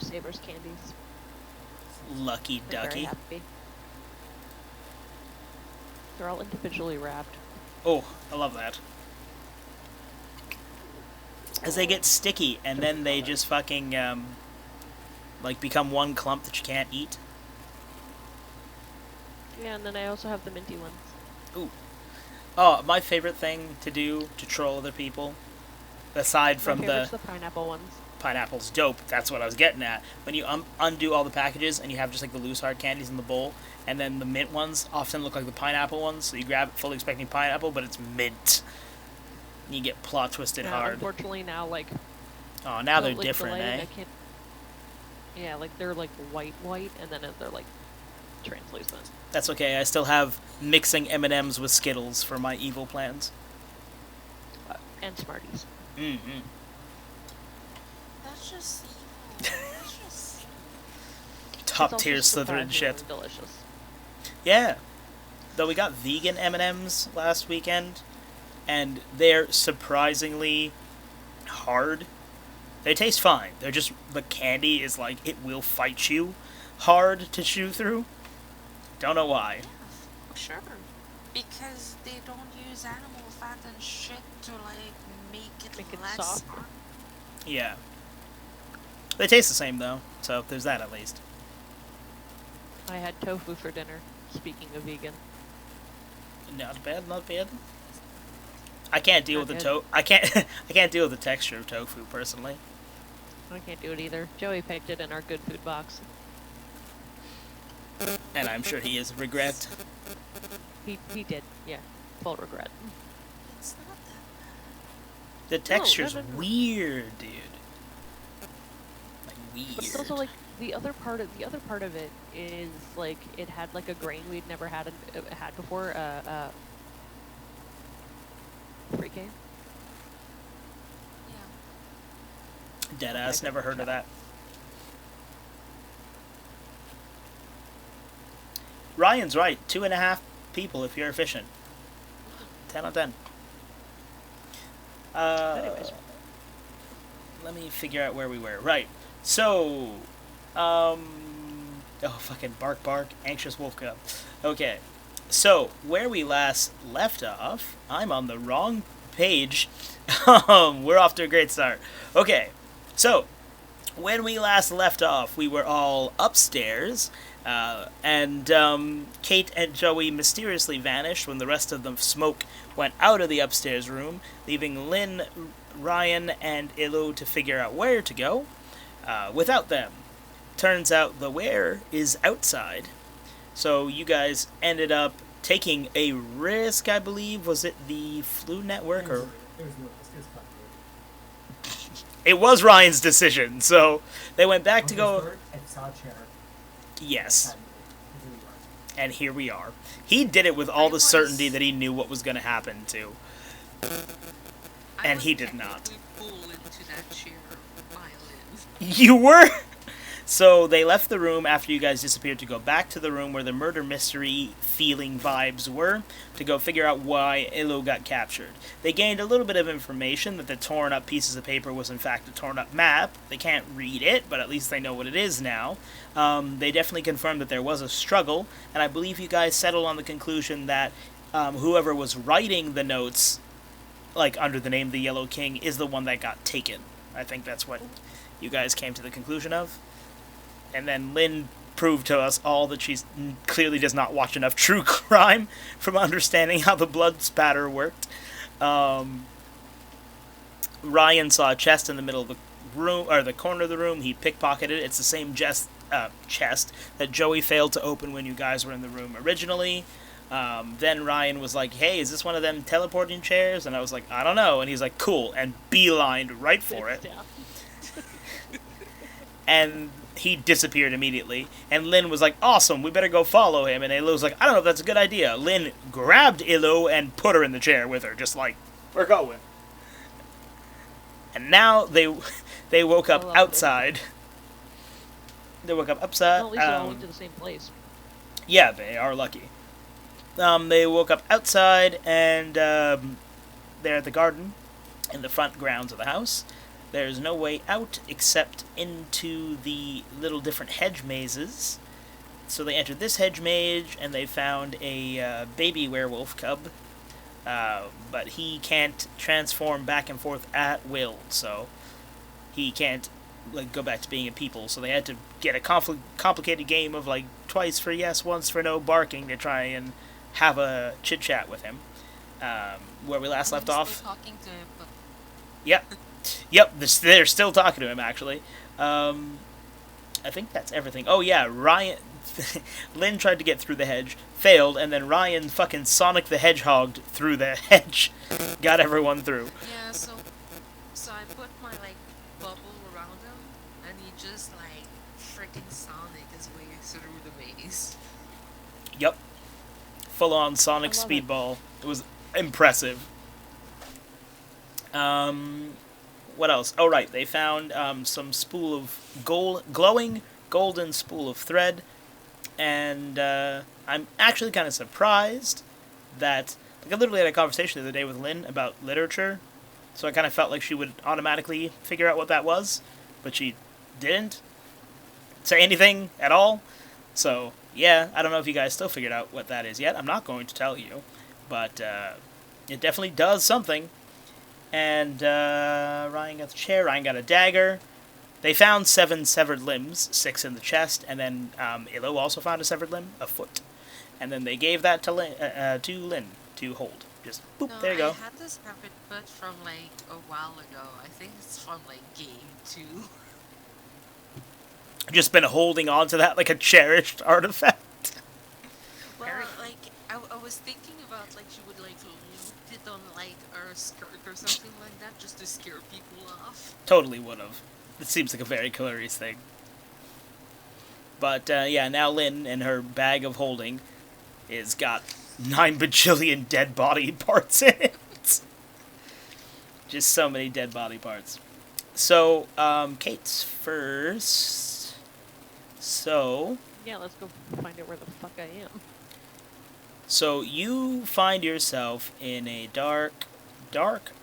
Lifesavers candies. Lucky They're very ducky. happy. They're all individually wrapped. Oh, I love that. As they get sticky, and then they just fucking, like, become one clump that you can't eat. Yeah, and then I also have the minty ones. Ooh. Oh, my favorite thing to do to troll other people, aside from the pineapple ones. Pineapple's dope, that's what I was getting at. When you undo all the packages and you have just like the loose hard candies in the bowl, and then the mint ones often look like the pineapple ones, so you grab it fully expecting pineapple, but it's mint. And you get plot twisted hard. Unfortunately now, like... Oh, now they're different, eh? Yeah, like they're like white, and then they're like translucent. That's okay, I still have mixing M&Ms with Skittles for my evil plans. And Smarties. Mm-hmm. That's just evil. That's just... Top tier Slytherin shit. Delicious. Yeah. Though we got vegan M&Ms last weekend, and they're surprisingly hard. They taste fine. They're just, the candy is like, it will fight you hard to chew through. Don't know why. Yeah, sure. Because they don't use animal fat and shit to, like, make it less soft. Yeah. They taste the same, though, so there's that at least. I had tofu for dinner, speaking of vegan. Not bad, not bad. I can't deal with the I can't deal with the texture of tofu, personally. I can't do it either. Joey picked it in our good food box. And I'm sure he is regret. He did, yeah. Full regret. It's not that bad. The texture's weird, dude. Like, weird. But it's also like the other part of it is like it had like a grain we'd never had before. Pre-K. Yeah. Deadass, never heard of that. Ryan's right. 2.5 people if you're efficient. 10 on 10. Anyways. Let me figure out where we were. Right. So, oh, fucking bark, bark. Anxious wolf cub. Okay. So, where we last left off, I'm on the wrong page. We're off to a great start. Okay. So, when we last left off, we were all upstairs, and Kate and Joey mysteriously vanished when the rest of the smoke went out of the upstairs room, leaving Lynn, Ryan, and Illu to figure out where to go without them. Turns out the where is outside. So you guys ended up taking a risk, I believe. Was it the Flu Network? Or it was Ryan's decision, so they went back to go... Yes. And here we are. He did it with all the certainty that he knew what was going to happen, too. And he did not. You were? So they left the room after you guys disappeared to go back to the room where the murder mystery feeling vibes were to go figure out why Illu got captured. They gained a little bit of information that the torn up pieces of paper was in fact a torn up map. They can't read it, but at least they know what it is now. They definitely confirmed that there was a struggle, and I believe you guys settled on the conclusion that whoever was writing the notes, like under the name the Yellow King, is the one that got taken. I think that's what you guys came to the conclusion of. And then Lynn proved to us all that she clearly does not watch enough true crime from understanding how the blood spatter worked. Ryan saw a chest in the middle of the room, or the corner of the room. He pickpocketed it. It's the same chest that Joey failed to open when you guys were in the room originally. Then Ryan was like, hey, is this one of them teleporting chairs? And I was like, I don't know. And he's like, cool, and beelined right for it. And he disappeared immediately. And Lynn was like, awesome, we better go follow him. And Illu was like, I don't know if that's a good idea. Lynn grabbed Illu and put her in the chair with her, just like, we're going. And now they woke up outside. They woke up upside. Well, at least they all went to the same place. Yeah, they are lucky. They woke up outside, and they're at the garden in the front grounds of the house. there's no way out except into the little different hedge mazes. So they entered this hedge maze, and they found a baby werewolf cub. But he can't transform back and forth at will, so he can't like go back to being a people. So they had to get a complicated game of like twice for yes, once for no barking to try and have a chit chat with him. Where we last left off. Talking to him, but Yep, they're still talking to him, actually. I think that's everything. Oh, yeah, Ryan... Lynn tried to get through the hedge, failed, and then Ryan fucking Sonic the Hedgehogged through the hedge. Got everyone through. yeah, so I put my, like, bubble around him, and he just, like, freaking Sonic his way through the maze. Yep. Full-on Sonic I love Speedball. It was impressive. What else? Oh, right. They found some spool of glowing golden spool of thread. And I'm actually kind of surprised that... Like, I literally had a conversation the other day with Lynn about literature. So I kind of felt like she would automatically figure out what that was. But she didn't say anything at all. So, yeah, I don't know if you guys still figured out what that is yet. I'm not going to tell you. But it definitely does something. And Ryan got the chair, Ryan got a dagger. They found 7 severed limbs, 6 in the chest, and then Illo also found a severed limb, a foot. And then they gave that to Lynn to hold. Just, boop, No, there you go. I had this habit, but from, like, a while ago. I think it's from, like, game 2. Just been holding on to that like a cherished artifact. Well, like, I was thinking about, like, she would, like, lift it on, like, her skirt or something like that just to scare people off. Totally would have. It seems like a very Clarice thing. But, yeah, now Lynn and her bag of holding is got 9 bajillion dead body parts in it. Just so many dead body parts. So, Kate's first. So... Yeah, let's go find out where the fuck I am. So, you find yourself in a dark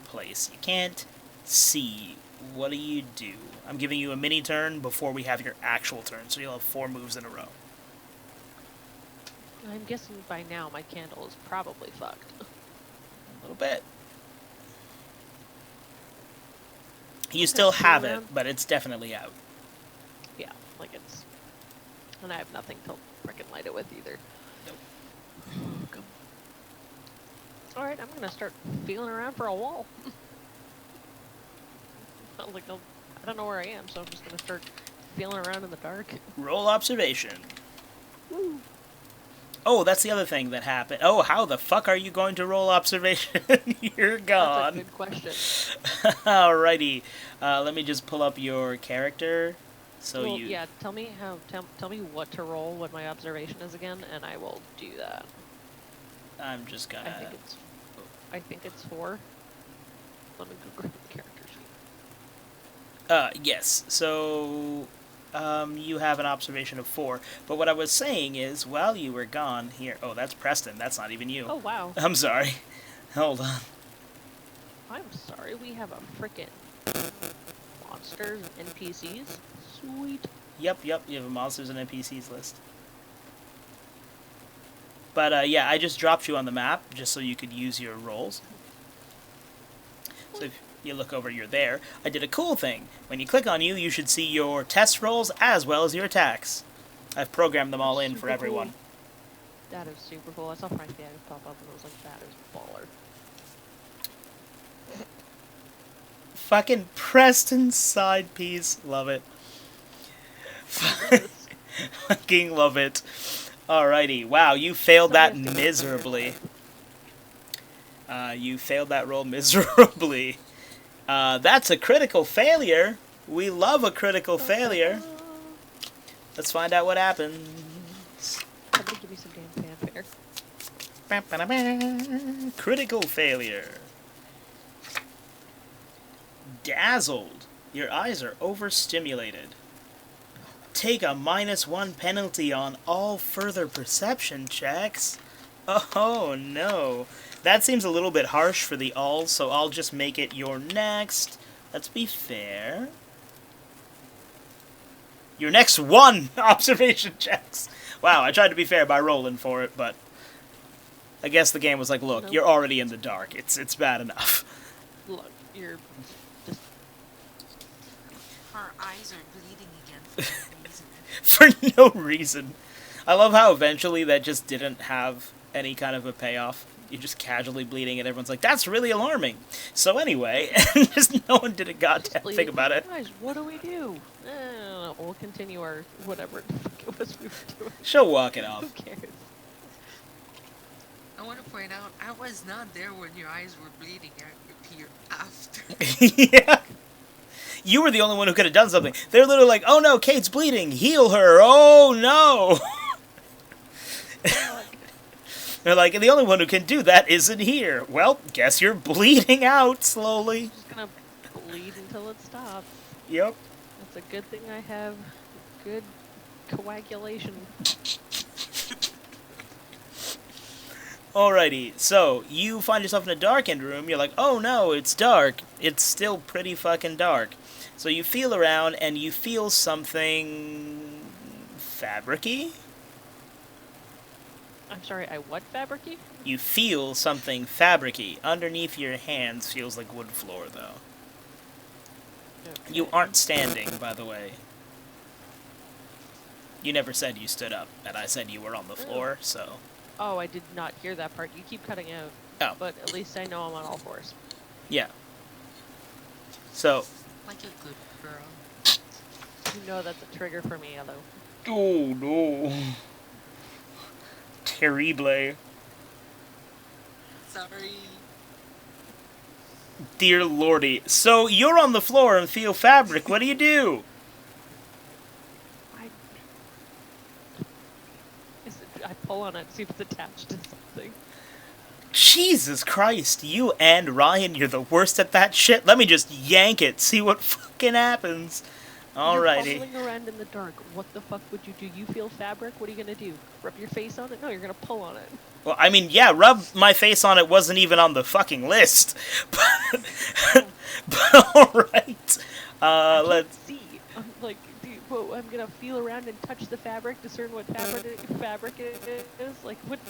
place. You can't see. What do you do? I'm giving you a mini turn before we have your actual turn, so you'll have 4 moves in a row. I'm guessing by now my candle is probably fucked. A little bit. You still have it, but it's definitely out. Yeah, like it's... And I have nothing to frickin' light it with either. Nope. Alright, I'm gonna start feeling around for a wall. Like, I don't know where I am, so I'm just gonna start feeling around in the dark. Roll observation. Woo. Oh, that's the other thing that happened. Oh, how the fuck are you going to roll observation? You're gone. That's a good question. Alrighty. Let me just pull up your character. So well, you... yeah, tell me tell me what to roll, what my observation is again, and I will do that. I'm just gonna... I think it's 4. Let me go grab the character sheet. Yes. So, you have an observation of 4. But what I was saying is, while you were gone here... Oh, that's Preston. That's not even you. Oh, wow. I'm sorry. Hold on. I'm sorry, we have a frickin' monsters and NPCs. Sweet. Yep, you have a monsters and NPCs list. But, yeah, I just dropped you on the map, just so you could use your rolls. So if you look over, you're there. I did a cool thing. When you click on you, you should see your test rolls as well as your attacks. I've programmed them all in for everyone. Cool. That is super cool. I saw Frank the Ag pop up and I was like, that is baller. Fucking Preston side piece. Love it. Fucking love it. Alrighty. Wow, you failed that miserably. You failed that roll miserably. That's a critical failure. We love a critical failure. Let's find out what happens. Somebody give me some damn fanfare. Critical failure. Dazzled. Your eyes are overstimulated. Take a -1 penalty on all further perception checks. Oh no. That seems a little bit harsh for the all, so I'll just make it your next let's be fair. Your next 1 observation checks. Wow, I tried to be fair by rolling for it, but I guess the game was like, look, Nope. you're already in the dark. It's bad enough. Look, you're just Her eyes are bleeding again for no reason. For no reason. I love how eventually that just didn't have any kind of a payoff. You're just casually bleeding and everyone's like, that's really alarming. So anyway, just no one did a goddamn thing about it. Guys, what do we do? We'll continue our whatever the fuck it was we were doing. She'll walk it Who off. cares? I want to point out, I was not there when your eyes were bleeding. I appeared after. Yeah. You were the only one who could have done something. They're literally like, oh no, Kate's bleeding. Heal her. Oh no. They're like, the only one who can do that isn't here. Well, guess you're bleeding out slowly. Just gonna bleed until it stops. Yep. That's a good thing I have good coagulation. Alrighty, so you find yourself in a darkened room. You're like, oh no, it's dark. It's still pretty fucking dark. So you feel around and you feel something fabric-y? I'm sorry, I what fabric-y? You feel something fabric-y. Underneath your hands feels like wood floor, though. Okay. You aren't standing, by the way. You never said you stood up, and I said you were on the floor, so... Oh, I did not hear that part. You keep cutting out. Oh. But at least I know I'm on all fours. Yeah. So... Like a good girl. You know that's a trigger for me, although. Oh, no. Terrible. Sorry. Dear lordy. So, you're on the floor and feel fabric. What do you do? I pull on it, see if it's attached to something. Jesus Christ, you and Ryan, you're the worst at that shit. Let me just yank it, see what fucking happens. Alrighty. You're fumbling around in the dark. What the fuck would you do? You feel fabric? What are you gonna do? Rub your face on it? No, you're gonna pull on it. Well, I mean, yeah, rub my face on it wasn't even on the fucking list. But alright. Let's... see. I'm like, well, I'm gonna feel around and touch the fabric, discern what fabric it is. Like, what?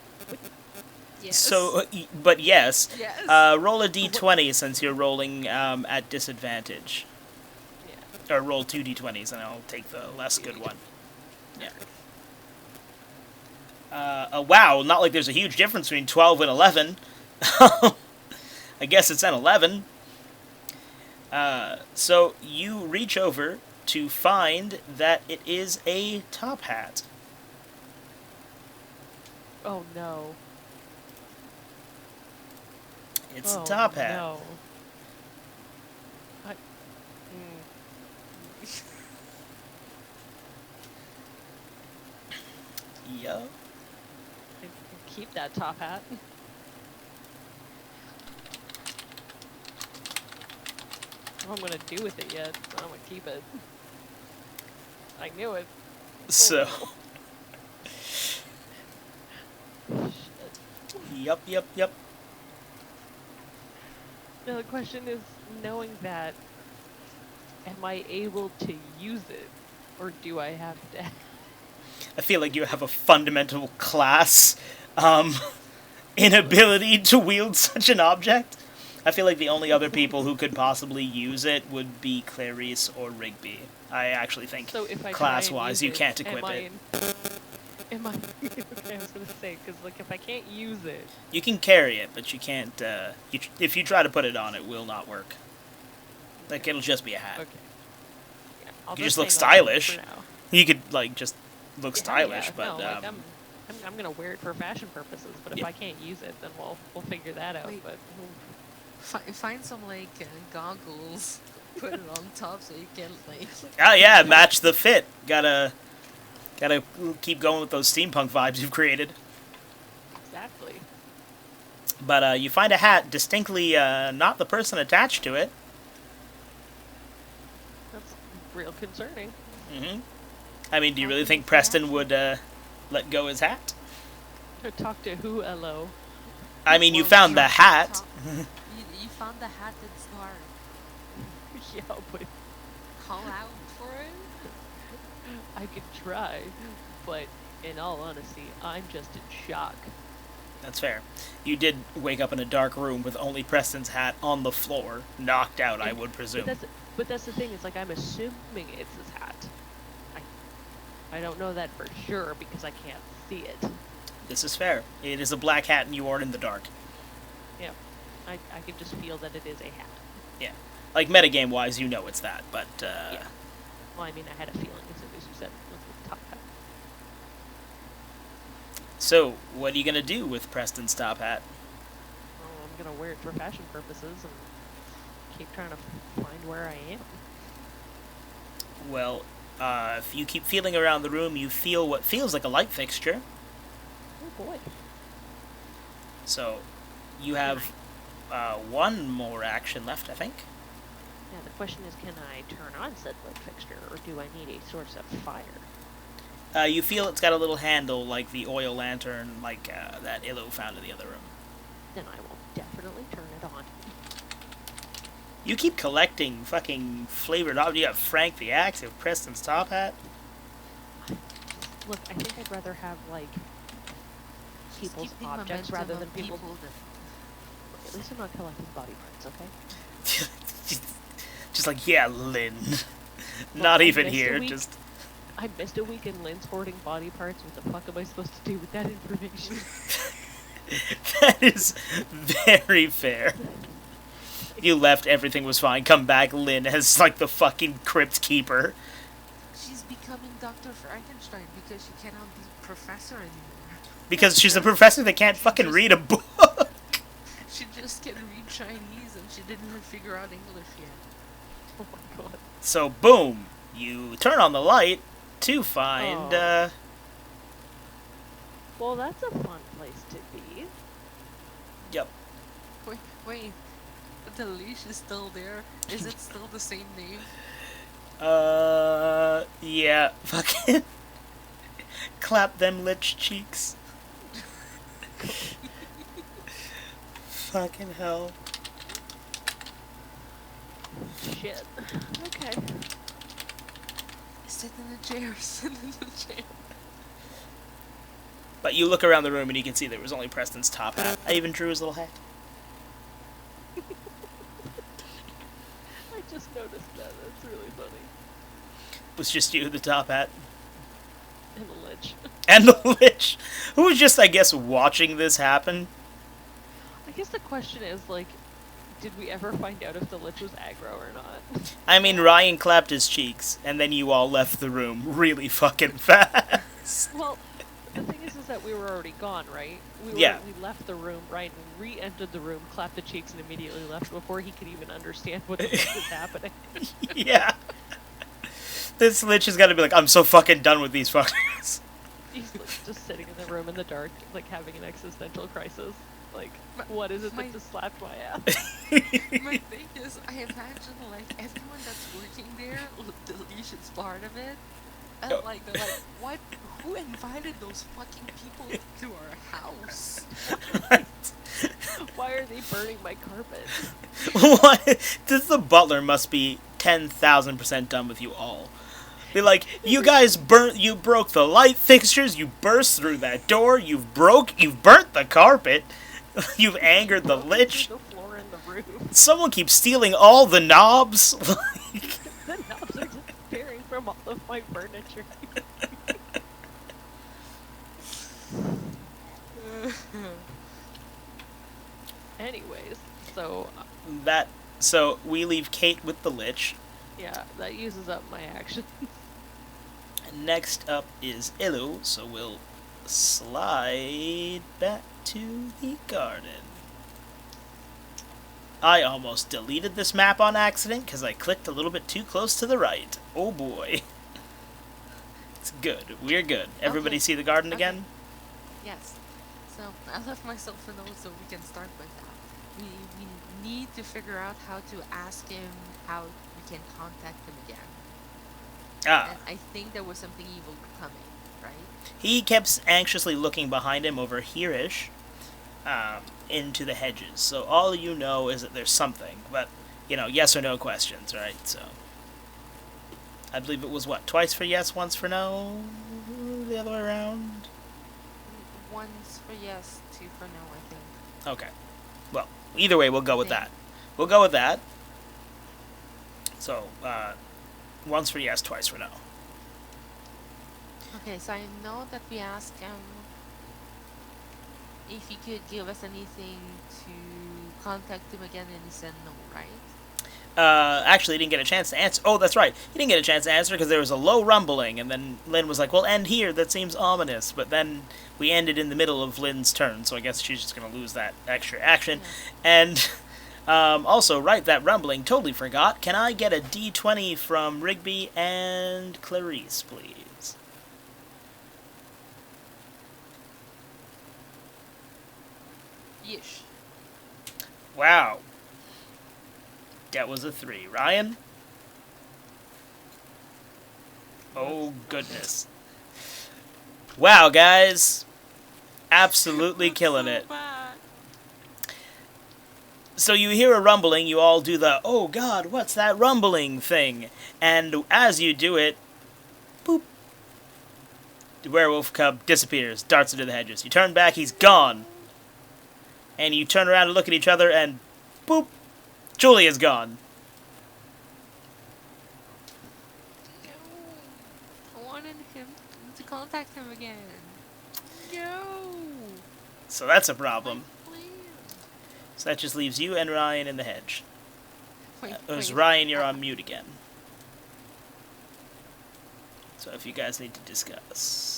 Yes. So, but yes. Yes. Roll a d20 since you're rolling at disadvantage. Yeah. Or roll 2 d20s and I'll take the less good one. Yeah. Wow, not like there's a huge difference between 12 and 11. I guess it's an 11. So you reach over to find that it is a top hat. Oh no. It's a top hat. No. Yup. Keep that top hat. I don't know what I'm gonna do with it yet, but I'm gonna keep it. I knew it. So. Shit. Yup. Now the question is, knowing that, am I able to use it, or do I have to? I feel like you have a fundamental class inability to wield such an object. I feel like the only other people who could possibly use it would be Clarice or Rigby. I actually think So if I class-wise you can't am equip I it. Am I? Okay, I was gonna say, because like if I can't use it, You can carry it, but you can't. If you try to put it on, it will not work. Like it'll just be a hat. okay. Yeah, I'll You just look hang on to it stylish. for now. You could like just look Yeah, stylish, yeah, but no, like, I'm gonna wear it for fashion purposes. But if Yeah. I can't use it, then we'll figure that out. Wait. But Find some like goggles. Put it on top so you can like. yeah, match the fit. Gotta keep going with those steampunk vibes you've created. exactly. But you find a hat distinctly not the person attached to it. That's real concerning. Mm-hmm. I mean, do you really think Preston would let go his hat? To talk to who? Hello. I mean, you Well, found the you're hat. top. You found the hat that's dark. Yeah, but Call out for it? I could try. But in all honesty, I'm just in shock. That's fair. You did wake up in a dark room with only Preston's hat on the floor, knocked out, I would presume. But that's the thing. It's like I'm assuming it's his hat. I don't know that for sure because I can't see it. This is fair. It is a black hat and you are in the dark. Yeah, I can just feel that it is a hat. Yeah. Like, metagame-wise, you know it's that, but, Yeah. Well, I mean, I had a feeling as soon as you said it was the top hat. So, what are you gonna do with Preston's top hat? Oh, I'm gonna wear it for fashion purposes and keep trying to find where I am. Well, if you keep feeling around the room, you feel what feels like a light fixture. Oh boy. So, you have one more action left, I think. Yeah, the question is, can I turn on said light fixture, or do I need a source of fire? You feel it's got a little handle like the oil lantern, like that Illo found in the other room. Then I will definitely turn it on. You keep collecting fucking flavored objects. You have Frank the Axe, you have Preston's top hat. Look, I think I'd rather have, like, people's Keeping objects momentum rather of than people... people At least I'm not collecting body parts, okay? Just like, yeah, Lynn. Well, Not I even missed a here, week. just... I missed a week in Lynn's hoarding body parts. What the fuck am I supposed to do with that information? That is very fair. You left, everything was fine. Come back, Lynn as like the fucking crypt keeper. She's becoming Dr. Frankenstein because she cannot be professor anymore. Because she's a professor that can't fucking read a book. She just can read Chinese and she didn't even figure out English yet. Oh my god. So, boom. You turn on the light to find, Oh. Well, that's a fun place to be. Yep. Wait. The leash is still there. Is it still the same name? Yeah. Fucking... Clap them lich cheeks. Fucking hell. Shit. Okay. Sit in the chair. Sit in the chair. But you look around the room and you can see there was only Preston's top hat. I even drew his little hat. I just noticed that. That's really funny. It was just you, the top hat. And the lich. And the lich, who was just, I guess, watching this happen. I guess the question is, like, did we ever find out if the lich was aggro or not? I mean, Ryan clapped his cheeks, and then you all left the room really fucking fast. Well, the thing is that we were already gone, right? Yeah. We left the room, right, and re-entered the room, clapped the cheeks, and immediately left before he could even understand what the fuck was happening. Yeah. This lich has got to be like, I'm so fucking done with these fuckers. He's like, just sitting in the room in the dark, like having an existential crisis. Like, what is it that just slapped my ass? My thing is, I imagine, like, everyone that's working there, the leash is part of it. And, like, they're like, what? Who invited those fucking people to our house? Why are they burning my carpet? What? The butler must be 10,000% done with you all. Be like, you guys you broke the light fixtures, you burst through that door, you've burnt the carpet, you've angered the lich. The floor in the room. Someone keeps stealing all the knobs. Like, The knobs are disappearing from all of my furniture. Anyways, so we leave Kate with the lich. yeah, that uses up my action. Next up is Illu, so we'll slide back to the garden. I almost deleted this map on accident because I clicked a little bit too close to the right. Oh boy. It's good. We're good. Everybody Okay. see the garden Okay. again? Yes. So, I left myself a note so we can start with that. We need to figure out how to ask him how we can contact him again. Ah. And I think there was something evil coming, right? He kept anxiously looking behind him over here-ish, into the hedges. So all you know is that there's something, but yes or no questions, right? So I believe it was what, twice for yes, once for no, the other way around. Once for yes, two for no, I think. Okay. Well, either way, we'll go with Think. that. We'll go with that. So, once for yes, twice for no. Okay, so I know that we asked him if he could give us anything to contact him again, and he said no, right? Actually, he didn't get a chance to answer. Oh, that's right. He didn't get a chance to answer because there was a low rumbling, and then Lynn was like, well, end here. That seems ominous. But then we ended in the middle of Lynn's turn, so I guess she's just going to lose that extra action. Yeah. And also, right, that rumbling, totally forgot. Can I get a D20 from Rigby and Clarice, please? Yeesh. Wow. That was a 3. Ryan? Oh, goodness. Wow, guys. Absolutely killing it. Bad. So you hear a rumbling, you all do the, oh god, what's that rumbling thing? And as you do it, boop. The werewolf cub disappears, darts into the hedges. You turn back, he's gone. And you turn around and look at each other, and boop. Julia's gone. No. I wanted him to contact him again. No. So that's a problem. My plan. So that just leaves you and Ryan in the hedge. Wait, Ryan, you're on mute again. So if you guys need to discuss.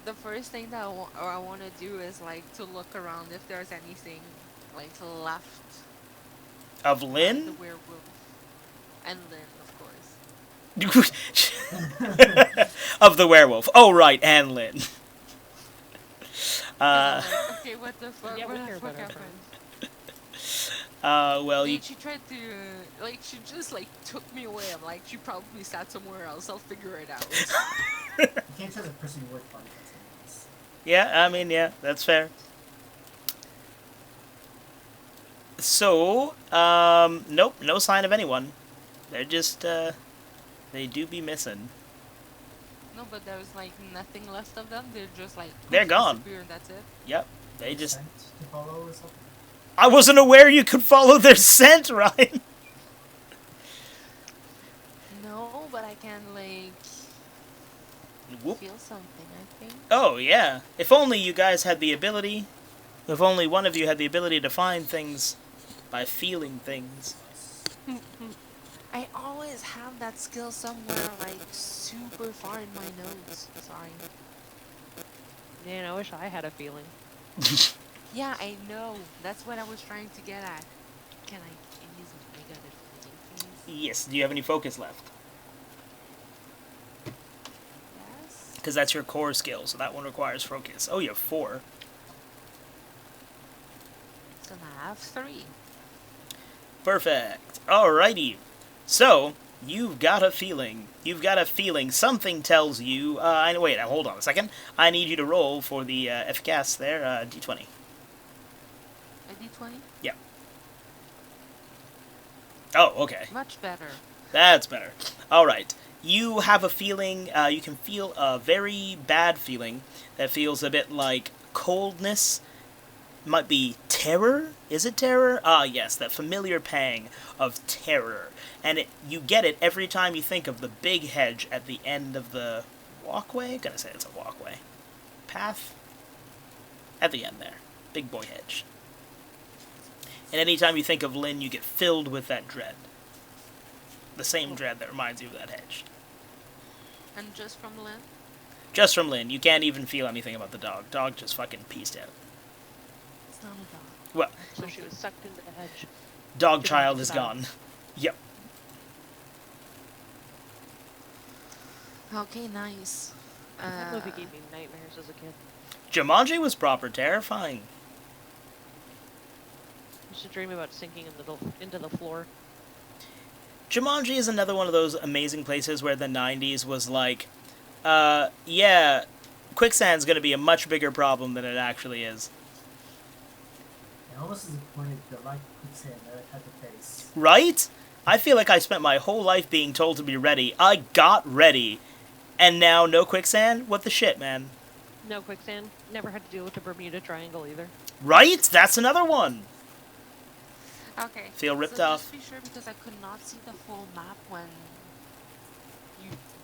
The first thing that I want to do is like to look around if there's anything like left Of of the Lynn? werewolf and Lynn, of course. Of the werewolf. Oh, right, and Lynn. And I'm like, okay, what the fuck? Yeah, we what care the fuck about our happened? Well, you... Like, she tried to, like, she just like took me away. I'm like, she probably sat somewhere else. I'll figure it out. You can't tell the person you work for. Yeah, I mean, yeah, that's fair. So, nope, no sign of anyone. They're just, they do be missing. No, but there was like nothing left of them. They're just like They're gone. disappeared, that's it. Yep, they just... Sent to follow or something? I wasn't aware you could follow their scent, Ryan! No, but I can like Whoop. feel something. I think. Oh, yeah. If only you guys had the ability... If only one of you had the ability to find things by feeling things. I always have that skill somewhere, like super far in my notes. Sorry. Man, I wish I had a feeling. Yeah, I know. That's what I was trying to get at. Can I use my good at feeling things? Yes, do you have any focus left? Yes. Because that's your core skill, so that one requires focus. Oh, you have 4. So now I have 3. Perfect. Alrighty. So, you've got a feeling. You've got a feeling. Something tells you... wait, hold on a second. I need you to roll for the FCAS there, D20. A D20? Yeah. Oh, okay. Much better. That's better. Alright. You have a feeling, you can feel a very bad feeling that feels a bit like coldness. Might be terror? Is it terror? Ah, yes, that familiar pang of terror. And you get it every time you think of the big hedge at the end of the walkway? I'm gonna say it's a walkway. Path? At the end there. Big boy hedge. And anytime you think of Lynn, you get filled with that dread. The same dread that reminds you of that hedge. And just from Lynn? Just from Lynn. You can't even feel anything about the dog. Dog just fucking pieced out. It's not a dog. Well, So she was sucked into the hedge. dog Good child night, is bye. gone. Yep. Okay, nice. That movie gave me nightmares as a kid. Jumanji was proper terrifying. I used to dream about sinking into the floor. Jumanji is another one of those amazing places where the 90s was like, yeah, quicksand's gonna be a much bigger problem than it actually is. And almost disappointed the like quicksand that I had to face. Right? I feel like I spent my whole life being told to be ready. I got ready. And now no quicksand? What the shit, man? No quicksand. Never had to deal with the Bermuda Triangle either. Right? That's another one. Okay. Feel ripped so off. Just be sure because I could not see the whole map when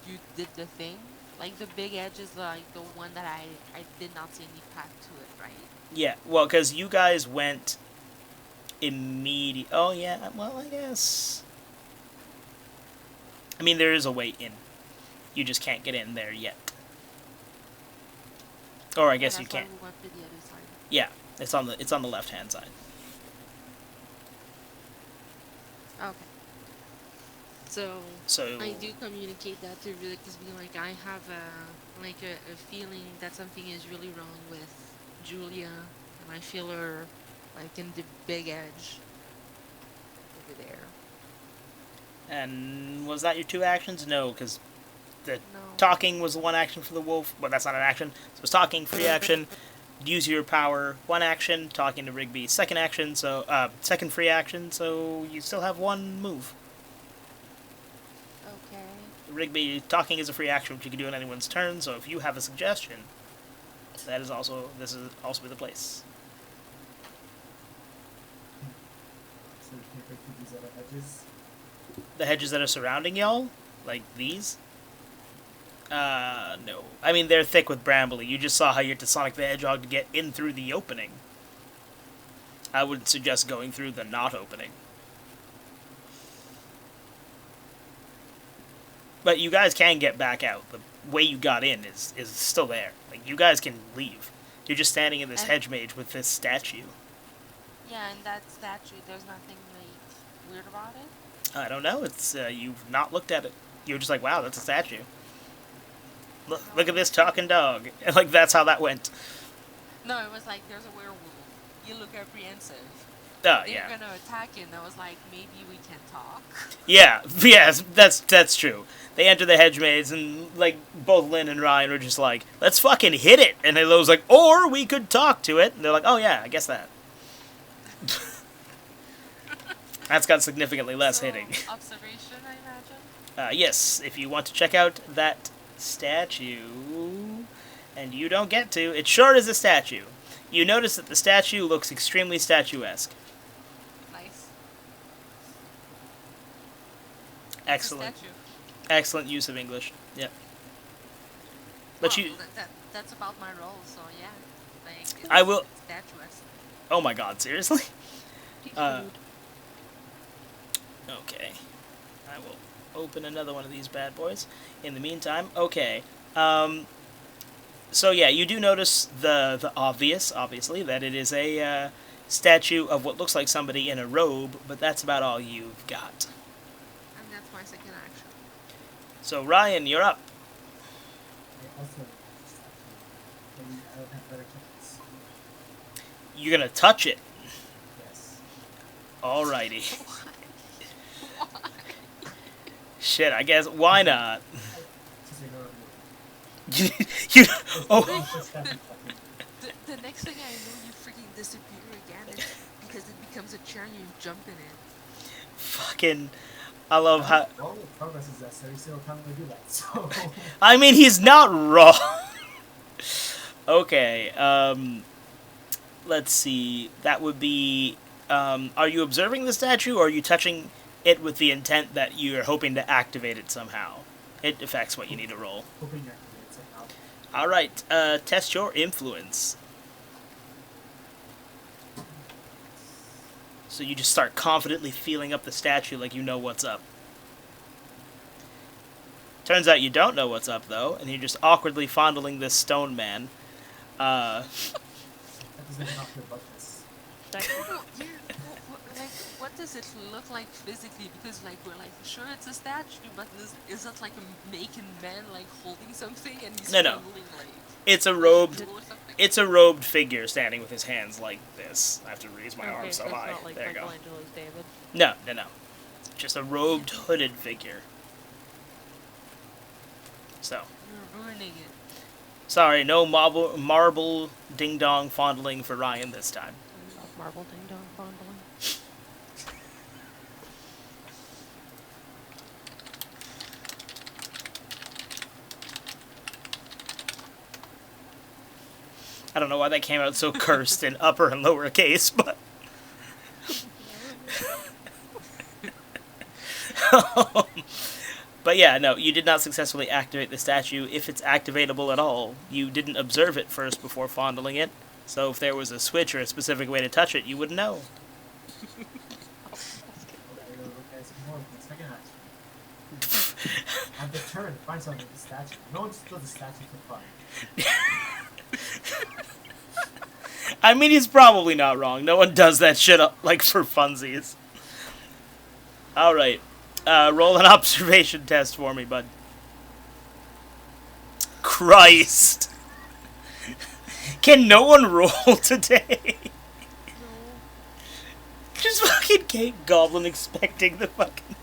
you did the thing. Like the big edge is like the one that I did not see any path to it, right? Yeah, well, because you guys went immediate. Oh, yeah, well, I guess. I mean, there is a way in. You just can't get in there yet. Or I guess you That's why can't. we went to the other side. Yeah, it's on the left-hand side. Okay. So So I do communicate that to Felix, being like, I have a feeling that something is really wrong with Julia, and I feel her like in the big edge over there. And was that your two actions? No, because the No. talking was the one action for the wolf. But that's not an action. So it's talking, free action. Use your power, one action. Talking to Rigby, second action. So second free action. So you still have one move. Okay. Rigby, talking is a free action which you can do on anyone's turn. So if you have a suggestion, this is also the place. So we can break through these other hedges. The hedges that are surrounding y'all, like these. No. I mean, they're thick with brambly. You just saw how you had to Sonic the Hedgehog to get in through the opening. I would suggest going through the not opening. But you guys can get back out. The way you got in is still there. Like, you guys can leave. You're just standing in this hedge maze with this statue. Yeah, and that statue, there's nothing like weird about it. I don't know. It's you've not looked at it. You're just like, wow, that's a statue. Look at this talking dog. And like that's how that went. No, it was like there's a werewolf. You look apprehensive. Oh They're yeah. gonna attack you, and I was like, maybe we can talk. Yeah, yes, that's true. They enter the hedge maze, and like both Lynn and Ryan were just like, "Let's fucking hit it." And Halo's like, "Or we could talk to it." And they're like, "Oh yeah, I guess that." That's got significantly less So, hitting. Observation, I imagine. Yes, if you want to check out that statue, and you don't get to, it sure is a statue. You notice that the statue looks extremely statuesque. Nice. Excellent. Statue. Excellent use of English. Yep. But Well, you... that's about my role, so yeah. Like, it's, I will... It's statuesque. Oh my god, seriously? Food. Okay. I will open another one of these bad boys. In the meantime, okay. So yeah, you do notice the obvious, obviously, that it is a statue of what looks like somebody in a robe, but that's about all you've got. And that's my second action. So Ryan, you're up. I also maybe I don't have better tickets. You're gonna touch it. Yes. Alrighty. Shit, I guess, why not? Just ignore me. you, oh, It's just that fucking- The next thing I know, you freaking disappear again because it becomes a chair and you jump in it. fucking, I love how, Well, progress is that every single time we do that, so... I mean, he's not wrong. Okay, let's see, that would be, are you observing the statue, or are you touching it with the intent that you're hoping to activate it somehow? It affects what you need to roll. Hoping you activate it somehow. Alright, test your influence. So you just start confidently feeling up the statue like you know what's up. Turns out you don't know what's up, though, and you're just awkwardly fondling this stone man. That doesn't knock your buttons. Oh, yeah. Like, what does it look like physically? Because, like, we're like, sure, it's a statue, but is it like a naked man, like, holding something and he's No. trembling, like, It's a robed, or something? it's a robed figure standing with his hands like this. I have to raise my Okay, arm so it's high. not like There you go. Michelangelo's David. No. Just a robed, hooded figure. So, You're ruining it. sorry, no marble ding-dong fondling for Ryan this time. marble ding dong fondling. I don't know why that came out so cursed in upper and lower case, but... But yeah, no, you did not successfully activate the statue. If it's activatable at all, you didn't observe it first before fondling it. So if there was a switch or a specific way to touch it, you wouldn't know. Okay, some more of the second action. I'm determined to find something with the statue. No one just does a statue for fun. I mean, he's probably not wrong. No one does that shit up, like, for funsies. Alright. Roll an observation test for me, bud. Christ! Can no one roll today? Just fucking Kate Goblin expecting the fucking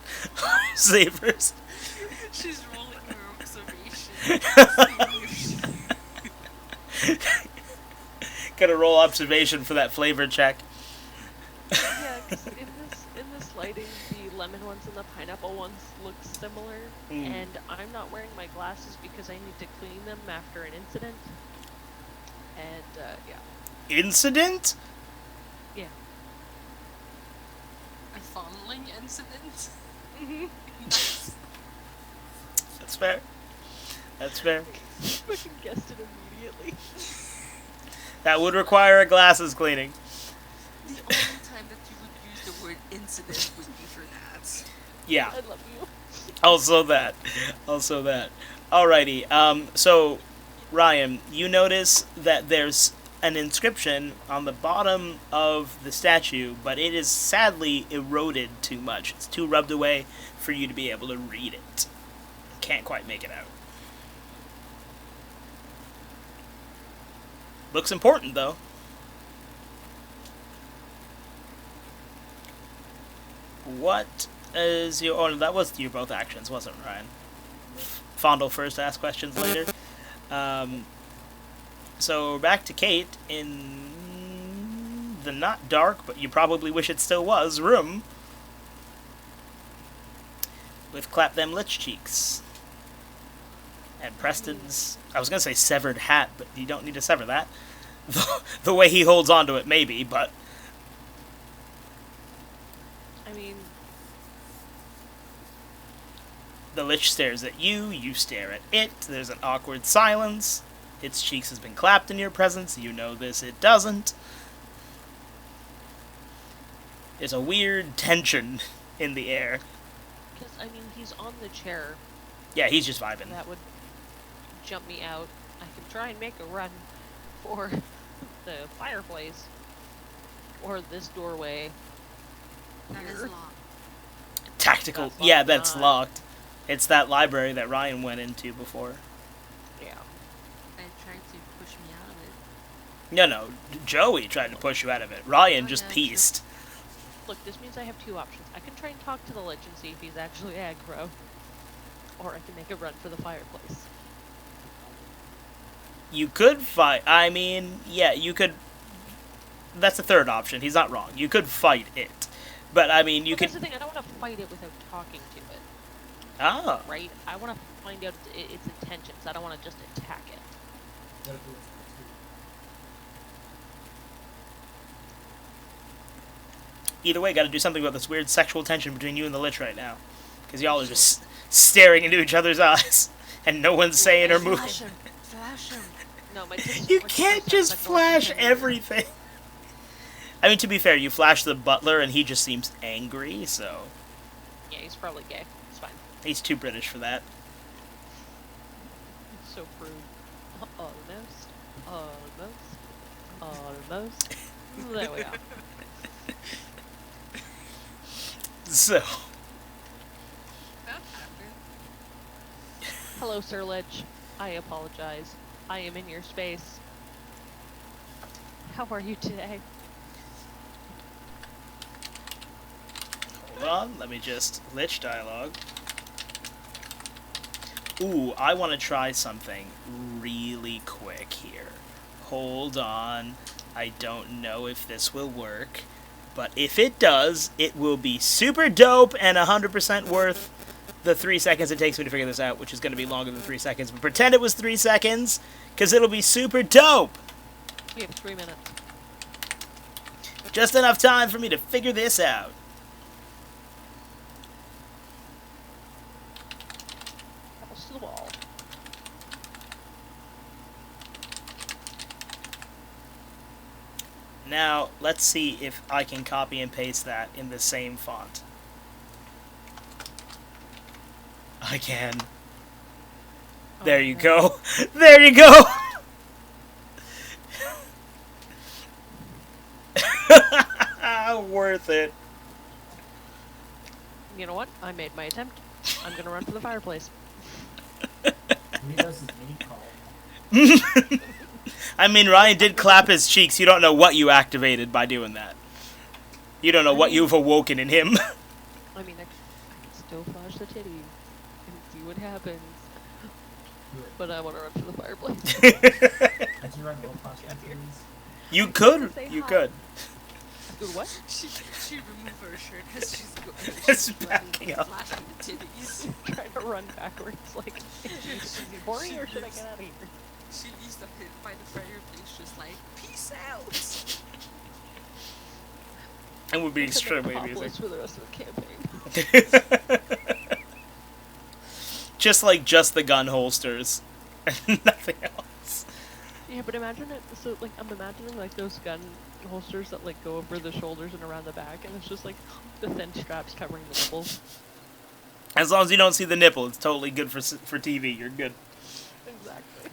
sabers. She's rolling her observation. Gotta roll observation for that flavor check. Yeah, because in this lighting, the lemon ones and the pineapple ones look similar, and I'm not wearing my glasses because I need to clean them after an incident. And yeah. Incident? Yeah. A fondling incident? Mm-hmm. Nice. That's fair. That's fair. Fucking guessed it immediately. That would require a glasses cleaning. The only time that you would use the word incident would be for that. Yeah. I love you. Also that. Also that. Alrighty. So, Ryan, you notice that there's an inscription on the bottom of the statue, but it is sadly eroded too much. It's too rubbed away for you to be able to read it. Can't quite make it out. Looks important, though. What is your... Oh, that was your both actions, wasn't it, Ryan? Fondle first, ask questions later. So, back to Kate in the not dark, but you probably wish it still was, room. With Clap Them Lich Cheeks. And Preston's... I was going to say severed hat, but you don't need to sever that. The way he holds onto it, maybe, but... I mean... The Lich stares at you, you stare at it, there's an awkward silence. Its cheeks has been clapped in your presence, you know this, it doesn't. There's a weird tension in the air. Because, I mean, he's on the chair. Yeah, he's just vibing. That would jump me out. I can try and make a run for the fireplace. Or this doorway. That is Here. locked. Tactical. That's Yeah, locked that's on. locked. It's that library that Ryan went into before. Yeah. They tried to push me out of it. No, Joey tried to push you out of it. Ryan Oh, just yeah, pieced. Look, this means I have two options. I can try and talk to the Lich and see if he's actually aggro. Or I can make a run for the fireplace. You could fight. I mean, yeah, you could. That's the third option. He's not wrong. You could fight it. But, I mean, you But could. that's the thing, I don't want to fight it without talking to it, Ah. right? I want to find out its intentions. I don't want to just attack it. What if it was Either way, gotta do something about this weird sexual tension between you and the Lich right now. Because y'all are just staring into each other's eyes. And no one's saying or moving. Flash him! Flash him! No, my tits You don't can't like just sexual flash tension. everything. I mean, to be fair, you flash the butler and he just seems angry, so... Yeah, he's probably gay. It's fine. He's too British for that. It's so prude. Almost. Almost. Almost. There we go. So... That happened. Hello, Sir Lich. I apologize. I am in your space. How are you today? Hold on, let me just... Lich dialogue. Ooh, I want to try something really quick here. Hold on. I don't know if this will work. But if it does, it will be super dope and 100% worth the 3 seconds it takes me to figure this out, which is going to be longer than 3 seconds. But pretend it was 3 seconds, because it'll be super dope. You have 3 minutes. Just enough time for me to figure this out. Balls to the wall. Now, let's see if I can copy and paste that in the same font. I can. There you go. There you go! Worth it. You know what? I made my attempt. I'm gonna run for the fireplace. He does his mini call. I mean, Ryan did clap his cheeks. You don't know what you activated by doing that. You don't know what you've awoken in him. I mean, I can still flash the titty and see what happens. But I want to run for the fireplace. Did you run no flash activities? You could. Say You hi. could. Dude, what? She removed her shirt because It's she's backing up. flashing the titties. Trying to run backwards, like, is it boring or should I get out of here? She leaves the pit by the fireplace, just like, peace out. It would be Could they extremely pop amusing. list for the rest of the campaign. just the gun holsters. Nothing else. Yeah, but imagine it. So, like, I'm imagining like those gun holsters that like go over the shoulders and around the back, and it's just like the thin straps covering the nipples. As long as you don't see the nipple, it's totally good for TV. You're good. Exactly.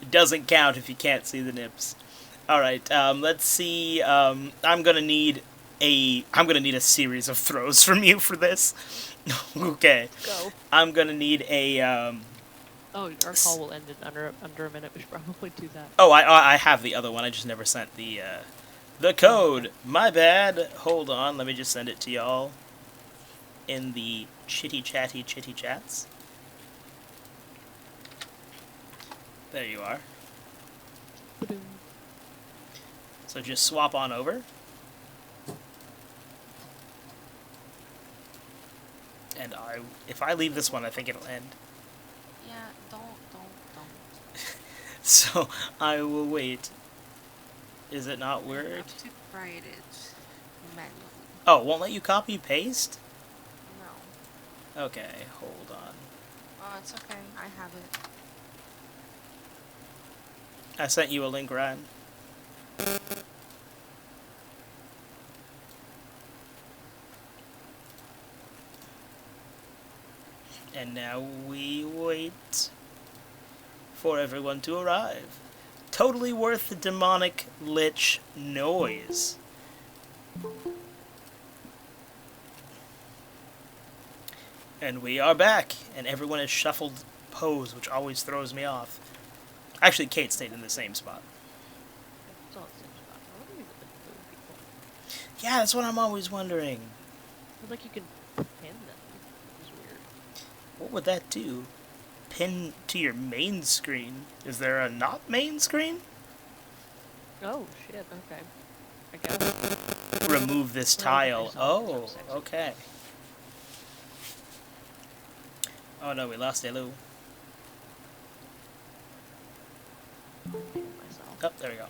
It doesn't count if you can't see the nips. All right, let's see. I'm gonna need a series of throws from you for this. Okay. Go. I'm gonna need a. Oh, our call will end in under a minute. We should probably do that. Oh, I have the other one. I just never sent the code. My bad. Hold on. Let me just send it to y'all in the chitty chats. There you are. Ba-doom. So just swap on over. And if I leave this one, I think it'll end. Yeah, don't. So I will wait. Is it not You word? have to write it manually. Oh, won't let you copy paste? No. Okay, hold on. Oh, it's okay. I have it. I sent you a link, Ryan. And now we wait for everyone to arrive. Totally worth the demonic lich noise. And we are back, and everyone has shuffled pose, which always throws me off. Actually, Kate stayed in the same spot. It's all the same spot. I wonder if it's move people. Yeah, that's what I'm always wondering. It's like you can pin them, which is weird. What would that do? Pin to your main screen. Is there a not main screen? Oh shit. Okay. I guess. Remove this Well, tile. I saw Oh, jump section. okay. Oh no, we lost Elu. Pin myself. Oh, there we go.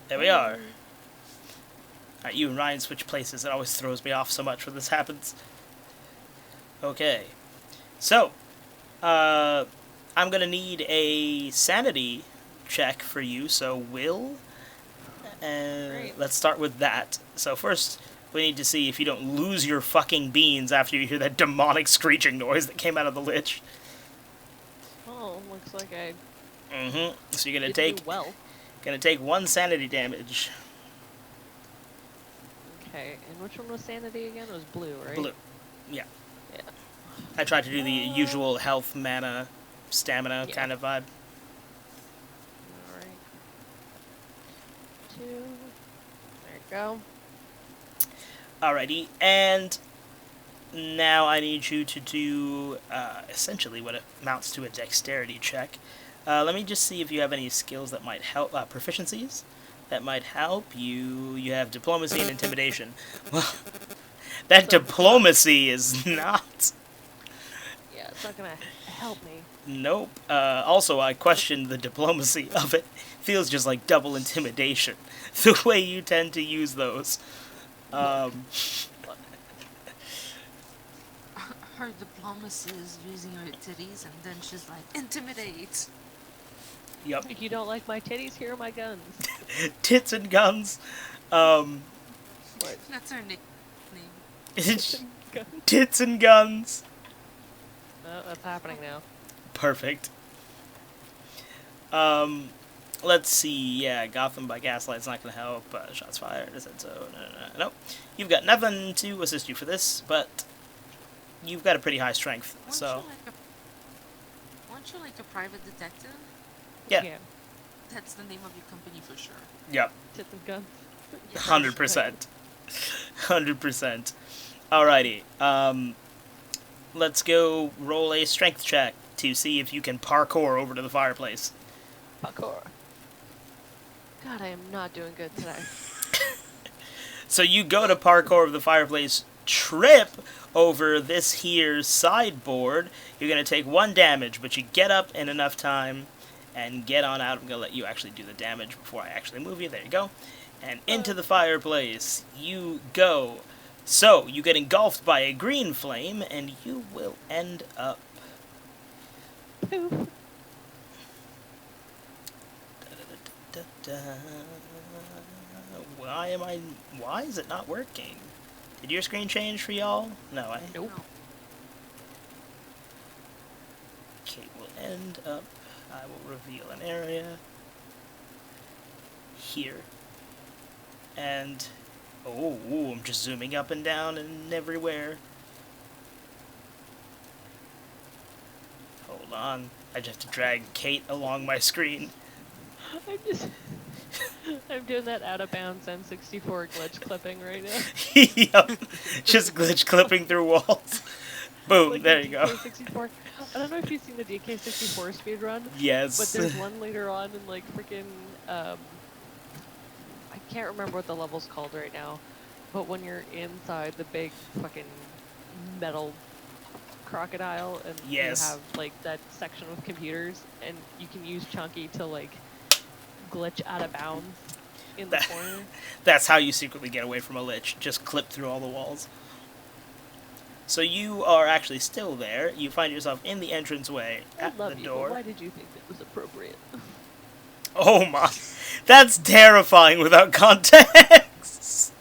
There we are. Alright, you and Ryan switch places. It always throws me off so much when this happens. Okay. So, I'm gonna need a sanity check for you, so Will. Great. Let's start with that. So first, we need to see if you don't lose your fucking beans after you hear that demonic screeching noise that came out of the lich. Oh, looks like I Mm-hmm. So you're gonna didn't take do well. 1 sanity damage. Okay, and which one was sanity again? It was blue, right? Blue. Yeah. Yeah. I tried to do the usual health, mana, stamina Yeah. kind of vibe. Alright. 2. There you go. Alrighty, and now I need you to do essentially what amounts to a dexterity check. Let me just see if you have any skills that might help, proficiencies that might help you. You have diplomacy and intimidation. Well, that So- diplomacy is not. Yeah, it's not gonna help me. Nope. Also, I questioned the diplomacy of it. Feels just like double intimidation. The way you tend to use those. Her diplomacy is using her titties, and then she's like, intimidate. Yep. If you don't like my titties, here are my guns. Tits and guns. What? That's her nickname. Guns? Tits and guns. No, that's happening now. Perfect. Let's see. Yeah, Gotham by Gaslight's not gonna help. Shots fired. Is that so? No. You've got nothing to assist you for this, but you've got a pretty high strength. So Aren't you like a private detective? yeah. That's the name of your company for sure. Yep. Tits and guns. 100%. 100%. Alrighty. Let's go roll a strength check to see if you can parkour over to the fireplace. Parkour. God, I am not doing good today. So you go to parkour over the fireplace, trip over this here sideboard. You're going to take 1 damage, but you get up in enough time and get on out. I'm going to let you actually do the damage before I actually move you. There you go. And into the fireplace you go. So, you get engulfed by a green flame, and you will end up... Poof. Why is it not working? Did your screen change for y'all? No, Nope. Okay, we'll end up... I will reveal an area here. And... Oh, I'm just zooming up and down and everywhere. Hold on. I just have to drag Kate along my screen. I'm doing that out of bounds N64 glitch clipping right now. Yep. Just glitch clipping through walls. Boom, Like there the you go. DK64. I don't know if you've seen the DK64 speedrun, Yes. but there's one later on in like freaking I can't remember what the level's called right now, but when you're inside the big fucking metal crocodile and Yes. you have like that section with computers and you can use Chunky to like glitch out of bounds in the corner. That's how you secretly get away from a lich. Just clip through all the walls. So you are actually still there. You find yourself in the entranceway I at love the you, door. but why did you think that was appropriate? Oh my. That's terrifying without context.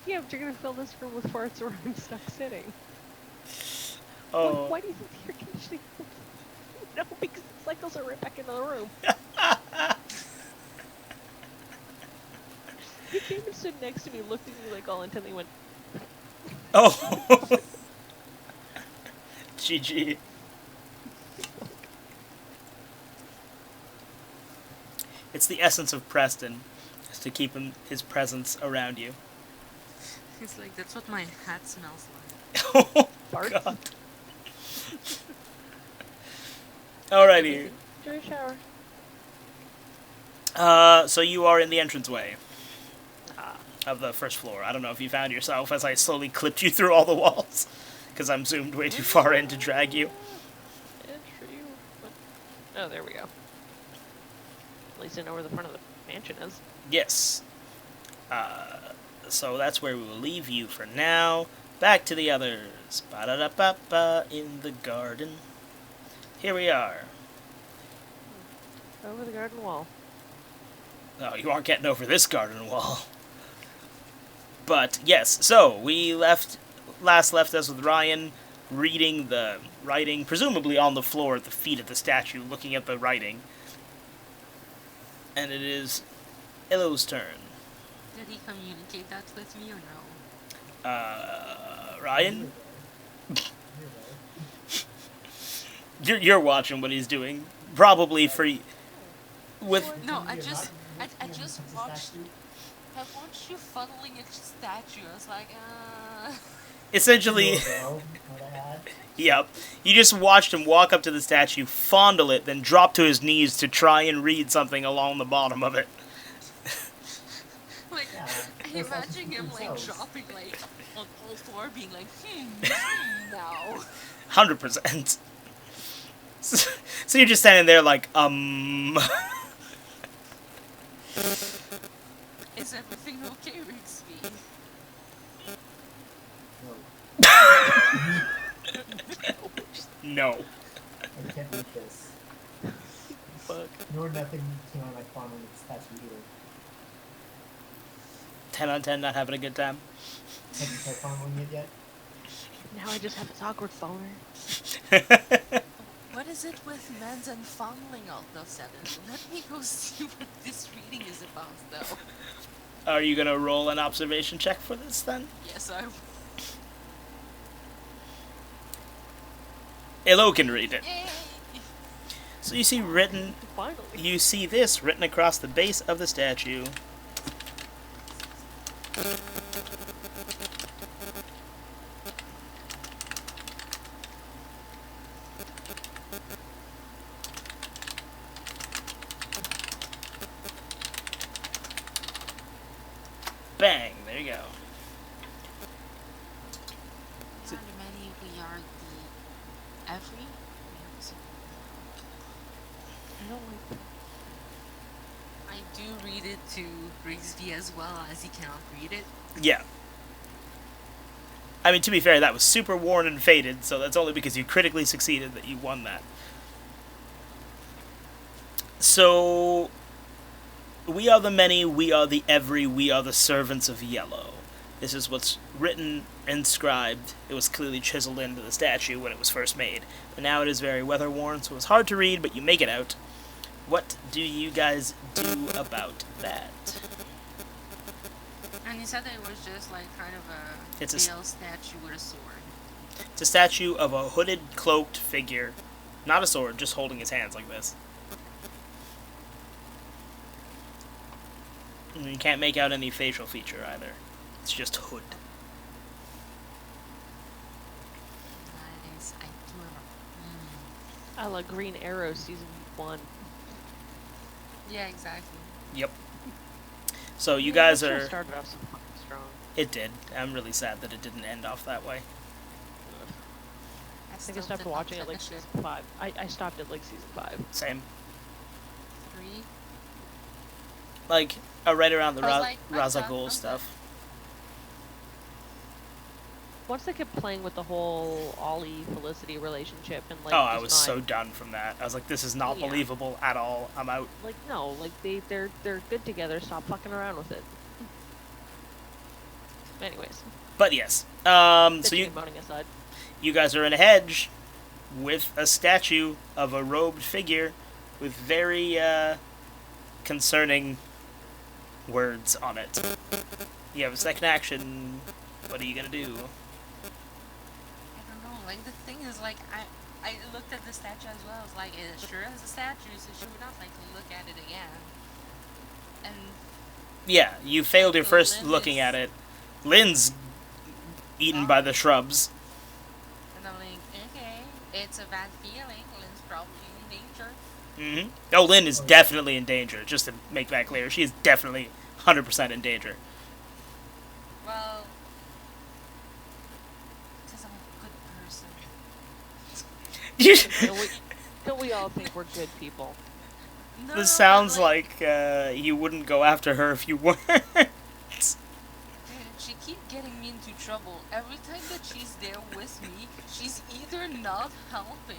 Yeah, but you're gonna fill this room with farts where I'm stuck sitting. Oh. Why do you think the air conditioning? No, because the cycles are right back into the room. He came and stood next to me, looked at me like all intently, and went, Oh. GG. It's the essence of Preston, is to keep his presence around you. It's like, that's what my hat smells like. Oh, Farts? God. Alrighty. "Enjoy a shower." So you are in the entranceway of the first floor. I don't know if you found yourself as I slowly clipped you through all the walls, because I'm zoomed way too far in to drag you. Oh, there we go. At least I know where the front of the mansion is. Yes. So that's where we will leave you for now. Back to the others. Ba-da-da-ba-ba, in the garden. Here we are. Over the garden wall. Oh, you aren't getting over this garden wall. But, yes, so we last left us with Ryan reading the writing, presumably on the floor at the feet of the statue, looking at the writing. And it is Illow's turn. Did he communicate that with me or no? Ryan? You're watching what he's doing. Probably for... With... No, I just watched. I watched you fuddling a statue. I was like, Essentially... Yep. You just watched him walk up to the statue, fondle it, then drop to his knees to try and read something along the bottom of it. Like, Yeah, I those imagine statues him like themselves. dropping like on all four, being like, now. 100%. So you're just standing there like, Is everything okay, Rigsby? No, no. I can't read this. Fuck. Nor nothing came out of my phone with the statue either. 10 on 10, not having a good time. Have you tried fondling it yet? Now I just have this awkward phoner. What is it with men's and fondling all of a sudden? Let me go see what this reading is about, though. Are you gonna roll an observation check for this then? Yes, I. Elo can read it. Yay! So you see written, Finally. you see this written across the base of the statue. Bang, there you go. How many we are the every? I don't like I do read it to Rigsby as well, as he cannot read it. Yeah. I mean, to be fair, that was super worn and faded, so that's only because you critically succeeded that you won that. So, we are the many, we are the every, we are the servants of yellow. This is what's written, inscribed. It was clearly chiseled into the statue when it was first made. But now it is very weather-worn, so it's hard to read, but you make it out. What do you guys do about that? And he said that it was just like kind of a It's a male statue with a sword. It's a statue of a hooded, cloaked figure. Not a sword, just holding his hands like this. And you can't make out any facial feature either. It's just hood. Nice. I do remember. I like Green Arrow season 1. Yeah, exactly. Yep. So you guys That show are... started off so fucking strong. It did. I'm really sad that it didn't end off that way. I think I stopped watching it like season 5. I stopped at like season 5. Same. 3. Like, right around the I was like, I'm Ra's al done, Ghul I'm stuff. Once they kept playing with the whole Ollie Felicity relationship and like Oh, I just was not- so done from that. I was like, this is not Yeah. believable at all. I'm out. like no, like they're good together. Stop fucking around with it. Anyways, But yes. So bitching and moaning aside. you guys are in a hedge with a statue of a robed figure with very concerning words on it. You have a second action. What are you gonna do? I don't know. Like the thing is, like I looked at the statue as well. I was like, it sure is a statue, so she would not like to look at it again. And Yeah, you failed your So first Lynn looking is- at it. Lynn's eaten by the shrubs. and I'm like, okay, it's a bad feeling. Lynn's probably in danger. Oh, Lynn is definitely in danger. Just to make that clear, she is definitely 100% in danger. Well, because I'm a good person. Don't we all think we're good people? No, This but, sounds like you wouldn't go after her if you weren't. Dude, she keep getting me into trouble. Every time that she's there with me, she's either not helping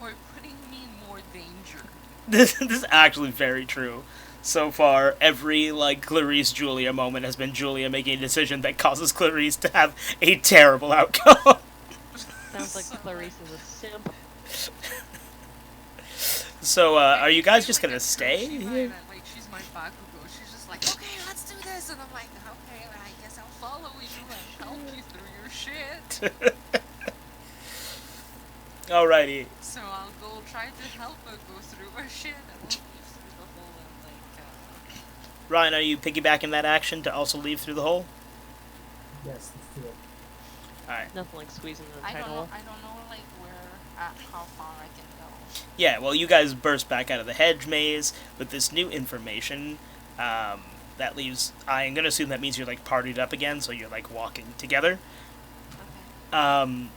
or putting me in more danger. This is actually very true. So far, every Clarice Julia moment has been Julia making a decision that causes Clarice to have a terrible outcome. Sounds like Clarice is a simp. So, are you guys just Like, gonna stay she's here? like she's my Bakugo. She's just like, okay, let's do this, and I'm like, okay, well, I guess I'll follow you and help you through your shit. Alrighty. So I'll go try to help her go through her shit, and we'll leave through the hole and Ryan, are you piggybacking that action to also leave through the hole? Yes, let's do it. Alright. Nothing like squeezing the I don't title. know. I don't know like how far I can go. Yeah, well, you guys burst back out of the hedge maze with this new information. That leaves... I'm going to assume that means you're, like, partied up again, so you're, like, walking together. Okay.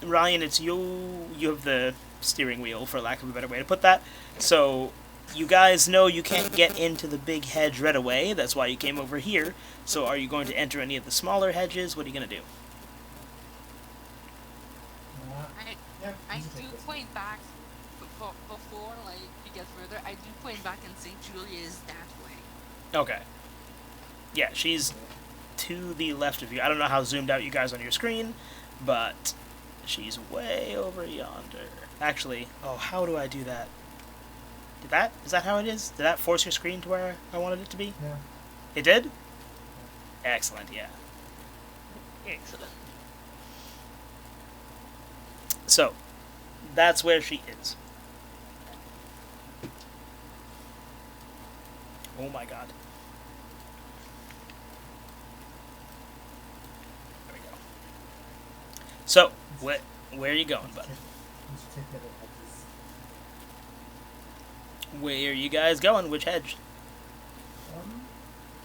Ryan, it's you. You have the steering wheel, for lack of a better way to put that. So, you guys know you can't get into the big hedge right away. That's why you came over here. So, are you going to enter any of the smaller hedges? What are you going to do? I do point back before like you get further. I do point back and say Julia is that way. Okay. Yeah, she's to the left of you. I don't know how zoomed out you guys on your screen, but she's way over yonder. Actually, oh, how do I do that? Is that how it is? Did that force your screen to where I wanted it to be? Yeah. It did? Excellent, yeah. Excellent. So, that's where she is. Oh my god. There we go. So, where are you going, bud? Where are you guys going? Which hedge?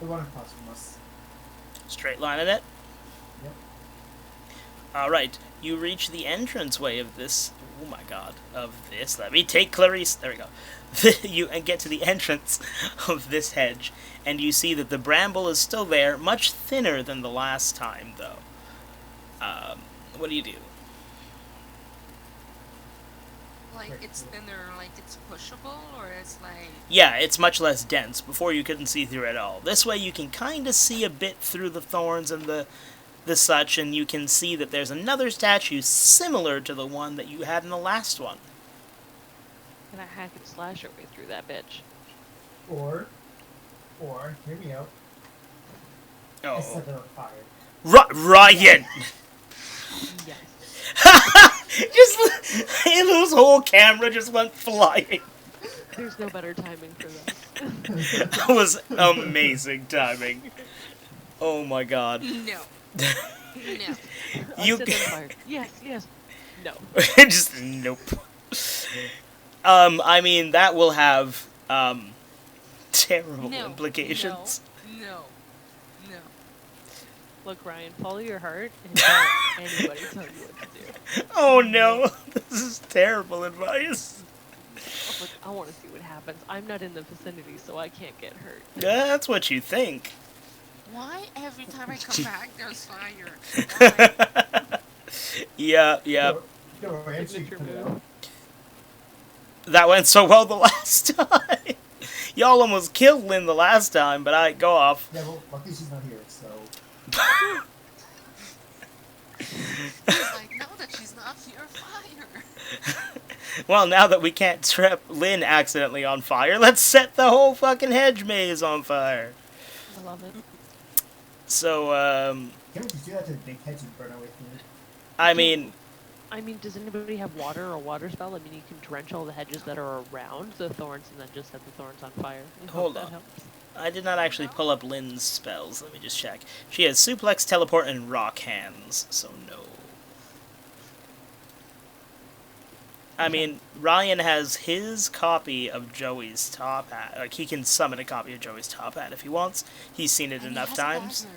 The one across from us. Straight line in it? Yep. Alright, you reach the entranceway of this. Oh my god. Of this. Let me take Clarice. There we go. You and get to the entrance of this hedge, and you see that the bramble is still there, much thinner than the last time, though. What do you do? Like it's thinner, like it's pushable, or it's like. Yeah, it's much less dense. Before you couldn't see through it at all. This way you can kind of see a bit through the thorns and the such, and you can see that there's another statue similar to the one that you had in the last one. Can I hack and slash our way through that bitch? Or, hear me out. I Oh, set it on fire. Ryan! Yes. Just those whole camera just went flying. There's no better timing for that. That was amazing timing. Oh my god. No. No. You Set them fire. Yes. No. just nope. I mean that will have terrible No. implications. No. Look, Ryan, follow your heart and don't anybody tell you what to do. Oh no, this is terrible advice. Look, I want to see what happens. I'm not in the vicinity, so I can't get hurt. That's what you think. Why every time I come back there's fire? Why? Yeah. Don't worry, I'm sure you Signature can put it move. out. That went so well the last time. Y'all almost killed Lynn the last time, but I go off. Yeah, well, luckily she's not here, so. It's like now that she's not here, fire. Well, now that we can't trap Lynn accidentally on fire, let's set the whole fucking hedge maze on fire. I love it. So, Can't we just do that to the big hedge and burn our way through it? I mean, Does anybody have water or water spell? I mean, you can drench all the hedges that are around the thorns and then just set the thorns on fire. I hope Hold that on. helps. I did not actually pull up Lynn's spells. Let me just check. She has suplex, teleport, and rock hands, so no. I mean, Ryan has his copy of Joey's top hat. Like, he can summon a copy of Joey's top hat if he wants. He's seen it And he enough has a times. dagger.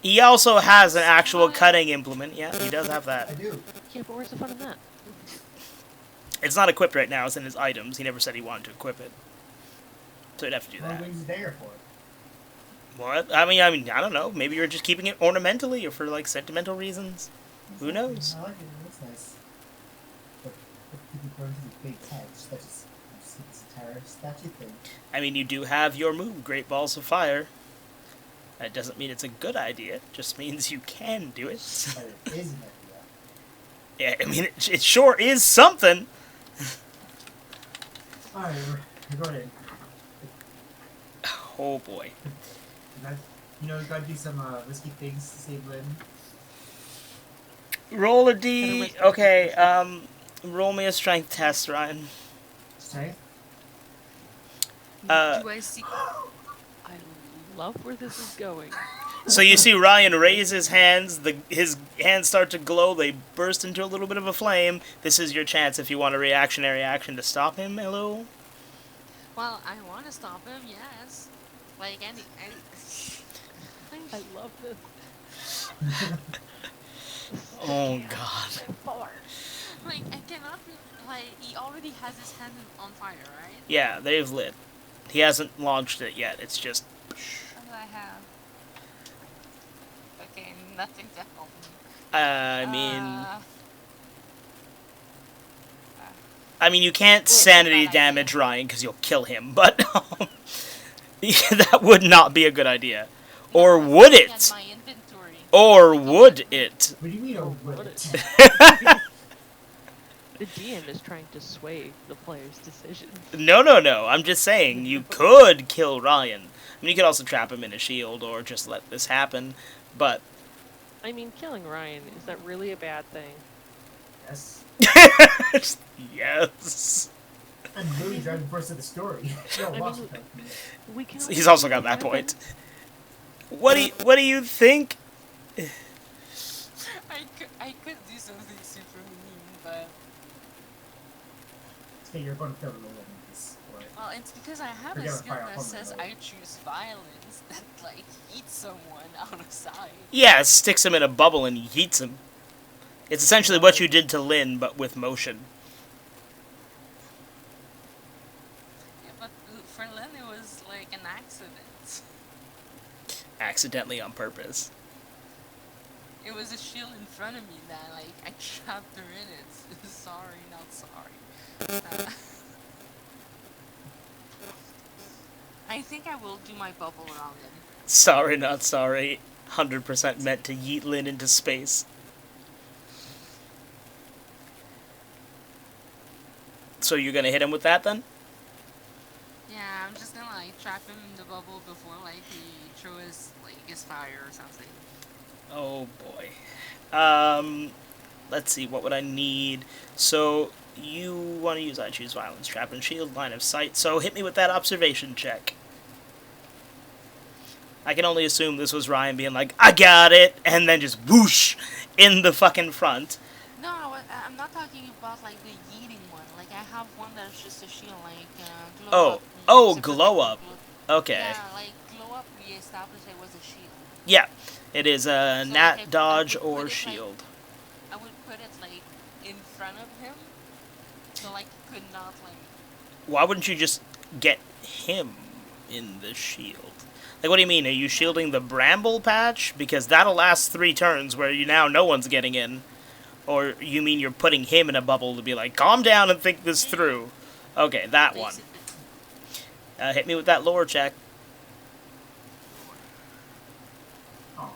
He also has an actual cutting implement. Yeah, he does have that. I do. Yeah, but where's the fun in that? It's not equipped right now. It's in his items. He never said he wanted to equip it. So he'd have to do How that. long is the dagger for? What? I mean, I don't know. Maybe you're just keeping it ornamentally or for, like, sentimental reasons. Who knows? I like it. That's nice. But people burn to the big hedge. That's just it's a terror statue thing. I mean, you do have your move, Great Balls of Fire. That doesn't mean it's a good idea. It just means you can do it. But it is an idea. Yeah, I mean, it sure is something. Alright, we're going in. Oh, boy. You know, you gotta do some risky things to save Lynn. Roll a D. Okay, roll me a strength test, Ryan. Strength? Do I see? I love where this is going. So you see Ryan raise his hands, his hands start to glow, they burst into a little bit of a flame. This is your chance if you want a reactionary action to stop him, hello? Well, I want to stop him, yes. Like, I love this. Oh god. like, I cannot be, like, he already has his hand on fire, right? Yeah, they've lit. He hasn't launched it yet, it's just... What do I have? Okay, nothing to help me. I mean, you can't sanity damage Ryan because you'll kill him, but that would not be a good idea. Or would it? My inventory. Or would it? What do you mean, or would it? The DM is trying to sway the player's decision. No. I'm just saying, you could kill Ryan. I mean, you could also trap him in a shield or just let this happen, but... I mean, killing Ryan, is that really a bad thing? Yes. Yes. I'm really driving first of the story. No, I lost mean, it. we can. He's also got that point. What do you think? I could do something super mean, but... Okay, you're going to kill the woman. Well, it's because I have You're a gonna skill fire that from says the- I choose violence that, like, eats someone out of sight. Yeah, it sticks him in a bubble and yeets him. It's essentially what you did to Lynn, but with motion. Yeah, but for Lynn, it was, like, an accident. Accidentally on purpose. It was a shield in front of me that, like, I trapped her in it. Sorry, not sorry. I think I will do my bubble around him. Sorry, not sorry. 100% meant to yeet Lynn into space. So you're gonna hit him with that then? Yeah, I'm just gonna, like, trap him in the bubble before, like, he throws, like, his fire or something. Oh boy. Let's see, what would I need? So, you want to use I Choose Violence, Trap and Shield, Line of Sight, so hit me with that observation check. I can only assume this was Ryan being like, I got it, and then just whoosh in the fucking front. No, I'm not talking about, like, the yeeting one. Like, I have one that's just a shield, like, glow up. Oh, It's a glow up. glow- Okay. Yeah, like, glow up, we established it was a shield. Yeah, it is a So, nat, like, I dodge, would or put it, like- shield. I would put it, like, in front of him, so, like, he could not, like... Why wouldn't you just get him in the shield? Like, what do you mean? Are you shielding the bramble patch? Because that'll last 3 turns where no one's getting in. Or you mean you're putting him in a bubble to be like, calm down and think this through. Okay, that one. Basically. Hit me with that lore check. Oh.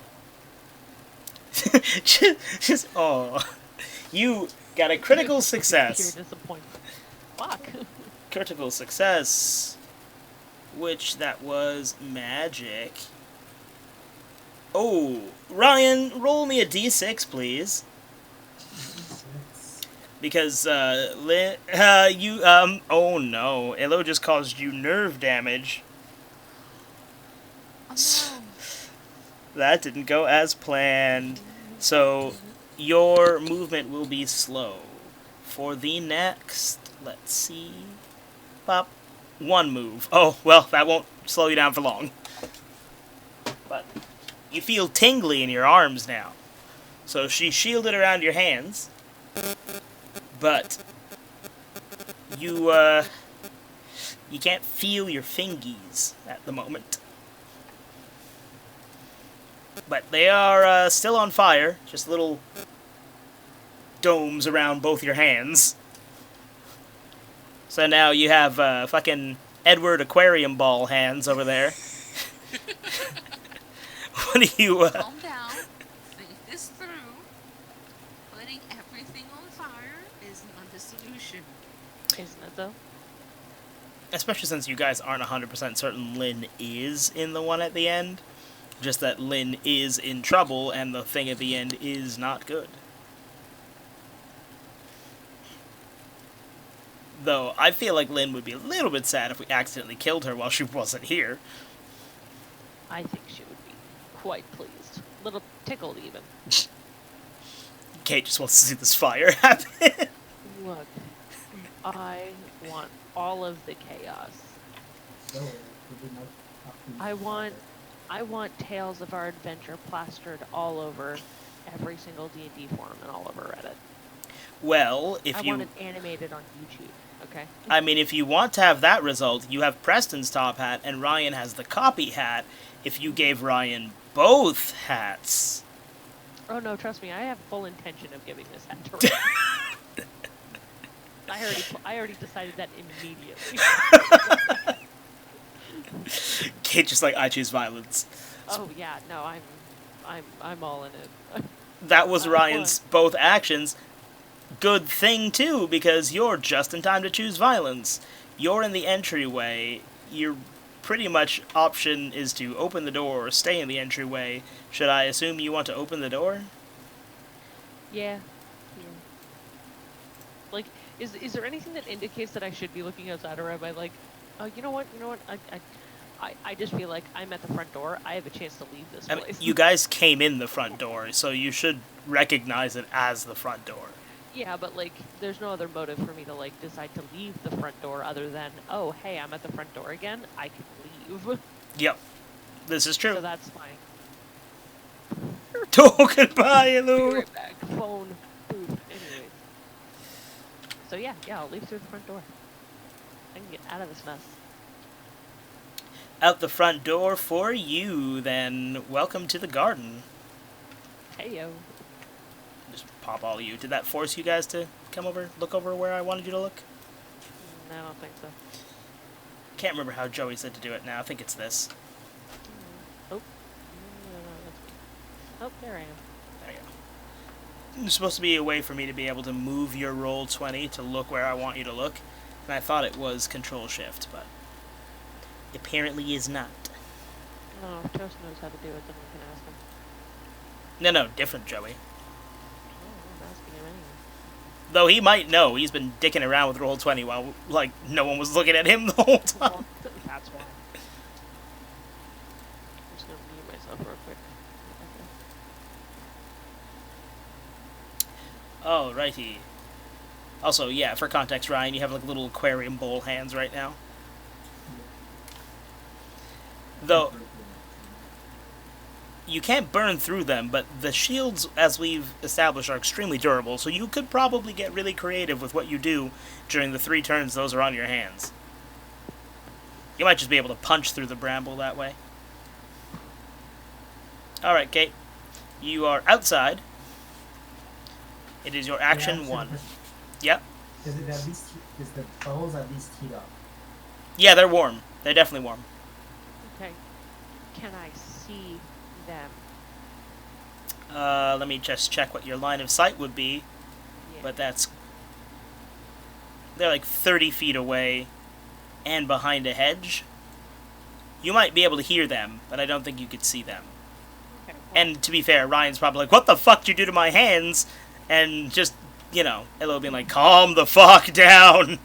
just, oh. You got a critical success. Pure disappointment. Fuck. Critical success. Which that was magic. Oh, Ryan, roll me a d6, please. Because, oh no, Elo just caused you nerve damage. Oh, no. That didn't go as planned. So, your movement will be slow. For the next, let's see, pop, 1 move. Oh, well, that won't slow you down for long. But you feel tingly in your arms now. So she shielded around your hands. But you can't feel your fingies at the moment. But they are still on fire, just little domes around both your hands. So now you have fucking Edward Aquarium Ball hands over there. What do you... Calm down. Think this through. Putting everything on fire is not the solution. Isn't it, though? Especially since you guys aren't 100% certain Lynn is in the one at the end. Just that Lynn is in trouble and the thing at the end is not good. Though, I feel like Lynn would be a little bit sad if we accidentally killed her while she wasn't here. I think she would be quite pleased. Little tickled even. Kate just wants to see this fire happen. Look, I want all of the chaos. So, we did not have to I want tales of our adventure plastered all over every single D&D forum and all over Reddit. Well, I want it animated on YouTube, okay? I mean, if you want to have that result, you have Preston's top hat, and Ryan has the copy hat. If you gave Ryan both hats... Oh no, trust me, I have full intention of giving this hat to Ryan. I already decided that immediately. Kate just like, I choose violence. Oh yeah, no, I'm all in it. That was Ryan's both actions. Good thing, too, because you're just in time to choose violence. You're in the entryway. Your pretty much option is to open the door or stay in the entryway. Should I assume you want to open the door? Yeah. Like, is there anything that indicates that I should be looking outside, or am I like, oh, you know what? I just feel like I'm at the front door. I have a chance to leave this place. You guys came in the front door, so you should recognize it as the front door. Yeah, but, like, there's no other motive for me to, like, decide to leave the front door other than, oh, hey, I'm at the front door again. I can leave. Yep. This is true. So that's fine. Oh, goodbye, Be Lou. right back. Phone. Booth. Anyways. So, yeah, I'll leave through the front door. I can get out of this mess. Out the front door for you, then. Welcome to the garden. Hey-yo. Just pop all of you. Did that force you guys to come over, look over where I wanted you to look? I don't think so. Can't remember how Joey said to do it now. I think it's this. Oh. No, that's me. Oh, there I am. There you go. There's supposed to be a way for me to be able to move your roll 20 to look where I want you to look. And I thought it was Control-Shift, but apparently is not. No, if Toast knows how to do it, then we can ask him. No, different Joey. Oh, I'm asking him anyway. Though he might know. He's been dicking around with roll 20 while, like, no one was looking at him the whole time. Well, that's why. I'm just gonna mute myself real quick. Alrighty. Also, yeah, for context, Ryan, you have like little aquarium bowl hands right now. Though you can't burn through them, but the shields, as we've established, are extremely durable, so you could probably get really creative with what you do during the 3 turns those are on your hands. You might just be able to punch through the bramble that way. Alright, Kate. You are outside. It is your action 1. Yep. Is the bowls at least heat up? Yeah, they're warm. They're definitely warm. Okay. Can I see them? Let me just check what your line of sight would be. Yeah. But they're like 30 feet away and behind a hedge. You might be able to hear them, but I don't think you could see them. Okay, well, And to be fair, Ryan's probably like, what the fuck did you do to my hands? And just, you know, Elo being like, calm the fuck down.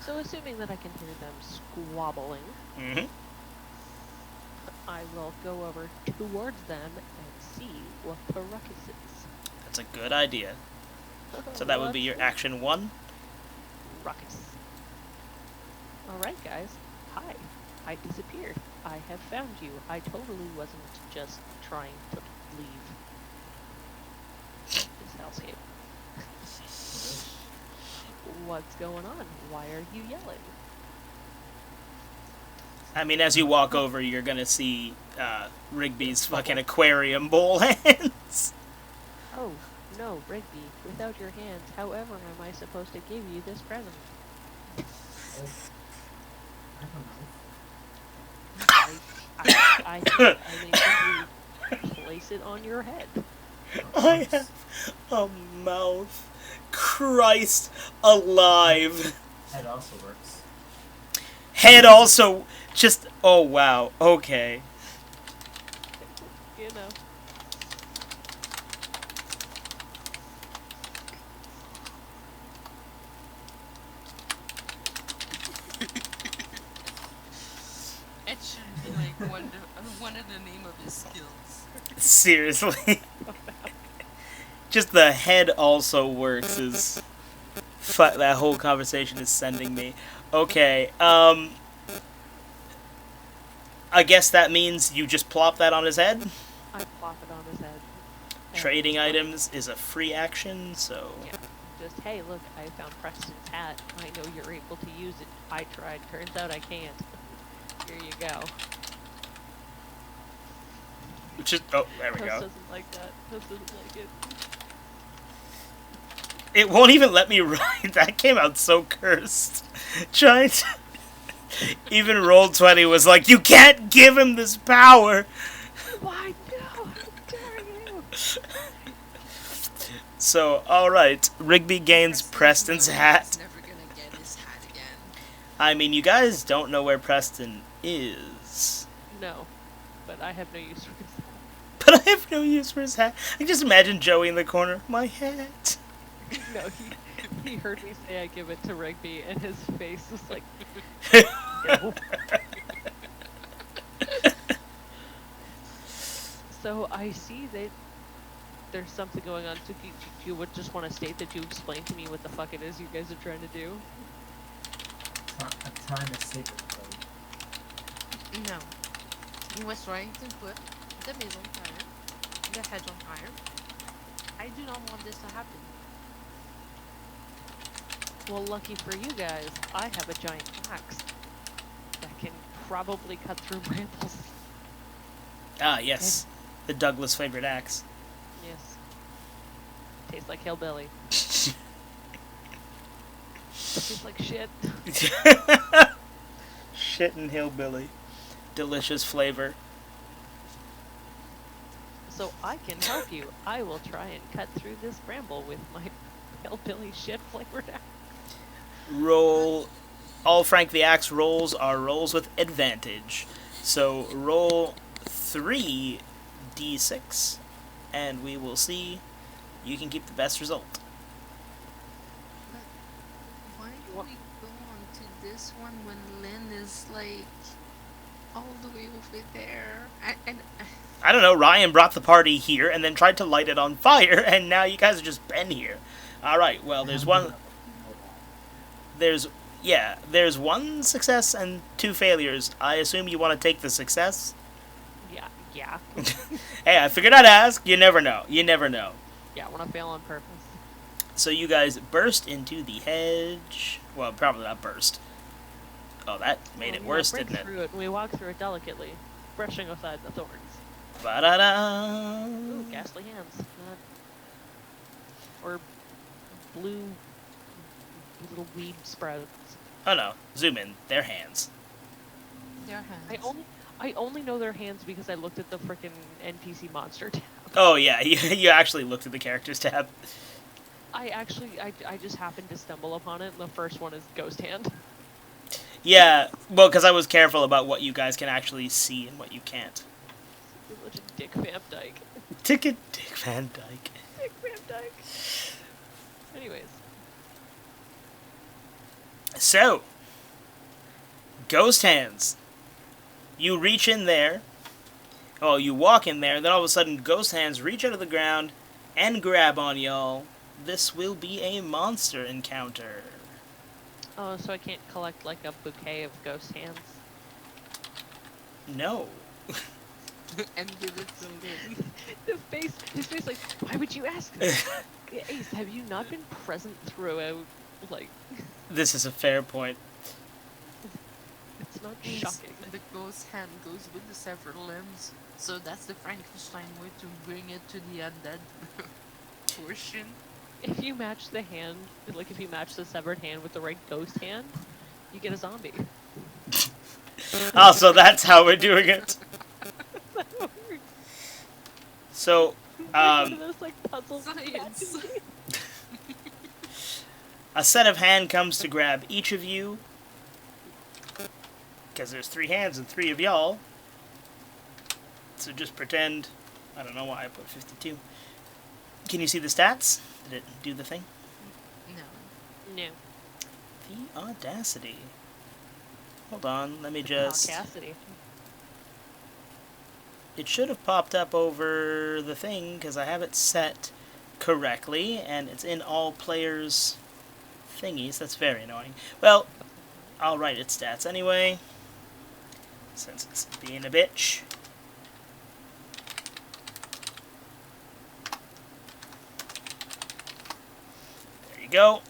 so assuming that I can hear them squabbling, Mm-hmm. I will go over towards them and see what the ruckus is. That's a good idea. So that would be your action 1. Ruckus. Alright, guys. Hi. I disappeared. I have found you. I totally wasn't just trying to leave this hellscape. What's going on? Why are you yelling? I mean, as you walk over, you're gonna see Rigby's fucking aquarium bowl hands. Oh, no, Rigby. Without your hands, however am I supposed to give you this present? I don't know. I think simply place it on your head. I have a mouth. Christ alive. That also works. Head also just... Oh, wow. Okay. You know. It should be like one of the name of his skills. Seriously. Just the head also works is... that whole conversation is sending me. Okay, I guess that means you just plop that on his head? I plop it on his head. Trading items is a free action, so... Yeah. Just, hey, look, I found Preston's hat. I know you're able to use it. I tried. Turns out I can't. Here you go. Just, oh, there we Toast go. doesn't like that. Toast doesn't like it. It won't even let me write. That came out so cursed. Trying to... Even Roll20 was like, you can't give him this power! Why no? How dare you? So, alright. Rigby gains Preston's hat. He's never gonna get his hat again. I mean, you guys don't know where Preston is. No. But I have no use for his hat. But I have no use for his hat. I can just imagine Joey in the corner. My hat. No, he heard me say I give it to Rigby, and his face was like, no. So I see that there's something going on. So do you would just want to state that you explain to me what the fuck it is you guys are trying to do? I'm trying to save it, buddy. No. He was trying to put the maze on fire, the hedge on fire. I do not want this to happen. Well, lucky for you guys, I have a giant axe that can probably cut through brambles. Ah, yes. The Douglas favorite axe. Yes. Tastes like hillbilly. Tastes like shit. Shit and hillbilly. Delicious flavor. So I can help you. I will try and cut through this bramble with my hillbilly shit flavored axe. Roll. All Frank the Axe rolls are rolls with advantage. So roll 3d6, and we will see. You can keep the best result. But why do we go on to this one when Lynn is like all the way over there? I don't know. Ryan brought the party here and then tried to light it on fire, and now you guys have just been here. All right. Well, there's one. There's one success and 2 failures. I assume you want to take the success. Yeah. Hey, I figured I'd ask. You never know. You never know. Yeah, I want to fail on purpose. So you guys burst into the hedge. Well, probably not burst. Oh, that made it worse, didn't it? Through it, and we walk through it delicately, brushing aside the thorns. Ba-da-da! Ooh, ghastly hands. Or blue little weed sprouts. Oh no, zoom in. Their hands. Their hands. I only know their hands because I looked at the frickin' NPC monster tab. Oh yeah, you actually looked at the characters tab. I just happened to stumble upon it, and the first one is Ghost Hand. Yeah, well, because I was careful about what you guys can actually see and what you can't. You're such a Dick Van Dyke. Ticket Dick Van Dyke. Dick Van Dyke. Anyways. So, ghost hands. You reach in there. Oh, you walk in there, then all of a sudden ghost hands reach out of the ground and grab on y'all. This will be a monster encounter. Oh, so I can't collect like a bouquet of ghost hands? No. And give it to Lynn. His face like, why would you ask this? Ace, have you not been present throughout, like... This is a fair point. It's not Ace, shocking. the ghost hand goes with the severed limbs. So that's the Frankenstein way to bring it to the undead portion. If you match the hand, like if you match the severed hand with the right ghost hand, you get a zombie. Oh, so that's how we're doing it. So, One of those, like, puzzles. Science. a set of hand comes to grab each of you. Because there's 3 hands and 3 of y'all. So just pretend... I don't know why I put 52. Can you see the stats? Did it do the thing? No. No. The audacity. Hold on, let me just... Cassidy. it should have popped up over the thing, because I have it set correctly, and it's in all players' thingies. That's very annoying. Well, I'll write its stats anyway, since it's being a bitch. There you go.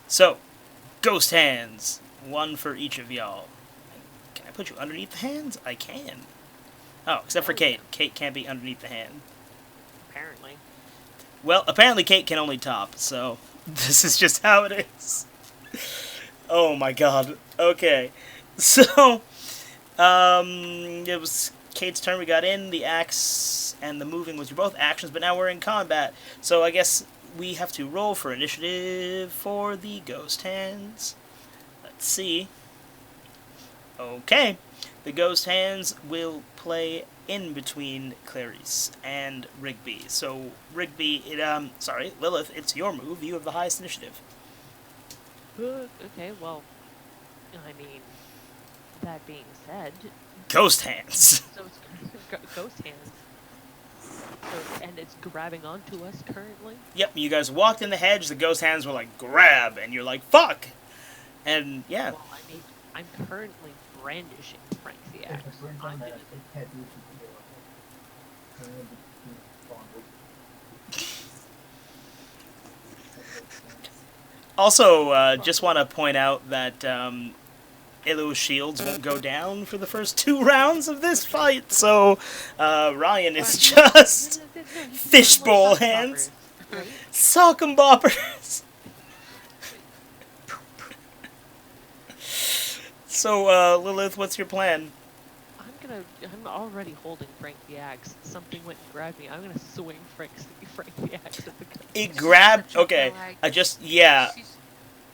So, ghost hands. One for each of y'all. Can I put you underneath the hands? I can. Oh, except for Kate. Kate can't be underneath the hand. Apparently. Well, apparently Kate can only top, so this is just how it is. Oh my god. Okay. So, it was Kate's turn. We got in. The axe and the moving was both actions, but now we're in combat. So I guess we have to roll for initiative for the ghost hands. Let's see. Okay. The ghost hands will play in between Clarice and Rigby. So, Rigby, Lilith, it's your move. You have the highest initiative. Okay, well, I mean, that being said... Ghost hands! So it's ghost hands. So, and it's grabbing onto us currently? Yep, you guys walked in the hedge, the ghost hands were like, grab, and you're like, fuck! And, yeah. Well, I mean, I'm currently brandishing Frank the Axe. Also, just want to point out that Ilu's shields won't go down for the first 2 rounds of this fight, so Ryan is just fishbowl hands. Sock'em boppers. So, Lilith, what's your plan? I'm already holding Frank the Axe. Something went and grabbed me. I'm gonna swing Frank the Axe at the ghost. It grabbed... Okay, yeah.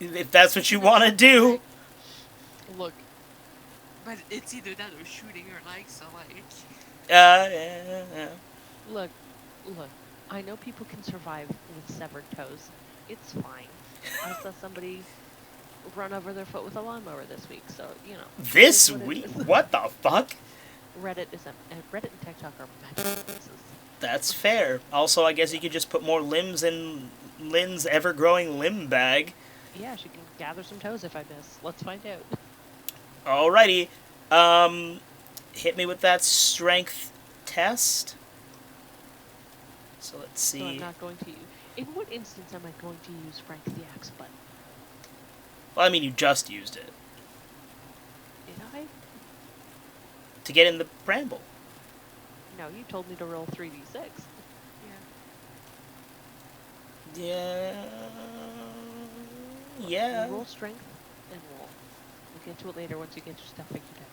If that's what you want to do. Look. But it's either that or shooting her like, so like... Yeah. Look. I know people can survive with severed toes. It's fine. I saw somebody run over their foot with a lawnmower this week, so, you know. This week? What the fuck? Reddit and TikTok are magical places. That's fair. Also, I guess you could just put more limbs in Lynn's ever-growing limb bag. Yeah, she can gather some toes if I miss. Let's find out. Alrighty. Hit me with that strength test. So let's see. So I'm not going to use... In what instance am I going to use Frank the Axe button? Well, I mean, you just used it. Did I? To get in the bramble. No, you told me to roll 3d6. Yeah. Yeah. Roll strength, and we'll get to it later once you get your stuff figured out.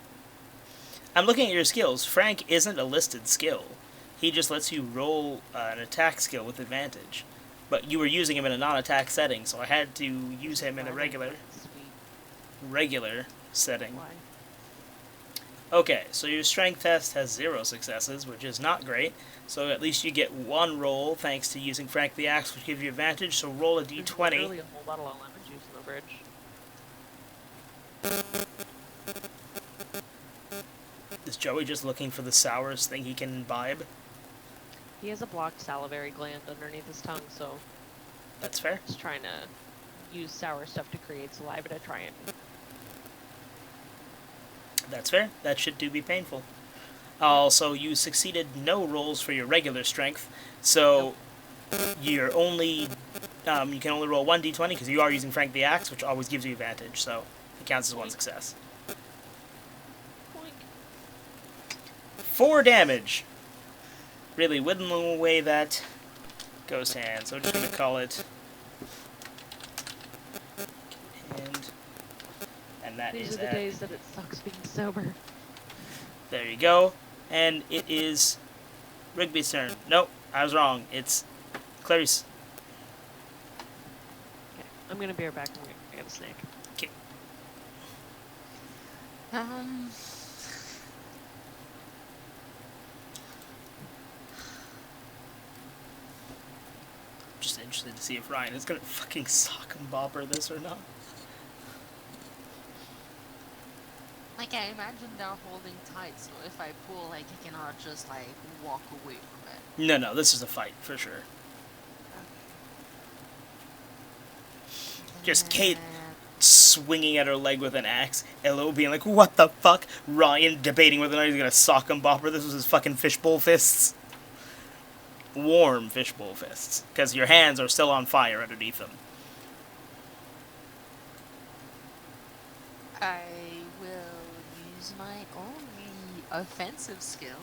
I'm looking at your skills. Frank isn't a listed skill. He just lets you roll an attack skill with advantage. But you were using him in a non-attack setting, so I had to use him in a regular setting. Why? Okay, so your strength test has 0 successes, which is not great. So at least you get 1 roll thanks to using Frank the Axe, which gives you advantage. So roll a d20. There's literally a whole bottle of lemon juice in the fridge. Is Joey just looking for the sourest thing he can imbibe? He has a blocked salivary gland underneath his tongue, so That's fair. he's trying to use sour stuff to create saliva to try and... That's fair. That should be painful. Also, you succeeded no rolls for your regular strength, so you're only you can only roll 1d20 because you are using Frank the Axe, which always gives you advantage, so it counts as 1 success. Boink. 4 damage. Really whittling away that ghost hand, so I'm just going to call it hand. And that These is are the at... days that it sucks being sober. There you go. And it is Rigby's turn. Nope, I was wrong. It's Clarice. Okay, I'm gonna be right back. I'm gonna get a snack. Okay. Just interested to see if Ryan is gonna fucking sock and bopper this or not. Like, I imagine they're holding tight, so if I pull, like, I cannot just, like, walk away from it. No, this is a fight, for sure. Just Kate And swinging at her leg with an axe. Elo being like, what the fuck? Ryan debating whether or not he's gonna sock him bopper. This was his fucking fishbowl fists. Warm fishbowl fists. Because your hands are still on fire underneath them. I will use my only offensive skill.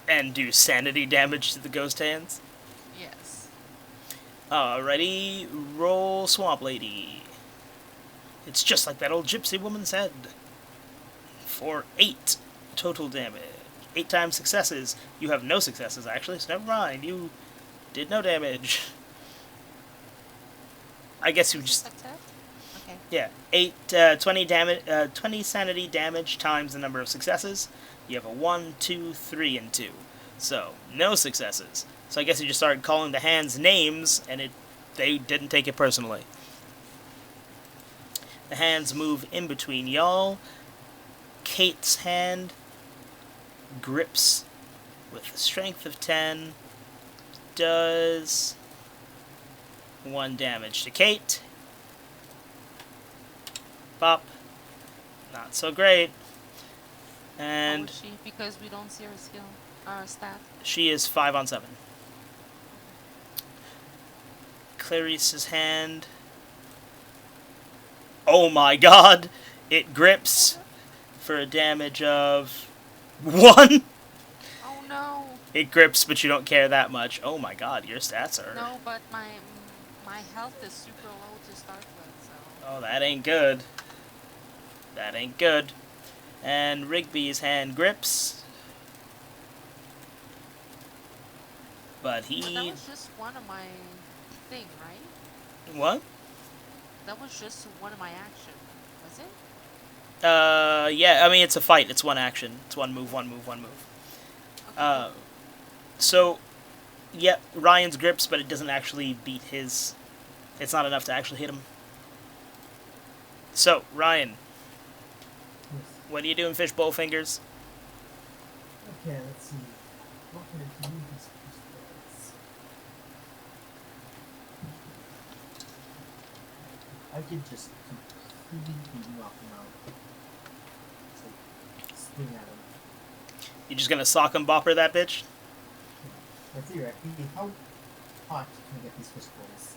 And do sanity damage to the ghost hands. Yes. Alrighty, roll Swamp Lady. It's just like that old gypsy woman said. For 8 total damage. 8 times successes. You have no successes, actually, so never mind. You did no damage. I guess you just... Success? Okay. Yeah, 20 damage, 20 sanity damage times the number of successes. You have a 1, 2, 3, and 2. So, no successes. So I guess you just started calling the hands names, and they didn't take it personally. The hands move in between y'all. Kate's hand grips with a strength of 10. Does 1 damage to Kate. Bop. Not so great. And How is she? Because we don't see her skill, stat. she is 5 on 7. Clarice's hand. Oh my god! It grips for a damage of 1. Oh no. It grips, but you don't care that much. Oh my god, your stats are... No, but my health is super low to start with, so. Oh, that ain't good. That ain't good. And Rigby's hand grips. But But that he... was just one of my thing, right? What? That was just one of my action, was it? Yeah, I mean, it's a fight. It's one action. It's one move, one move, one move. Okay. So, yeah, Ryan's grips, but it doesn't actually beat his... It's not enough to actually hit him. So, Ryan, Yes. what are you doing, fishbowl fingers? Okay, let's see. What can I do with these crystals? I could just completely knock them out. So, swing at them. You just gonna sock and bopper that bitch? But theoretically, how hot can I get these crystals?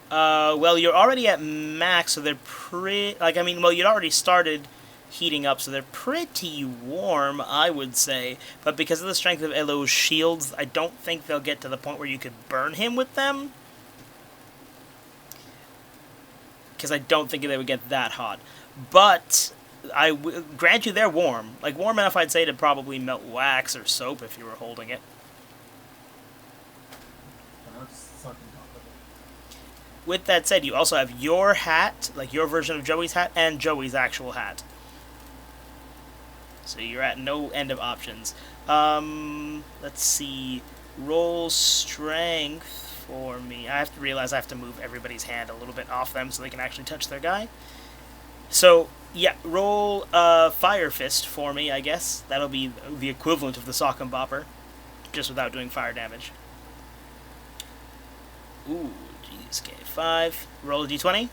Well, you're already at max, so they're you'd already started heating up, so they're pretty warm, I would say. But because of the strength of Elo's shields, I don't think they'll get to the point where you could burn him with them. Because I don't think they would get that hot. But grant you they're warm. Like, warm enough, I'd say, to probably melt wax or soap if you were holding it. And I'll just suck on top of it. With that said, you also have your hat, like your version of Joey's hat, and Joey's actual hat. So you're at no end of options. Let's see. Roll strength for me. I have to realize I have to move everybody's hand a little bit off them so they can actually touch their guy. So, yeah, roll Fire Fist for me, I guess. That'll be the equivalent of the Sock and Bopper, just without doing fire damage. Ooh, jeez, okay, 5. Roll a d20.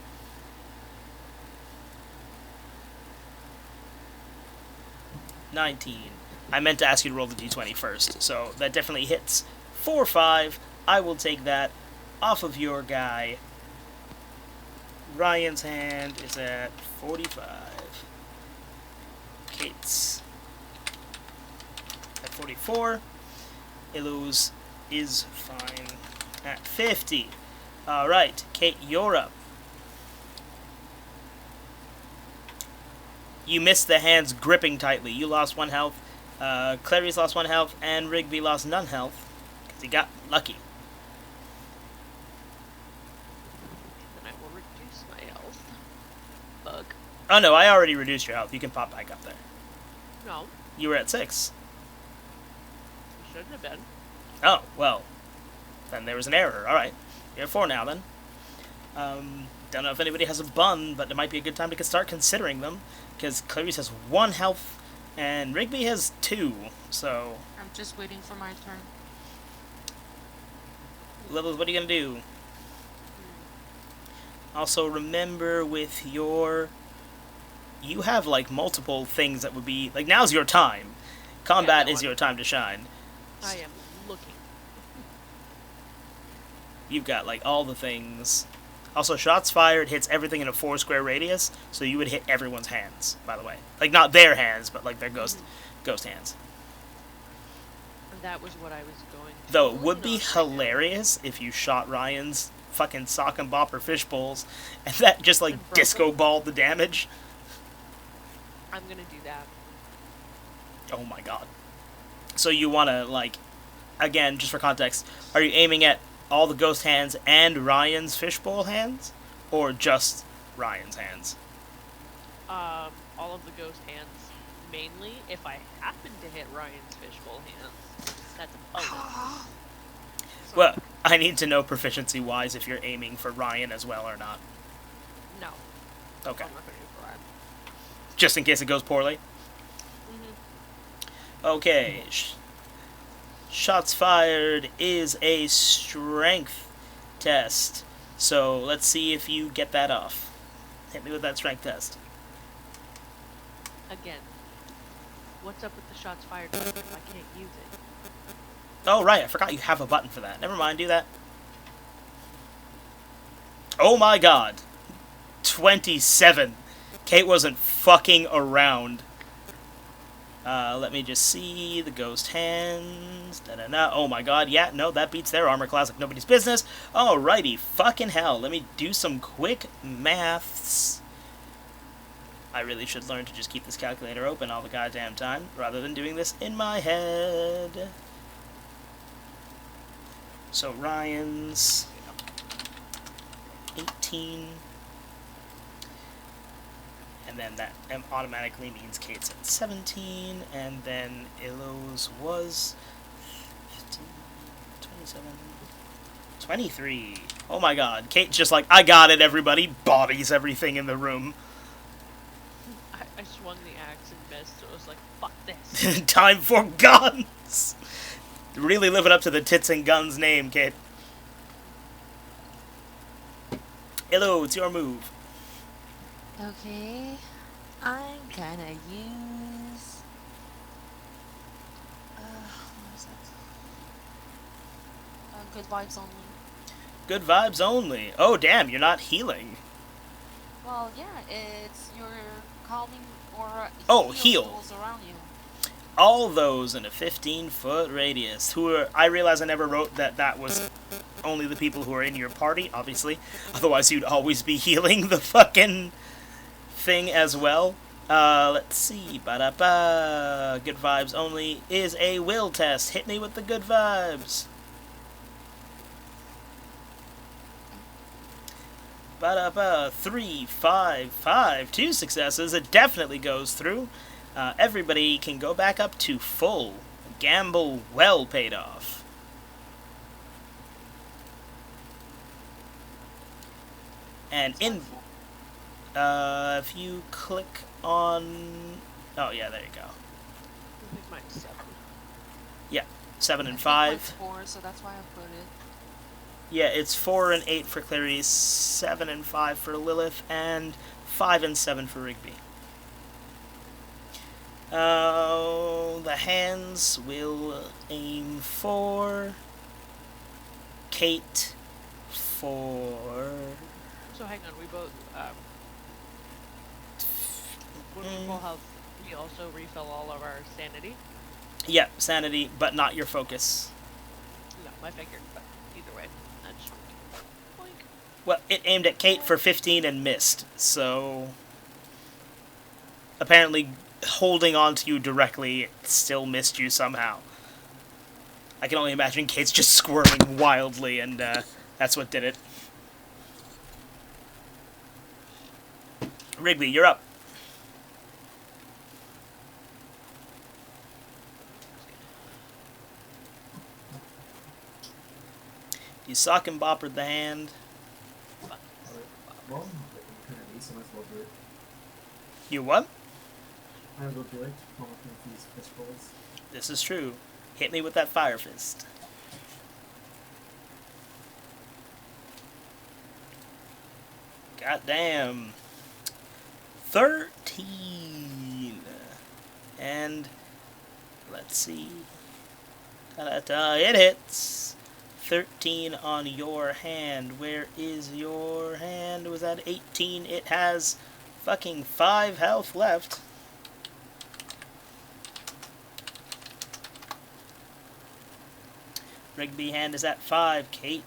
$19. I meant to ask you to roll the d20 first, so that definitely hits. 4, 5. I will take that off of your guy. Ryan's hand is at 45. Kate's at 44. Ilu's is fine at 50. Alright, Kate, you're up. You missed the hands gripping tightly. You lost 1 health. Clary's lost 1 health, and Rigby lost none health because he got lucky. Then I will reduce my health. Bug. Oh no, I already reduced your health. You can pop back up there. No, You were at 6. you shouldn't have been. Oh, well. Then there was an error. Alright. You're at 4 now then. Don't know if anybody has a bun, but it might be a good time to start considering them, because Clarice has 1 health, and Rigby has 2, so... I'm just waiting for my turn. Lilith, what are you gonna do? Also, remember with your... You have, like, multiple things that would be... Like, now's your time. Combat is your time to shine. I am looking. You've got, like, all the things. Also, shots fired hits everything in a 4-square radius, so you would hit everyone's hands, by the way. Like, not their hands, but, like, their ghost hands. And that was what I was going to. Though, it would be hilarious if you shot Ryan's fucking sock and bopper fish bowls, and that just, like, disco balled the damage. I'm gonna do that. Oh my god. So you want to, like, again, just for context, are you aiming at all the ghost hands and Ryan's fishbowl hands? Or just Ryan's hands? All of the ghost hands, mainly. If I happen to hit Ryan's fishbowl hands, that's a bonus. Well, I need to know proficiency-wise if you're aiming for Ryan as well or not. No. Okay. I'm not gonna do Ryan. Just in case it goes poorly? Okay. Shots fired is a strength test. So let's see if you get that off. Hit me with that strength test. Again. What's up with the shots fired button if I can't use it? Oh, right. I forgot you have a button for that. Never mind. Do that. Oh my god. 27. Kate wasn't fucking around. Let me just see the ghost hands. Da-da-da. Oh my god, yeah, no, that beats their armor class like nobody's business. Alrighty, fucking hell. Let me do some quick maths. I really should learn to just keep this calculator open all the goddamn time, rather than doing this in my head. So Ryan's 18. And then that automatically means Kate's at 17, and then Illo's was 15, 27, 23. Oh my god, Kate's just like, I got it, everybody, bodies everything in the room. I swung the axe and missed, so it was like, fuck this. Time for guns! Really living up to the tits and guns name, Kate. Illo, it's your move. Okay, I'm gonna use... what is that? Good vibes only. Good vibes only. Oh, damn, you're not healing. Well, yeah, it's your calming aura. Oh, heal. heal. Those around you. All those in a 15-foot radius. I realize I never wrote that was only the people who are in your party, obviously. Otherwise, you'd always be healing the fucking thing as well. Let's see. Ba-da-ba. Good vibes only is a will test. Hit me with the good vibes. Ba-da-ba. 3, 5, 5. 2 successes. It definitely goes through. Everybody can go back up to full. Gamble well paid off. And in... if you click on... Oh, yeah, there you go. I think mine's 7. Yeah, 7 and I think 5. mine's 4, so that's why I put it. Yeah, it's 4 and 8 for Clarice, 7 and 5 for Lilith, and 5 and 7 for Rigby. The hands will aim for Kate for... So hang on, we both, when we full health, we also refill all of our sanity? Yeah, sanity, but not your focus. No, I figured, but either way, that's boink. Well, it aimed at Kate for 15 and missed, so... Apparently, holding on to you directly, it still missed you somehow. I can only imagine Kate's just squirming wildly, and that's what did it. Rigby, you're up. You sock and boppered the hand. Fuck. Well, like, I'm kind of lazy, so I might as well do it. You what? I will do it. While looking at these fist rolls. This is true. Hit me with that fire fist. Goddamn. 13. And let's see. Ta-da-ta, it hits. 13 on your hand. Where is your hand? Was that 18? It has fucking 5 health left. Rigby hand is at 5. Kate.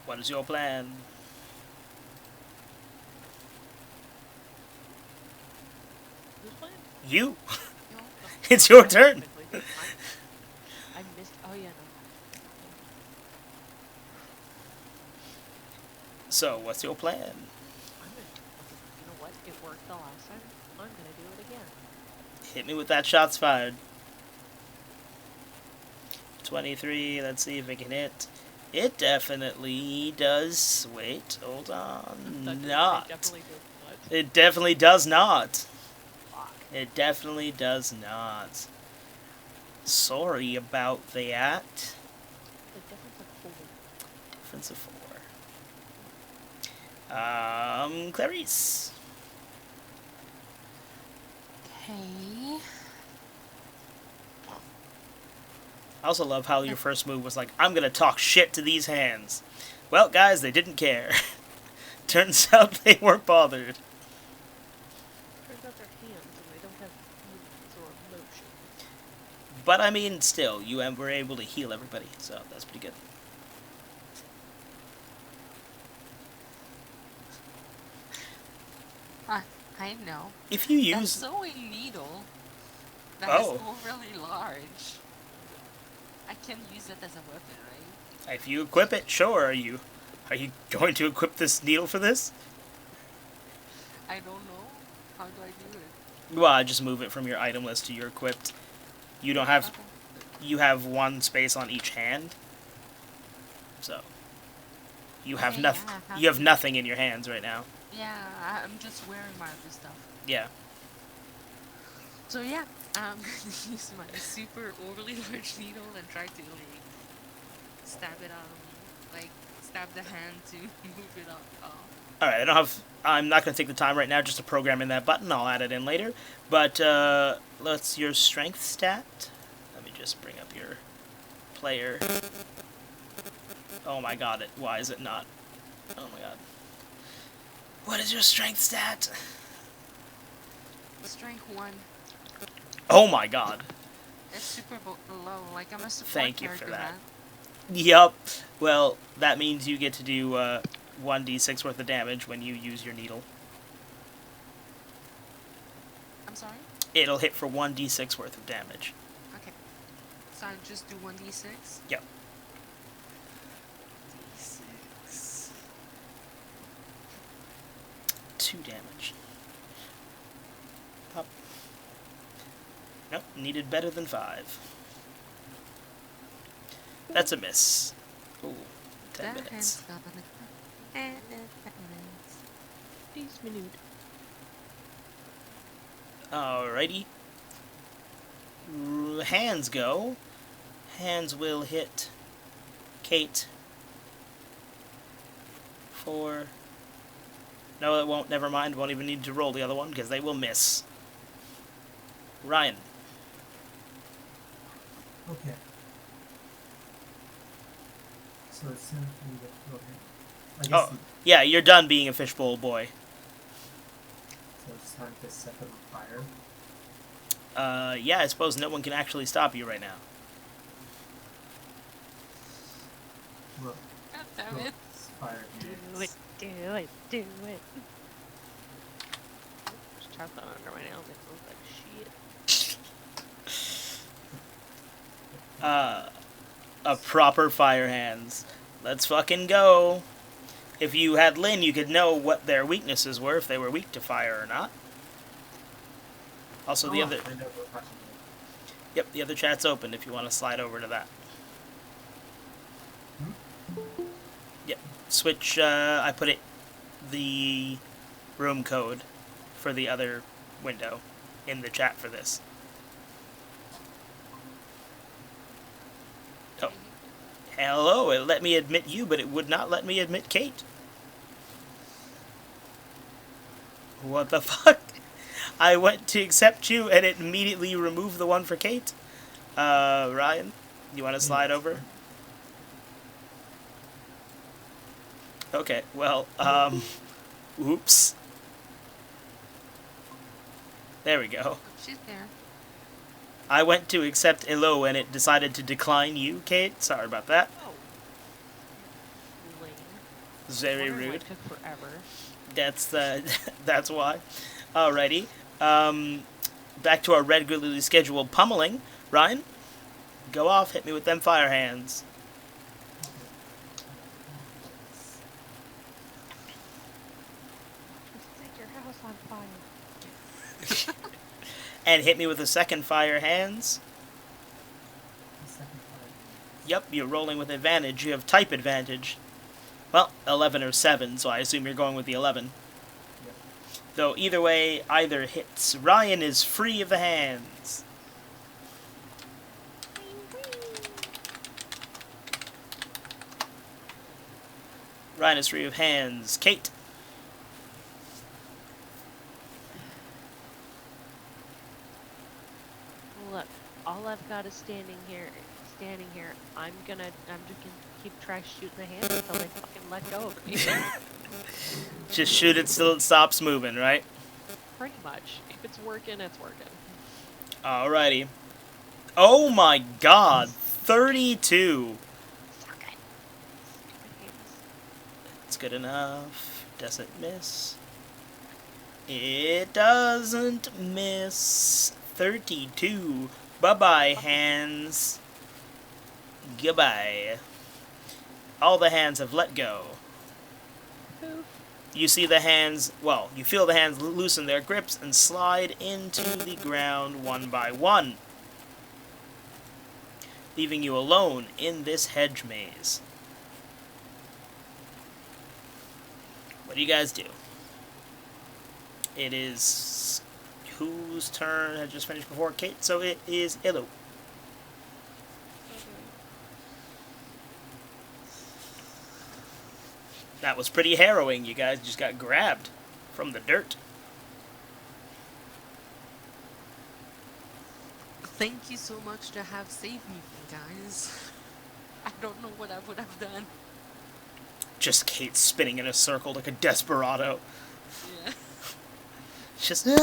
What is your plan? Who's playing? You. You know, It's your turn. Technically, I missed. Oh yeah, no. So, what's your plan? I'm gonna. Okay, you know what? It worked the last time. I'm gonna do it again. Hit me with that shots fired. 23, let's see if it can hit. It definitely does. Wait, hold on. That Not. definitely did what? It definitely does not. Fuck. It definitely does not. Sorry about that. The difference of 4. Difference of 4. Clarice. Okay. I also love how your first move was like, I'm gonna talk shit to these hands. Well, guys, they didn't care. Turns out they weren't bothered. Turns out they're hands and they don't have feelings or emotions. But I mean, still, you were able to heal everybody, so that's pretty good. I know. If you That use... sewing needle that Oh. is overly large. I can use it as a weapon, right? If you equip it, sure. Are you going to equip this needle for this? I don't know. How do I do it? Well, I just move it from your item list to your equipped. You don't have... Okay. You have one space on each hand. So... You have Okay, nothing. yeah, You have nothing in your hands right now. Yeah, I'm just wearing my other stuff. Yeah. So yeah, I'm gonna use my super overly large needle and try to like stab it out of me. Like stab the hand to move it up. Alright, I'm not going to take the time right now just to program in that button. I'll add it in later. But, let's... Your strength stat? Let me just bring up your player. Oh my god, why is it not? Oh my god. What is your strength stat? Strength 1. Oh my god. It's super low. Like I'm a support Thank you character, for that. man. Yup. Well, that means you get to do 1d6 worth of damage when you use your needle. I'm sorry? It'll hit for 1d6 worth of damage. Okay. So I just do 1d6? Yep. D6. 2 damage. Up. Nope, needed better than 5. That's a miss. Ooh, 10 minutes. Please, minute. Alrighty. Hands go. Hands will hit Kate for... No, it won't. Never mind. Won't even need to roll the other one because they will miss. Ryan. Okay. So it's time for me to go ahead. I guess Oh, yeah, you're done being a fishbowl boy. so it's time to set them on fire. Yeah, I suppose no one can actually stop you right now. Well, God damn well, it. it's fire Do hands. it, do it, do it. Just tap that under my nails. It looks like shit. A proper fire hands. Let's fucking go. If you had Lynn, you could know what their weaknesses were, if they were weak to fire or not. Also, the other yep, the other chat's open if you want to slide over to that. Yep, switch. I put the room code for the other window in the chat for this. Oh, hello! It let me admit you, but it would not let me admit Kate. What the fuck? I went to accept you, and it immediately removed the one for Kate. Ryan, you want to slide over? Okay, well, oops. There we go. She's there. I went to accept Elo, and it decided to decline you, Kate. Sorry about that. Oh. Lame. Very Wondering why rude. it took forever. That's why. Alrighty. Back to our regularly scheduled pummeling. Ryan, go off. Hit me with them fire hands. Set your house on fire. And hit me with the second fire hands. Yep, you're rolling with advantage. You have type advantage. Well, 11 or 7, so I assume you're going with the 11. Yep. Though either way, either hits. Ryan is free of the hands. Ryan is free of hands. Kate. Look, all I've got is standing here. I'm just gonna keep trying shooting the hand until they fucking let go of me. Just shoot it till it stops moving, right? Pretty much. If it's working, it's working. Alrighty. Oh my god, 32. Fuck it. Stupid hands. It's good enough. Does it miss? It doesn't miss. 32. Bye-bye, hands. Goodbye. All the hands have let go. Poof. You see the hands, well, you feel the hands loosen their grips and slide into the ground one by one, leaving you alone in this hedge maze. What do you guys do? It is whose turn had just finished before Kate, so it is Illu. That was pretty harrowing. You guys just got grabbed from the dirt. Thank you so much to have saved me, guys. I don't know what I would have done. Just Kate spinning in a circle like a desperado. Yeah. Just... I'm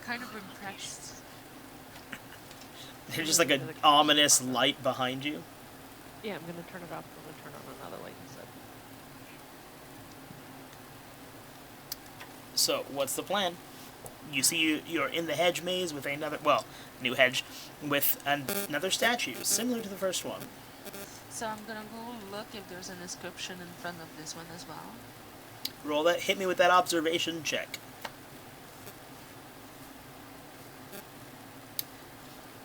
kind of impressed. There's just like an ominous light behind you. Yeah, I'm gonna turn it off. I'm gonna turn on another light instead. So, what's the plan? You see you're in the hedge maze with another, well, new hedge, with another statue, similar to the first one. So I'm gonna go look if there's an inscription in front of this one as well. Roll that, hit me with that observation check.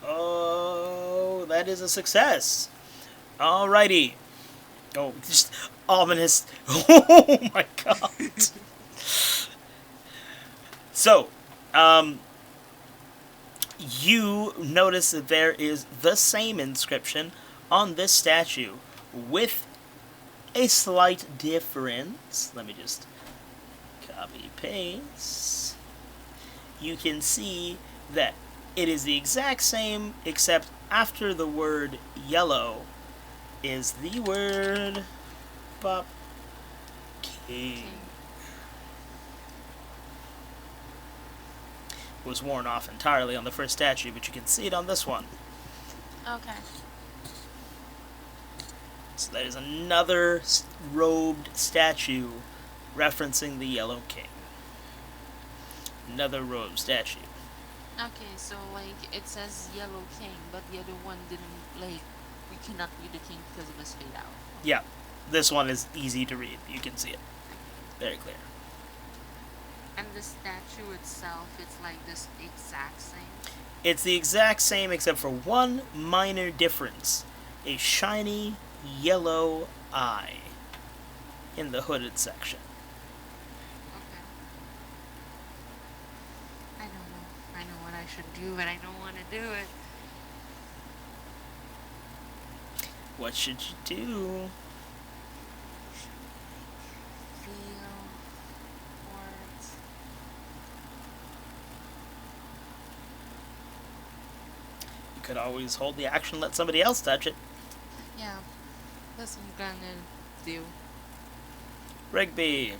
Oh, that is a success. Alrighty. Oh, just ominous. Oh my god. So, you notice that there is the same inscription on this statue with a slight difference. Let me just copy paste. You can see that it is the exact same, except after the word yellow is the word Pop King. It was worn off entirely on the first statue, but you can see it on this one. Okay. So that is another robed statue referencing the Yellow King. Another robed statue. Okay, so like it says Yellow King, but the other one didn't, like, we cannot read the king because of his fade out. Yeah, this one is easy to read. You can see it. Very clear. And the statue itself, it's like this exact same. It's the exact same except for one minor difference. A shiny yellow eye in the hooded section. Okay. I don't know. I know what I should do, but I don't want to do it. What should you do? Feel words. You could always hold the action, let somebody else touch it. Yeah, that's what I'm gonna do. Rigby.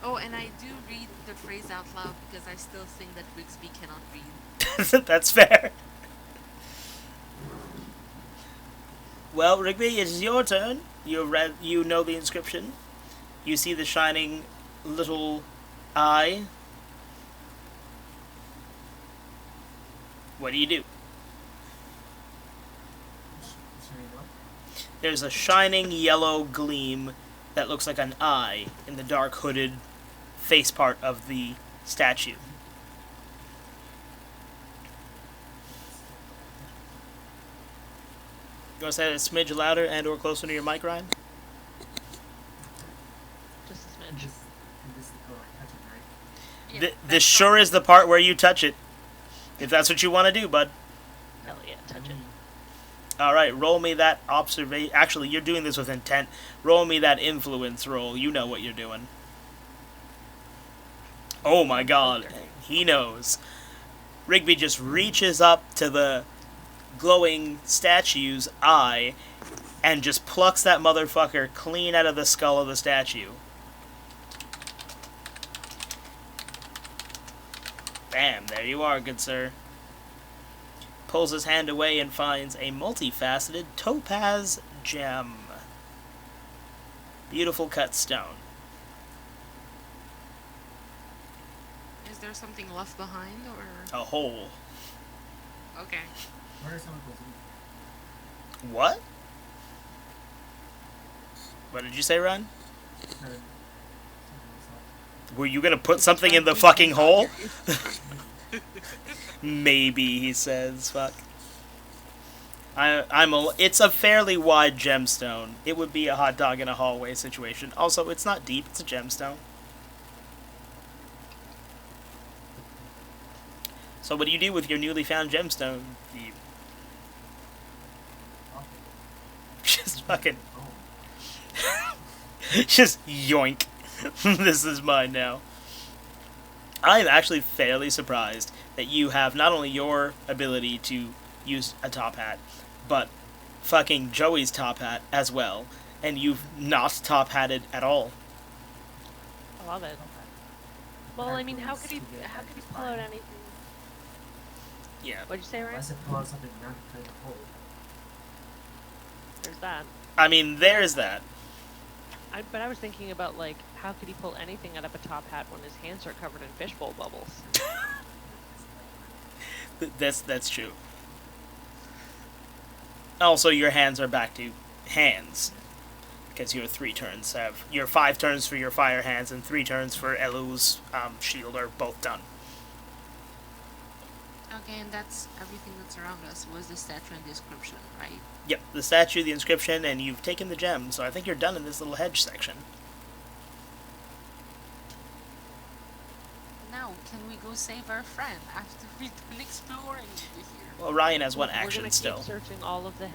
Oh, and I do read the phrase out loud because I still think that Rigsby cannot read. That's fair. Well, Rigby, it is your turn. You know the inscription. You see the shining little eye. What do you do? Shiny what? There's a shining yellow gleam that looks like an eye in the dark hooded face part of the statue. You want to say it a smidge louder and or closer to your mic, Ryan? Just a You smidge. just go like touch it, right? Yeah, This that's sure is the part where you touch it. If that's what you want to do, bud. Hell yeah, touch it. Alright, roll me that observation. Actually, you're doing this with intent. Roll me that influence roll. You know what you're doing. Oh my god. He knows. Rigby just reaches up to the glowing statue's eye and just plucks that motherfucker clean out of the skull of the statue. Bam, there you are, good sir. Pulls his hand away and finds a multifaceted topaz gem. Beautiful cut stone. Is there something left behind, or? A hole. Okay. Where are some of those? What? What did you say, Ron? Were you gonna put something in the fucking hole? Maybe, he says. Fuck. It's a fairly wide gemstone. It would be a hot dog in a hallway situation. Also, it's not deep. It's a gemstone. So what do you do with your newly found gemstone? You just fucking... just yoink. This is mine now. I'm actually fairly surprised that you have not only your ability to use a top hat, but fucking Joey's top hat as well, and you've not top hatted at all. I love it. Well, I mean, how could he pull out anything? Yeah. What'd you say, Ryan? Unless it pull out something not to play the hole. There's that. I mean, there's that. But I was thinking about, like, how could he pull anything out of a top hat when his hands are covered in fishbowl bubbles? That's true. Also, your hands are back to hands. Because your 3 turns have... Your 5 turns for your fire hands and 3 turns for Elu's shield are both done. Okay, and that's everything that's around us. Was the statue and the inscription, right? Yep, the statue, the inscription, and you've taken the gem, so I think you're done in this little hedge section. Now, can we go save our friend after we've been exploring over here? Well, Ryan has one We're action gonna still. keep searching all of the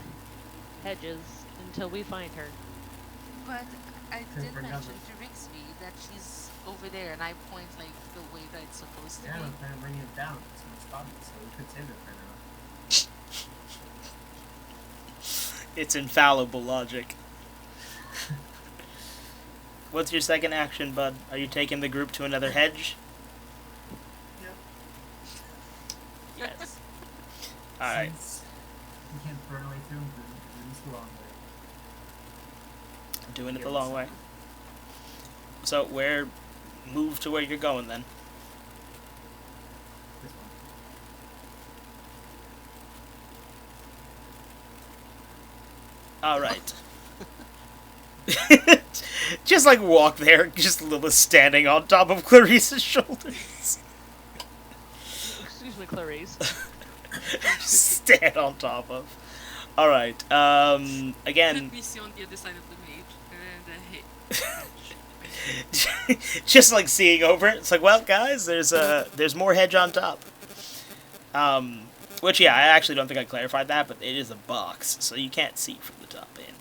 hedges until we find her. But I did for mention numbers. to Rigsby that she's over there, and I point like the way that it's supposed to Yeah, be. I'm trying to bring it down. It's not spotted, so we could save it for now. It's infallible logic. What's your second action, bud? Are you taking the group to another hedge? Yes. Alright. Since we can't burn our way through, we're just the long way. Doing it the long way. So, move to where you're going then. This one. Alright. Just like walk there, just Lilith standing on top of Clarice's shoulders. Excuse me, Clarice. Just stand on top of. Alright, again, Let me see on the other side of the mage. And hit. just like seeing over it, it's like, well, guys, there's more hedge on top. Which, yeah, I actually don't think I clarified that, but it is a box, so you can't see from the top in.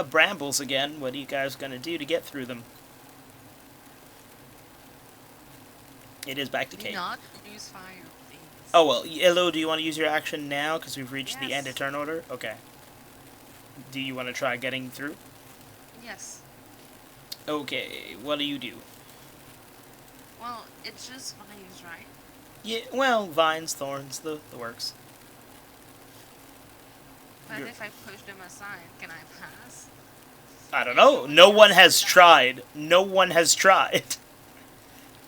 Brambles again. What are you guys gonna do to get through them? It is back to Do Kate. not use fire, please. Oh, well, Illo, do you want to use your action now, because we've reached the end of Yes. turn order? Okay. Do you want to try getting through? Yes. Okay, what do you do? Well, it's just vines, right? Yeah, well, vines, thorns, the works. But You're- if I push them aside, can I pass? I don't know. No one has tried. No one has tried.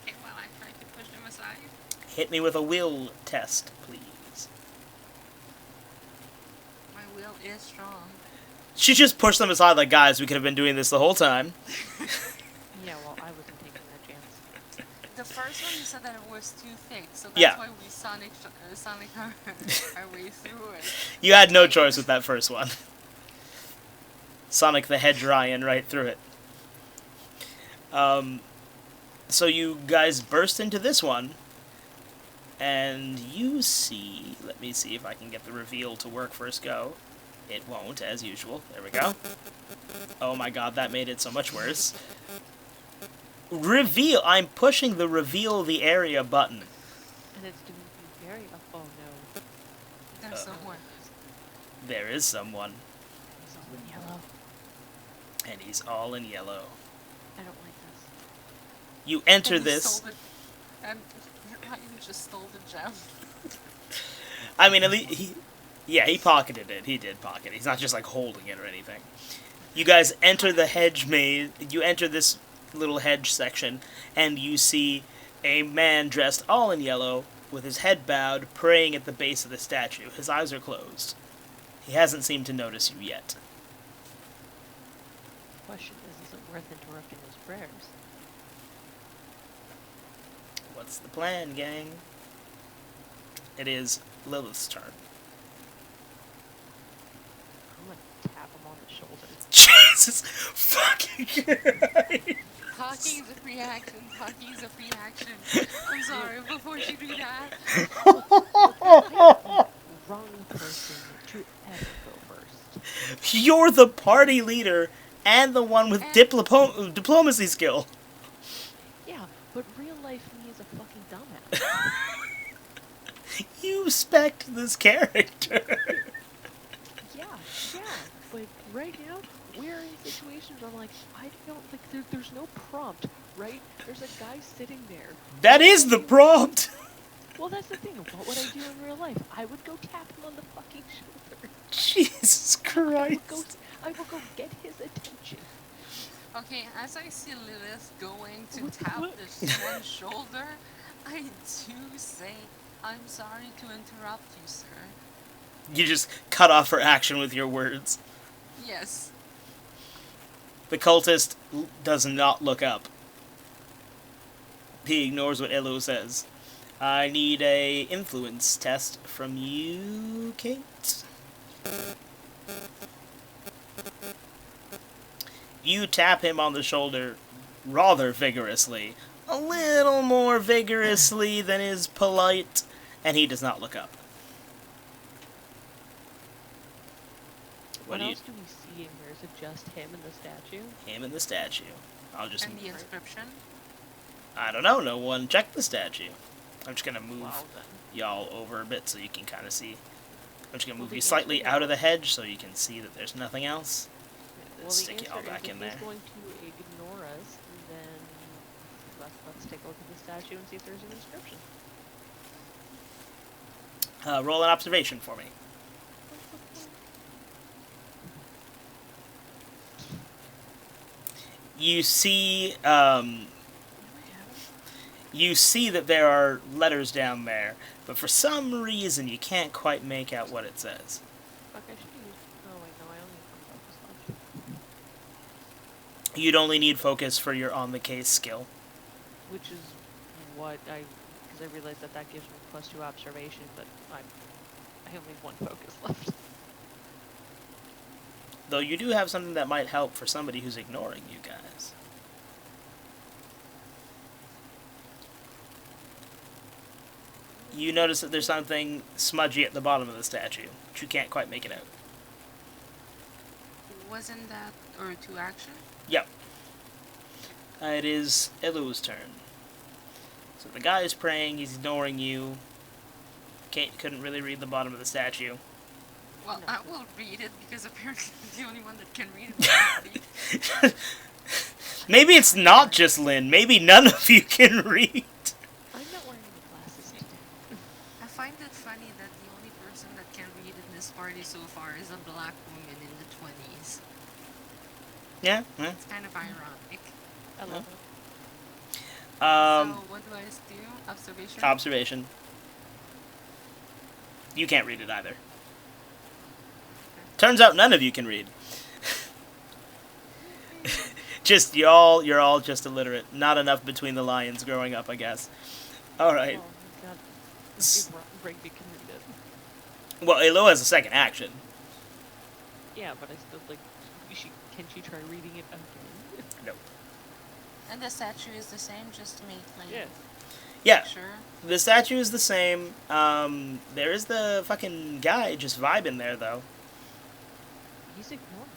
Okay, well, I try to push them aside. Hit me with a will test, please. My will is strong. She just pushed them aside like, guys, we could have been doing this the whole time. Yeah, well, I wasn't taking that chance. The first one you said that it was too thick, so that's Yeah. why we sonic our way through it. You had no choice with that first one. Sonic the Hedge Ryan right through it. So you guys burst into this one, and you see... Let me see if I can get the reveal to work first go. It won't, as usual. There we go. Oh my god, that made it so much worse. Reveal! I'm pushing the reveal the area button. And it's doing me very up. Oh no. There's someone. There is someone, He's all in yellow. and he's all in yellow. I don't like this. You enter And he this... stole the- and Ryan just stole the gem. I mean, at least he pocketed it. He did pocket it. He's not just like holding it or anything. You guys enter the hedge maze. You enter this little hedge section, and you see a man dressed all in yellow, with his head bowed, praying at the base of the statue. His eyes are closed. He hasn't seemed to notice you yet. Question is it worth interrupting his prayers? What's the plan, gang? It is Lilith's turn. I'm gonna tap him on the shoulder. Jesus fucking Christ. Talking is a free action. Talking is a free action. I'm sorry, before you do that. Wrong person to ever go first. You're the party leader and the one with And- diplomacy skill. Yeah, but real life me is a fucking dumbass. You spec this character. Yeah, but right now, we're in situations where I'm like, I don't, like, there's no prompt, right? There's a guy sitting there. That is the prompt. Well, that's the thing. What would I do in real life? I would go tap him on the fucking shoulder. Jesus Christ. I will go get his attention. Okay, as I see Lilith going to What- tap what? this one's shoulder, I do say, I'm sorry to interrupt you, sir. You just cut off her action with your words. Yes. The cultist does not look up. He ignores what Elo says. I need a influence test from you, Kate. You tap him on the shoulder rather vigorously. A little more vigorously than is polite, and he does not look up. What do you... else do we see in here? Is it just him and the statue? Him and the statue. I'll just... And the inscription? I don't know, no one checked the statue. I'm just gonna move Wow, then. y'all over a bit so you can kind of see. I'm just gonna Well, move the you slightly answer out of the is- hedge so you can see that there's nothing else. Well, Stick the it all answer back is in if there. he's going to ignore us, then let's take a look at the statue and see if there's an inscription. Roll an observation for me. You see, you see that there are letters down there, but for some reason you can't quite make out what it says. Fuck, I should use You'd only need focus for your on the case skill. Which is what because I realized that gives me +2 observation, but I only have 1 focus left. Though you do have something that might help for somebody who's ignoring you guys. You notice that there's something smudgy at the bottom of the statue, but you can't quite make it out. Wasn't that or 2 action? Yep. It is Elu's turn. So the guy is praying, he's ignoring you. Kate couldn't really read the bottom of the statue. Well, No. I will read it because apparently I'm the only one that can read it. Maybe it's not just Lynn. Maybe none of you can read. I'm not wearing my glasses today. I find it funny that the only person that can read in this party so far is a black woman in the 20s. Yeah. It's kind of ironic. I love it. So what do I do? Observation? Observation. You can't read it either. Turns out none of you can read. Just you're all just illiterate. Not enough between the lions growing up, I guess. All right. Oh my god. Rigby can read it. Well, Elo has a second action. Yeah, but I still can she try reading it again? Nope. And the statue is the same, just to make like Yeah, sure. the statue is the same. There is the fucking guy just vibing there, though. He's ignoring us.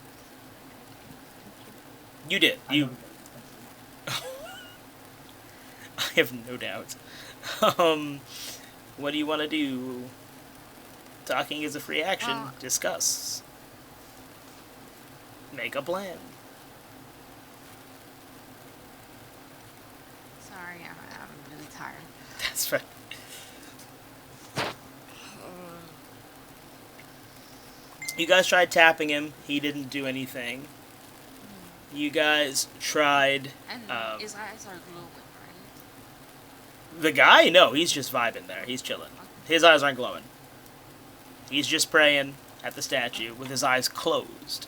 You did. I You. don't get it. I have no doubt. What do you want to do? Talking is a free action. Discuss. Make a plan. Sorry, I'm really tired. That's right. You guys tried tapping him. He didn't do anything. You guys tried... And his eyes are glowing, right? The guy? No, he's just vibing there. He's chilling. His eyes aren't glowing. He's just praying at the statue with his eyes closed.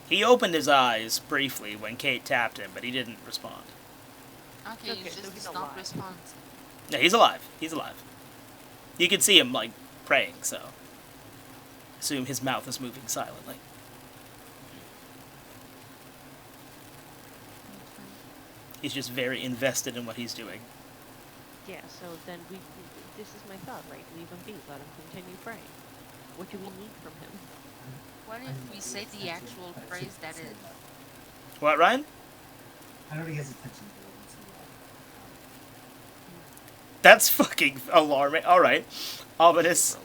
He opened his eyes briefly when Kate tapped him, but he didn't respond. Okay, Okay, it's so just he's not alive. response. No, he's alive. He's alive. You can see him, like, praying, so... assume his mouth is moving silently. He's just very invested in what he's doing. Yeah, so then this is my thought, right? Leave him be, let him continue praying. What do we need from him? What I if don't we think say it's the attention, actual but phrase it's that saying it... What, Ryan? I don't think his attention to it. So, That's fucking alarming. Alright. Ominous.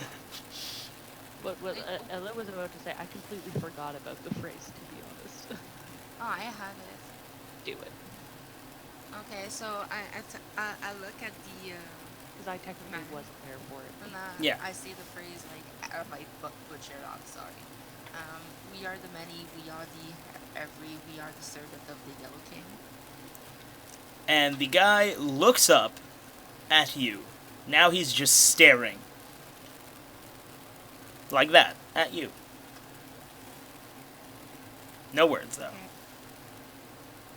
What Ella was about to say, I completely forgot about the phrase, to be honest. Oh, I have it. Do it. Okay, so I look at the... Because I technically Right. wasn't there for it. and, Yeah. I see the phrase, like, I might butcher it off, sorry. We are the many, we are the every, we are the servant of the Yellow King. And the guy looks up at you. Now he's just staring. Like that. At you. No words, though. Okay.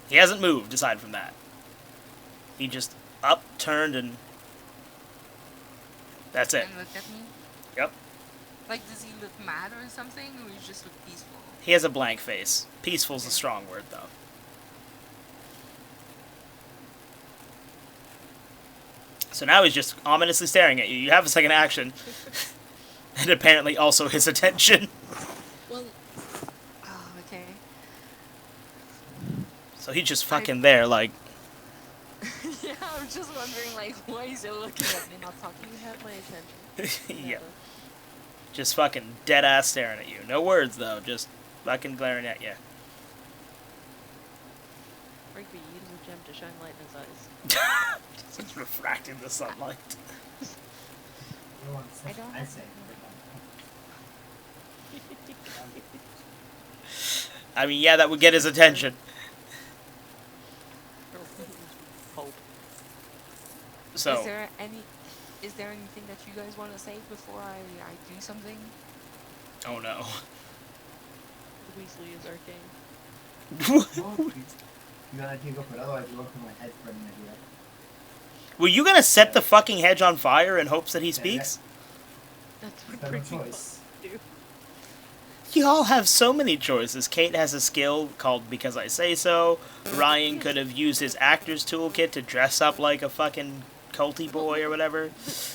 He hasn't moved, aside from that. He just upturned and... that's it. And look at me. Yep. Like, does he look mad or something, or he just look peaceful? He has a blank face. Peaceful's a strong word, though. So now he's just ominously staring at you. You have a second action. And apparently also his attention. Well... Oh, okay. So he's just fucking there, like... Yeah, I'm just wondering, like, why is he looking at me, not talking? You have my attention. yeah. Just fucking dead-ass staring at you. No words, though. Just fucking glaring at you. Rigby, use a gem to shine light in his eyes. It's refracting the sunlight. you want I don't I have say. I mean, yeah, that would get his attention. Hope. So, Is there anything that you guys want to say before I do something? oh no. Weasley is our king. You gotta go for it, otherwise you look for my head spreading idea. Were you gonna set the fucking hedge on fire in hopes that he speaks? That's what Better pretty choice. do. You all have so many choices. Kate has a skill called Because I Say So. Ryan could have used his actor's toolkit to dress up like a fucking culty boy or whatever.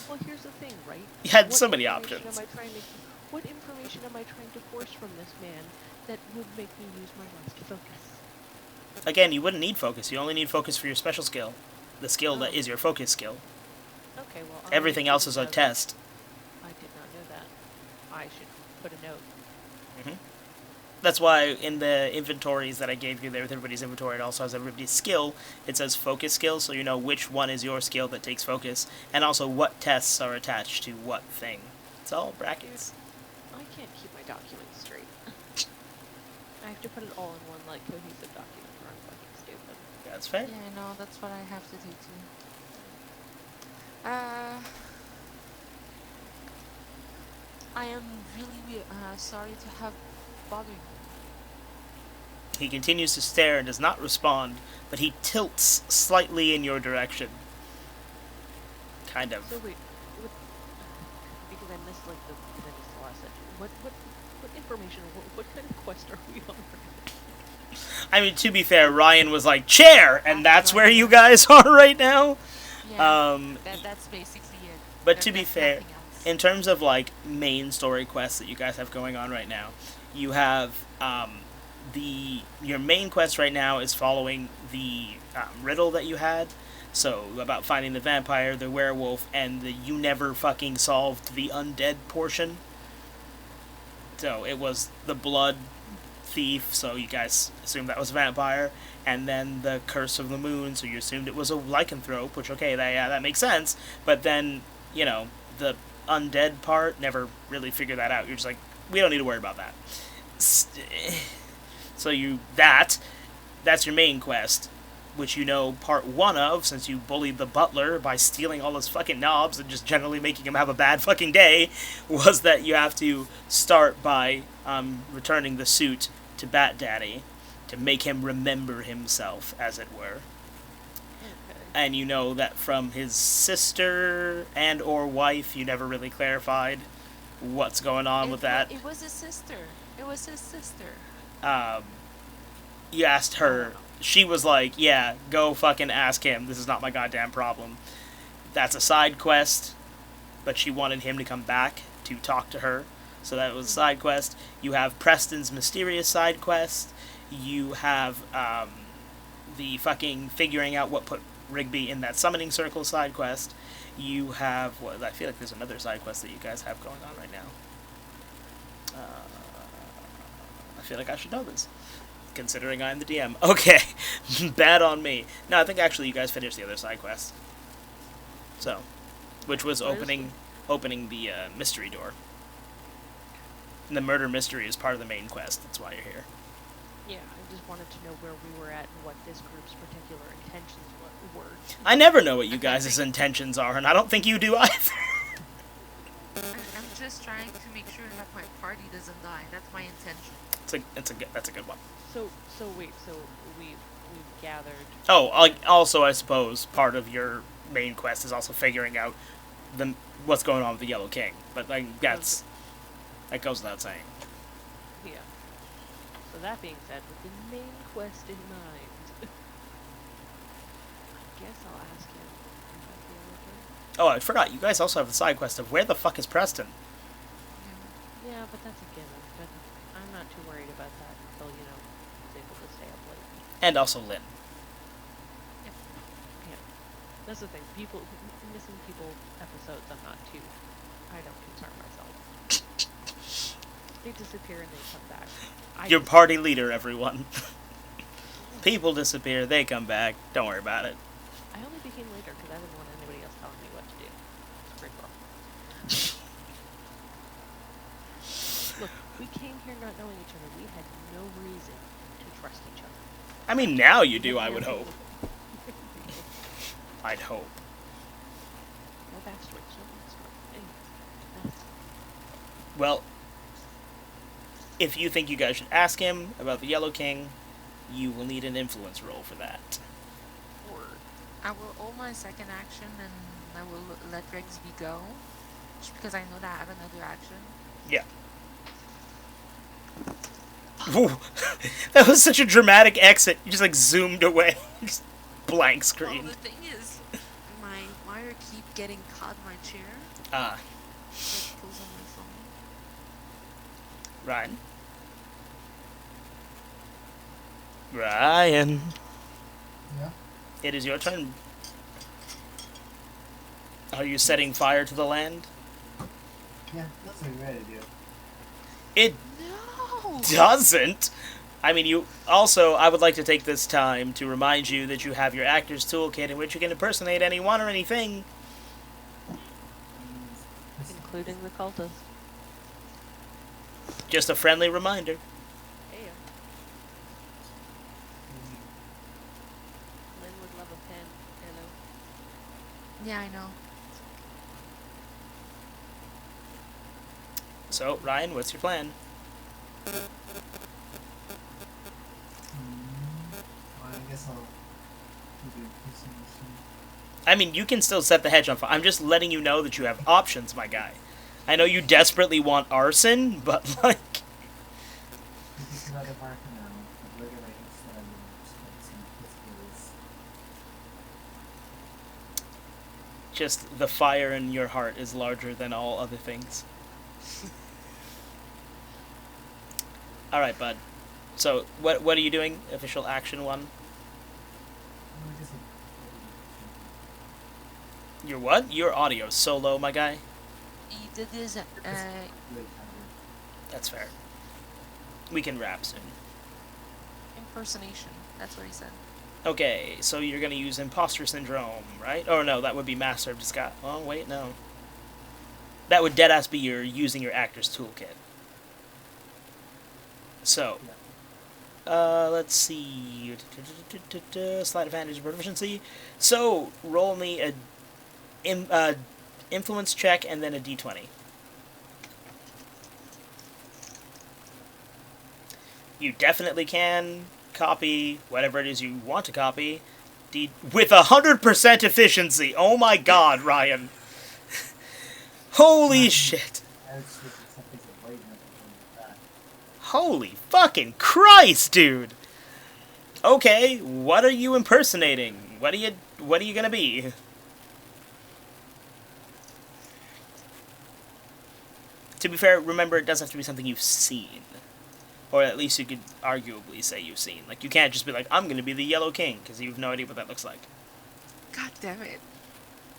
Well, here's the thing, right? You had so What many information options. what information am I trying to force from this man that would make me use my last focus? Again, you wouldn't need focus. You only need focus for your special skill. The skill that Oh. is your focus skill. Okay, well, Everything else is a test. I did not know that. I should put a note. That's why in the inventories that I gave you there with everybody's inventory, it also has everybody's skill. It says focus skill, so you know which one is your skill that takes focus, and also what tests are attached to what thing. It's all brackets. I can't keep my documents straight. I have to put it all in one, like, cohesive document, or I'm fucking stupid. That's fair. Yeah, I know, that's what I have to do too. I am really sorry to have bothered you. He continues to stare and does not respond, but he tilts slightly in your direction. Kind of. So wait, because I missed, like, because I missed the last section. What information, what kind of quest are we on? I mean, to be fair, Ryan was like, chair! And that's where you guys are right now. Yeah, that's basically it. But to be There's fair, nothing else. in terms of, like, main story quests that you guys have going on right now, you have, your main quest right now is following the riddle that you had. So, about finding the vampire, the werewolf, and you never fucking solved the undead portion. So, it was the blood thief, so you guys assumed that was a vampire, and then the curse of the moon, so you assumed it was a lycanthrope, which, okay, that makes sense, but then, you know, the undead part, never really figured that out. You're just like, we don't need to worry about that. So that's your main quest, which you know part 1 of, since you bullied the butler by stealing all his fucking knobs and just generally making him have a bad fucking day, was that you have to start by returning the suit to Bat Daddy to make him remember himself, as it were. Okay. And you know that from his sister and or wife, you never really clarified what's going on with that. It was his sister. It was his sister. You asked her, she was like, yeah, go fucking ask him, this is not my goddamn problem. That's a side quest, but she wanted him to come back to talk to her, so that was a side quest. You have Preston's mysterious side quest. You have the fucking figuring out what put Rigby in that summoning circle side quest. You have, I feel like there's another side quest that you guys have going on right now. I feel like I should know this, considering I'm the DM. Okay, bad on me. No, I think actually you guys finished the other side quest. So, which was opening the mystery door. And the murder mystery is part of the main quest. That's why you're here. Yeah, I just wanted to know where we were at and what this group's particular intentions were. I never know what you guys' intentions are, and I don't think you do either. I'm just trying to make sure that my party doesn't die. That's my intention. That's a good one. So we've gathered. Oh, also I suppose part of your main quest is also figuring out what's going on with the Yellow King. But like that goes without saying. Yeah. So that being said, with the main quest in mind, I guess I'll ask him. Oh, I forgot. You guys also have the side quest of where the fuck is Preston? Yeah, but that's a given. But I'm not too worried about that until, he's able to stay up late. And also Lynn. Yeah. That's the thing. Missing people episodes, I don't concern myself. They disappear and they come back. Your party leader, everyone. People disappear, they come back. Don't worry about it. I only became later because I didn't want anybody else telling me what to do. It's pretty rough. Look, we came here not knowing each other. We had no reason to trust each other. I mean, now you do, I would hope. I'd hope. No backstory, so backstory. Anyway, that's... Well, If you think you guys should ask him about the Yellow King, you will need an influence roll for that. I will hold my second action and I will let Regsby go. Just because I know that I have another action. Yeah. Woo. That was such a dramatic exit. You just like zoomed away. Just blank screen. Well, the thing is, my wire keep getting caught in my chair. Ah. So it pulls on my phone. Ryan. Ryan. Yeah. It is your turn. Are you setting fire to the land? Yeah, that's what we're ready to do. It No! doesn't. I mean, you also, I would like to take this time to remind you that you have your actor's toolkit in which you can impersonate anyone or anything. Including the cultist. Just a friendly reminder. Hey. Lynn would love a pen. Hello. Yeah, I know. So, Ryan, what's your plan? Well, I guess I'll do the impersonation. I mean, you can still set the hedge on fire. I'm just letting you know that you have options, my guy. I know you desperately want arson, but, like... This is another marker now. I'm looking at my instead of Just the fire in your heart is larger than all other things. Alright, bud. So, what are you doing? Official action 1? Your what? Your audio's so low, my guy. He did this, That's fair. We can wrap soon. impersonation. That's what he said. Okay, so you're gonna use Imposter Syndrome, right? Oh no, that would be Master of Disguise. Oh, wait, no. That would deadass be using your actor's toolkit. So, let's see. Sleight of hand is proficiency. So, roll me a influence check and then a d20. You definitely can copy whatever it is you want to copy with 100% efficiency. Oh my god, Ryan. Holy shit. Holy fucking Christ, dude. Okay, what are you impersonating? What are you gonna be? To be fair, remember, it does have to be something you've seen. Or at least you could arguably say you've seen. Like, you can't just be like, I'm gonna be the Yellow King, because you have no idea what that looks like. God damn it.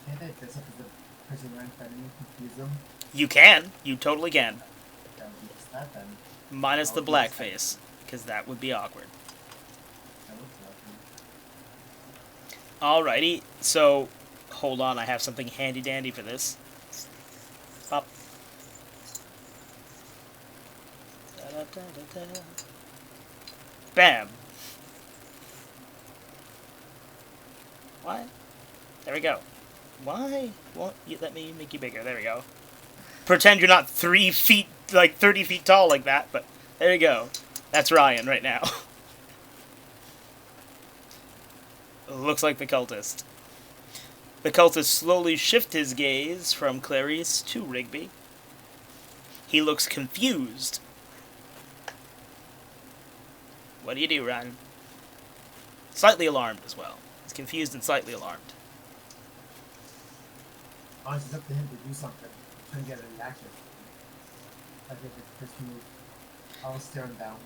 Can't I dress up as the person right in front of me and confuse them? You can. You totally can. That would be just that then. Minus the blackface, because that would be awkward. That looks lovely. Alrighty, so, hold on, I have something handy-dandy for this. Up. Da-da-da-da-da. Bam! What? There we go. Why won't you let me make you bigger? There we go. Pretend you're not 3 feet, like 30 feet tall like that, but there you go. That's Ryan right now. Looks like the cultist. The cultist slowly shifts his gaze from Clarice to Rigby. He looks confused. What do you do, Ryan? Slightly alarmed as well. He's confused and slightly alarmed. Oh, it's up to him to do something. Trying to get a reaction. I think the first move. I'll stare him down.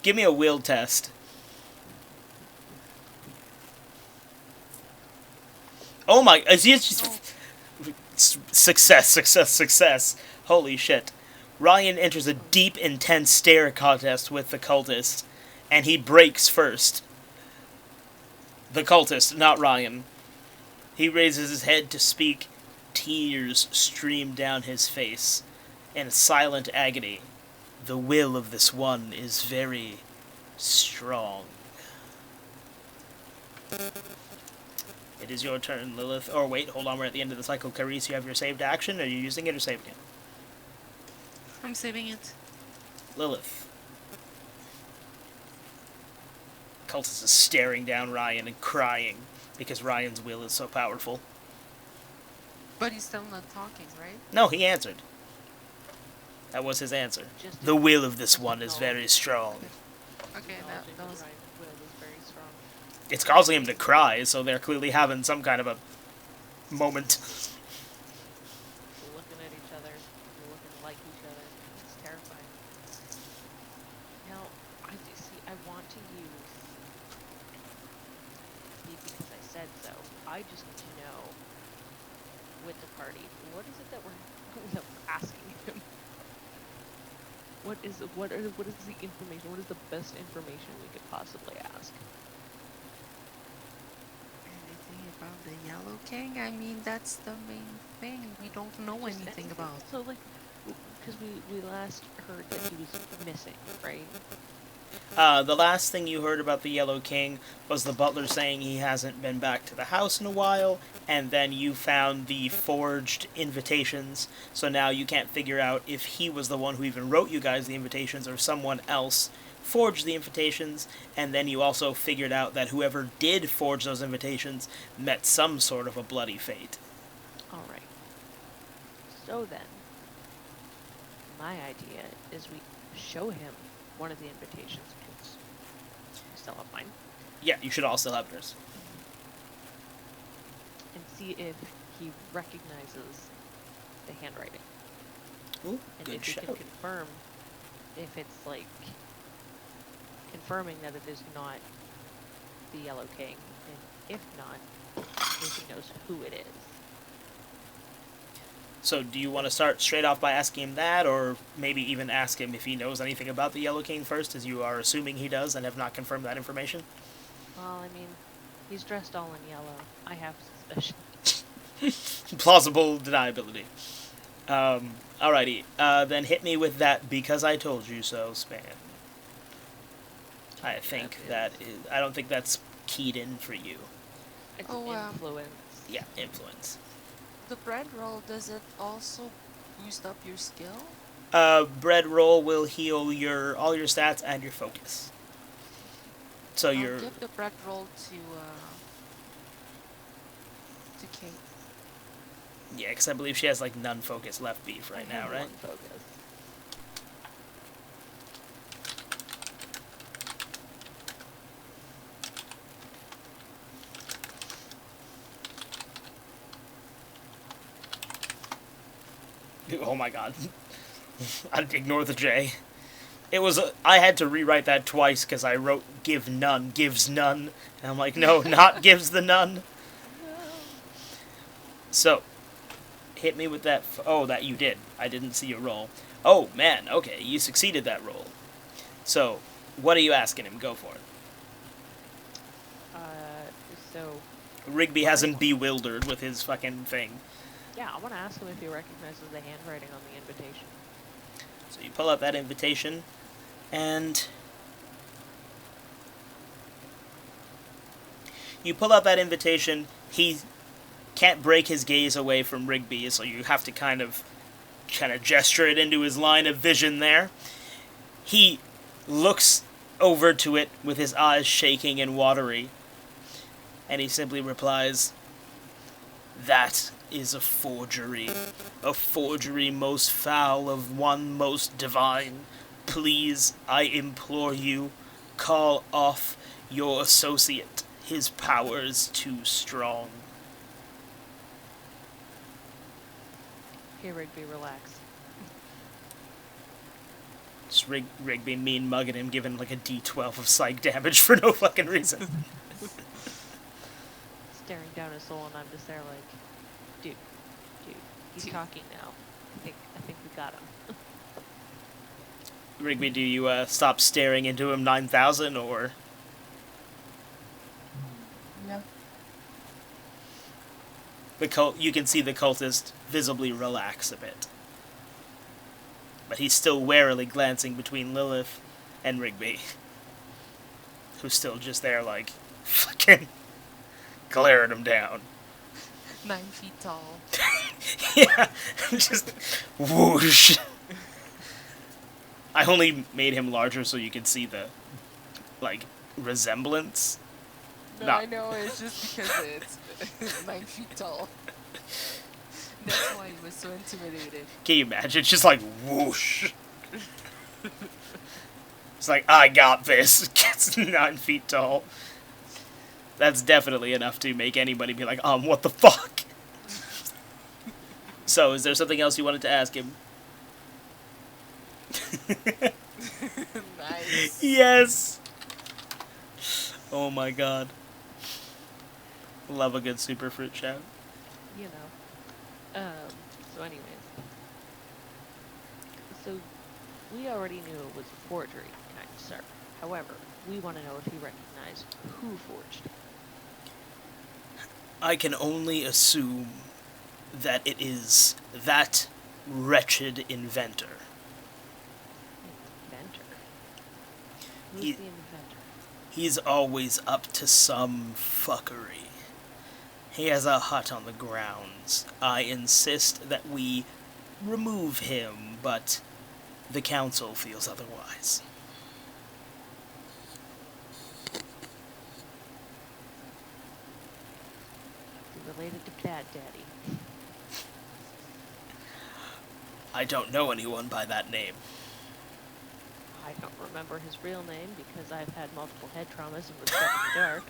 Give me a will test. Oh my, is he just... Success, success, success. Holy shit. Ryan enters a deep, intense stare contest with the cultist, and he breaks first. The cultist, not Ryan. He raises his head to speak. Tears stream down his face. In silent agony, the will of this one is very strong. It is your turn, Lilith. Or wait, hold on, we're at the end of the cycle. Carice, you have your saved action. Are you using it or saving it? I'm saving it. Lilith. Cultist is staring down Ryan and crying because Ryan's will is so powerful. But he's still not talking, right? No, he answered. That was his answer. Just The will of this just one is acknowledge- very strong. Okay, acknowledging that was... Ryan's will is very strong. It's causing him to cry, so they're clearly having some kind of a moment. We're looking at each other. We're looking like each other. It's terrifying. Now, I want to use the because I said so. I just need to know with the party, what is it that we're asking him? What is the information? What is the best information we could possibly ask? Anything about the Yellow King? I mean, that's the main thing. We don't know anything about. So, like, because we last heard that he was missing, right? The last thing you heard about the Yellow King was the butler saying he hasn't been back to the house in a while, and then you found the forged invitations, so now you can't figure out if he was the one who even wrote you guys the invitations or someone else forged the invitations, and then you also figured out that whoever did forge those invitations met some sort of a bloody fate. Alright. So then, my idea is we show him one of the invitations, because I still have mine, Yeah, you should all still have yours. and see if he recognizes the handwriting. Ooh, And good if we shout. can confirm if it's like confirming that it is not the Yellow King, and if not, if he knows who it is. So do you want to start straight off by asking him that, or maybe even ask him if he knows anything about the Yellow King first, as you are assuming he does and have not confirmed that information? Well, I mean, he's dressed all in yellow. I have suspicion. Plausible deniability. Alrighty. Then hit me with that because I told you so spam. I think that is... I don't think that's keyed in for you. It's Oh, influence. Yeah, influence. The bread roll, does it also boost up your skill? Bread roll will heal all your stats and your focus. So I'll you're... give the bread roll to Kate. Yeah, because I believe she has like none focus left beef right I now, have right? one focus. Oh my god. I'd ignore the J. It was... I had to rewrite that twice because I wrote give none, gives none. And I'm like, no, not gives the none. So, hit me with that... oh, that you did. I didn't see your roll. Oh, man, okay, you succeeded that roll. So, what are you asking him? Go for it. So, Rigby has him bewildered with his fucking thing. yeah, I want to ask him if he recognizes the handwriting on the invitation. So you pull out that invitation, and... you pull out that invitation, he can't break his gaze away from Rigby, so you have to kind of gesture it into his line of vision there. He looks over to it with his eyes shaking and watery, and he simply replies, "That is a forgery most foul of one most divine. Please, I implore you, call off your associate. His power's too strong." Here, Rigby, relax. Just Rigby mean mugging him, giving like a D12 of psych damage for no fucking reason. Staring down his soul, and I'm just there like, dude, he's talking now. I think we got him. Rigby, do you stop staring into him 9,000, or... Yeah. you can see the cultist visibly relax a bit. But he's still warily glancing between Lilith and Rigby, who's still just there like, fucking glaring him down. 9 feet tall. Yeah, just whoosh. I only made him larger so you could see the, like, resemblance. No, Nah. I know, it's just because it's 9 feet tall. That's why he was so intimidated. Can you imagine? It's just like, whoosh. It's like, I got this. It's 9 feet tall. That's definitely enough to make anybody be like, what the fuck? So, is there something else you wanted to ask him? Nice. Yes! Oh my god. Love a good super fruit shout. You know. So anyways. So, we already knew it was a forgery, kind sir. However, we want to know if he recognized who forged it. I can only assume that it is that wretched inventor. Inventor? Who's He- the inventor? He's always up to some fuckery. He has a hut on the grounds. I insist that we remove him, but the council feels otherwise. Is he related to Bad Daddy? I don't know anyone by that name. I don't remember his real name because I've had multiple head traumas and was stuck in the dark.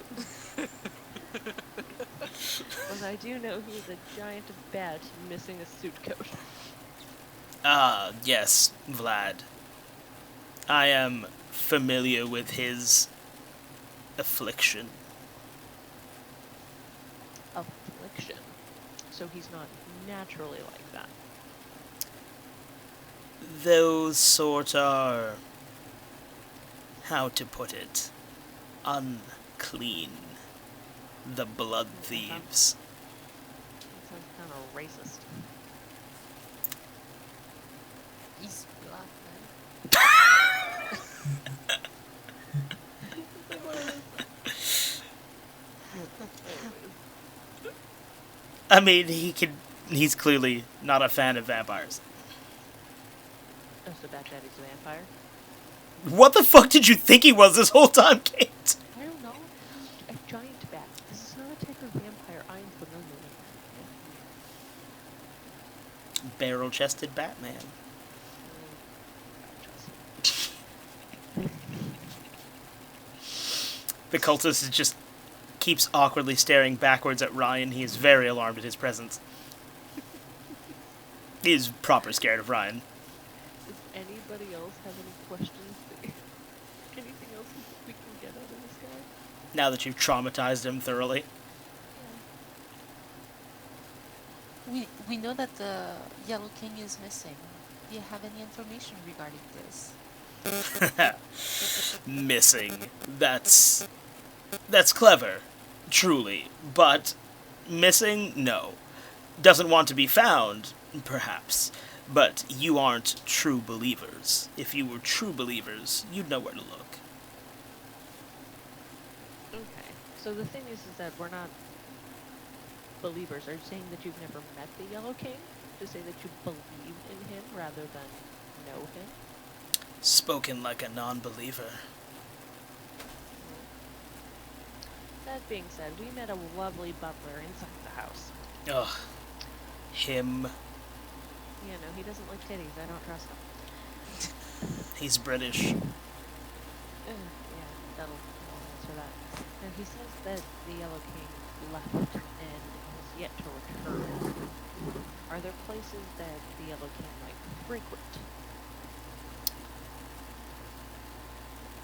But I do know he's a giant bat missing a suit coat. Ah, yes, Vlad. I am familiar with his affliction. Affliction. So he's not naturally like that. Those sort are, how to put it, unclean. The blood thieves. That sounds kind of racist. He's black, I mean, he's clearly not a fan of vampires. Oh, so Bad Daddy's a vampire? What the fuck did you think he was this whole time, Kate? I don't know. He's a giant bat. This is not a type of vampire I'm familiar with. Barrel-chested Batman. The cultist just keeps awkwardly staring backwards at Ryan. He is very alarmed at his presence. He is proper scared of Ryan. Does anybody else have any questions? Anything else we can get out of this guy? Now that you've traumatized him thoroughly. We know that the Yellow King is missing. Do you have any information regarding this? Missing. That's clever, truly. But missing? No. Doesn't want to be found? Perhaps. But you aren't true believers. If you were true believers, you'd know where to look. Okay. So the thing is that we're not believers. Are you saying that you've never met the Yellow King? To say that you believe in him rather than know him? Spoken like a non-believer. That being said, we met a lovely butler inside the house. Ugh. Him. You know, he doesn't like titties. I don't trust him. He's British. Yeah, that'll answer that. Now, he says that the Yellow King left and has yet to return. Are there places that the Yellow King might frequent?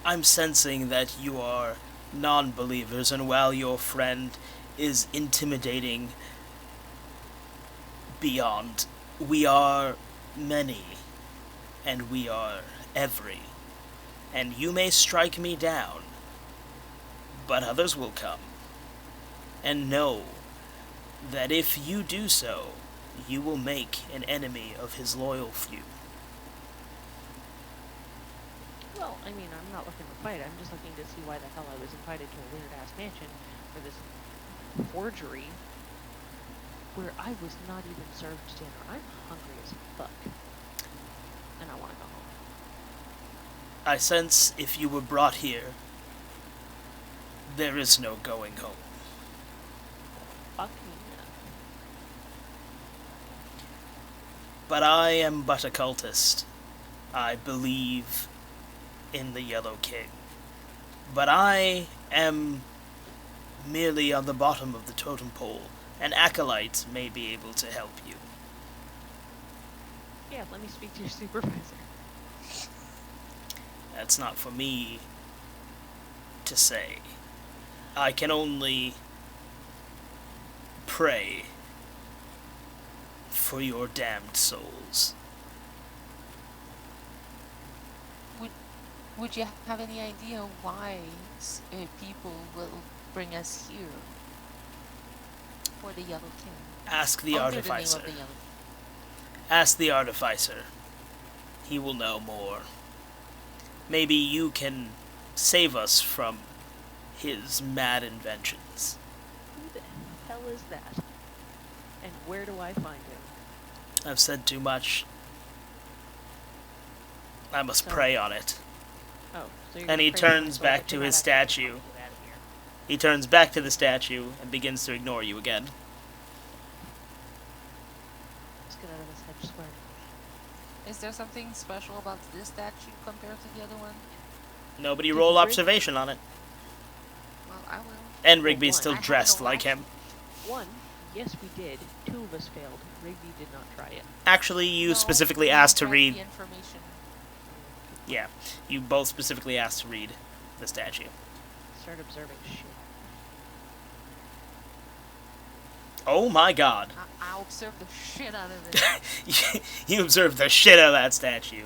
I'm sensing that you are non-believers, and while your friend is intimidating beyond, we are many, and we are every. And you may strike me down, but others will come. And know that if you do so, you will make an enemy of his loyal few. Well, I mean, I'm not looking to fight. I'm just looking to see why the hell I was invited to a weird-ass mansion for this forgery where I was not even served dinner. I'm hungry as fuck. And I want to go home. I sense if you were brought here, there is no going home. Fuck me, man. But I am but a cultist. I believe in the Yellow King. But I am merely on the bottom of the totem pole. An acolyte may be able to help you. Yeah, let me speak to your supervisor. That's not for me to say. I can only pray for your damned souls. Would you have any idea why people will bring us here for the Yellow King? Ask the Under Artificer. the name of the Yellow Ask the Artificer. He will know more. Maybe you can save us from his mad inventions. Who the hell is that? And where do I find him? I've said too much. I must So- pray on it. Oh, so you're And he gonna pray for turns myself, back but to you're his not actually gonna statue. help me get out of here. He turns back to the statue and begins to ignore you again. Let's get out of this hedge square. Is there something special about this statue compared to the other one? Nobody Did roll Rig- observation on it. Well, I will. And Rigby's one. still I have dressed no like him. One, yes we did. Two of us failed. Rigby did not try it. Actually, you No, specifically we asked to read read... the information. Yeah, you both specifically asked to read the statue. Start observing shit. Oh my god. I observed the shit out of it. You observe the shit out of that statue.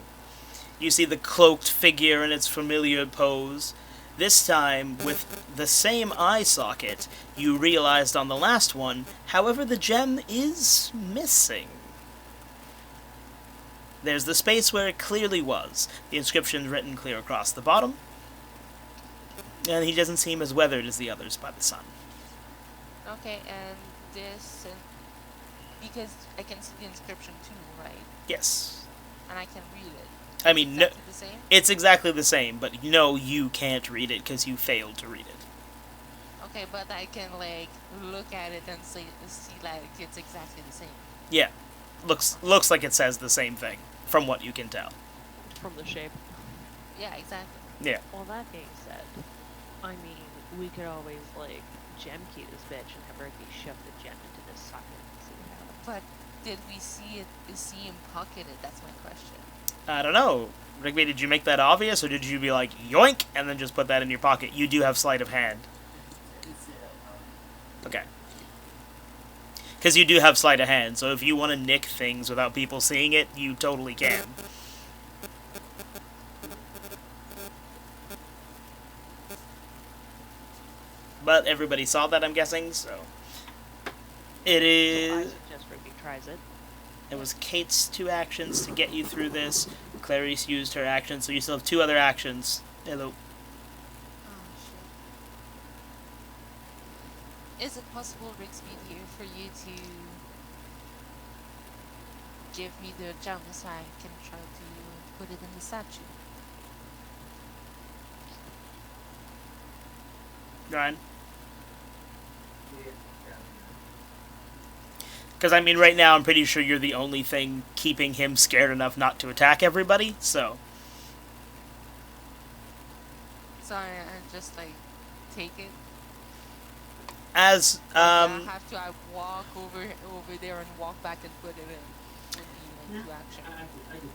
You see the cloaked figure in its familiar pose. This time, with the same eye socket you realized on the last one, however the gem is missing. There's the space where it clearly was. The inscription written clear across the bottom. And he doesn't seem as weathered as the others by the sun. Okay, and this, because I can see the inscription too, right? Yes. And I can read it. I mean, no, Exactly the same? it's exactly the same, but you can't read it because you failed to read it. Okay, but I can, like, look at it and see like, it's exactly the same. Yeah. Looks like it says the same thing, from what you can tell. From the shape. Yeah, exactly. Yeah. Well, that being said, I mean, we could always, like, gem key this bitch and have Rigby shove the gem into this socket and see what happens. But did we see him pocket it? That's my question. I don't know. Rigby, did you make that obvious, or did you be like, yoink, and then just put that in your pocket? You do have sleight of hand. Okay. Because you do have sleight of hand, so if you want to nick things without people seeing it, you totally can. But everybody saw that, I'm guessing, so... It So I is... suggest Rigby tries it. It was Kate's 2 actions to get you through this. Clarice used her action, so you still have 2 other actions. Hello. Oh, shit. Is it possible, Rigsby, here, for you to give me the gem so I can try to put it in the statue? Ryan? Because, I mean, right now I'm pretty sure you're the only thing keeping him scared enough not to attack everybody, so... So I just, like, take it? As, I have to walk over there and walk back and put it in. Would be, like, 2 action.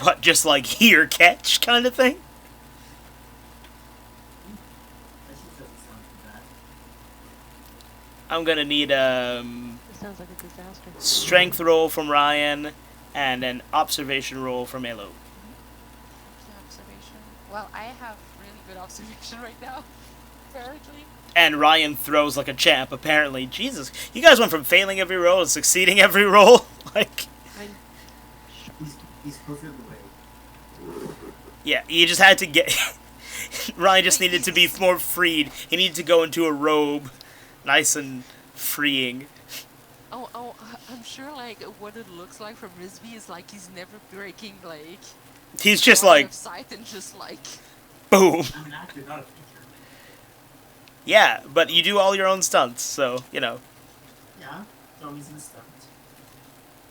what, just like, here, catch, kind of thing? I'm gonna need, This sounds like a disaster. strength roll from Ryan, and an observation roll from Elo. Okay, observation. Well, I have really good observation right now, apparently. And Ryan throws like a champ, apparently. Jesus, you guys went from failing every roll to succeeding every roll? Like... He's closer to the way. Yeah, you just had to get... Ryan just needed to be more freed. He needed to go into a robe. Nice and freeing. Oh, I'm sure, like, what it looks like from Risby is, like, he's never breaking, like, He's just line like, of sight and just like, boom. I'm an actor, not a feature. Yeah, but you do all your own stunts, so, you know. Yeah, it's always in a stunt.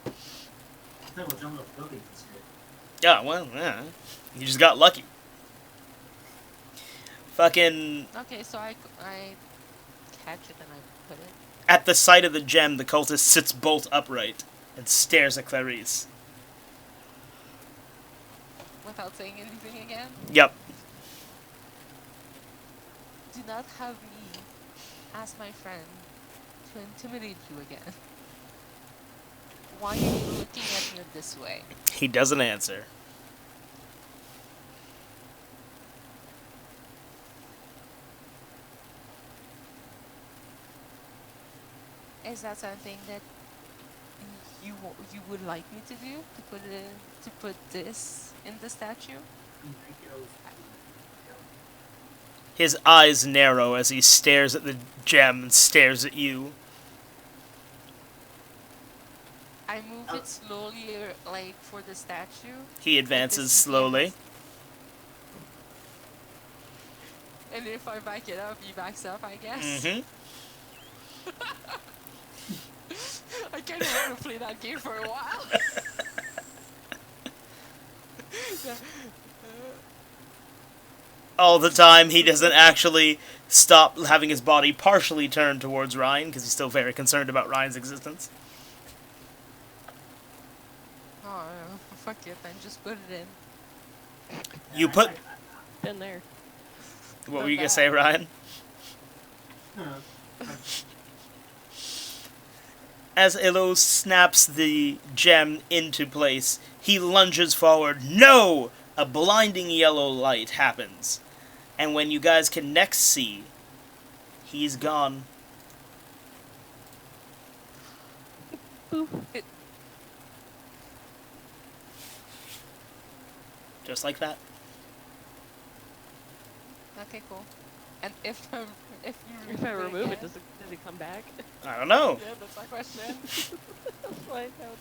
I thought we'll jump off buildings this year. Yeah, well, yeah. You just got lucky. Fucking... okay, so I catch it and I put it. At the sight of the gem, the cultist sits bolt upright and stares at Clarice. Without saying anything again? Yep. Do not have me ask my friend to intimidate you again. Why are you looking at me this way? He doesn't answer. Is that something that you would like me to do? To put this in the statue? I could always His eyes narrow as he stares at the gem and stares at you. I move it slowly, like for the statue. He advances slowly. And if I back it up, he backs up, I guess. Mm-hmm. I kind of want to play that game for a while. All the time, he doesn't actually stop having his body partially turned towards Ryan, because he's still very concerned about Ryan's existence. Oh, fuck it, then just put it in. You put... Been there. What were you going to say, Ryan? As Illo snaps the gem into place, he lunges forward. No! A blinding yellow light happens. And when you guys can next see, he's gone. Boop. Just like that. Okay, cool. And if you If I remove again- it, does it come back? I don't know. Yeah, that's my question. Find out.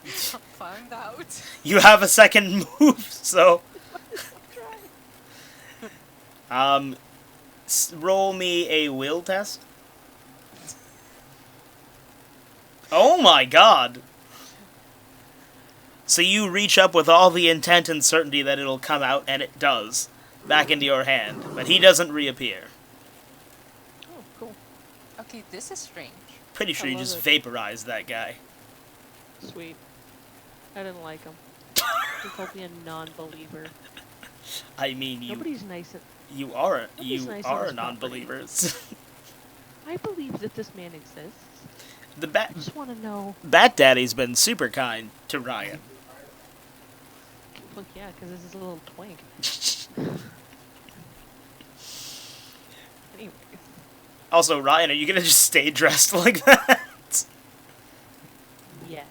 Find out. You have a second move, so... roll me a will test. Oh my god! So you reach up with all the intent and certainty that it'll come out, and it does, back into your hand, but he doesn't reappear. Oh, cool. Okay, this is strange. Pretty sure I you love just it. vaporized that guy. Sweet. I didn't like him. He called me a non-believer. I mean, Nobody's nice at... you are Nobody's you nice on are this non-believers. I believe that this man exists. The I Bat just want to know... Bat Daddy's been super kind to Ryan. Well, yeah, because this is a little twink. Anyway. Also, Ryan, are you gonna just stay dressed like that? Yes.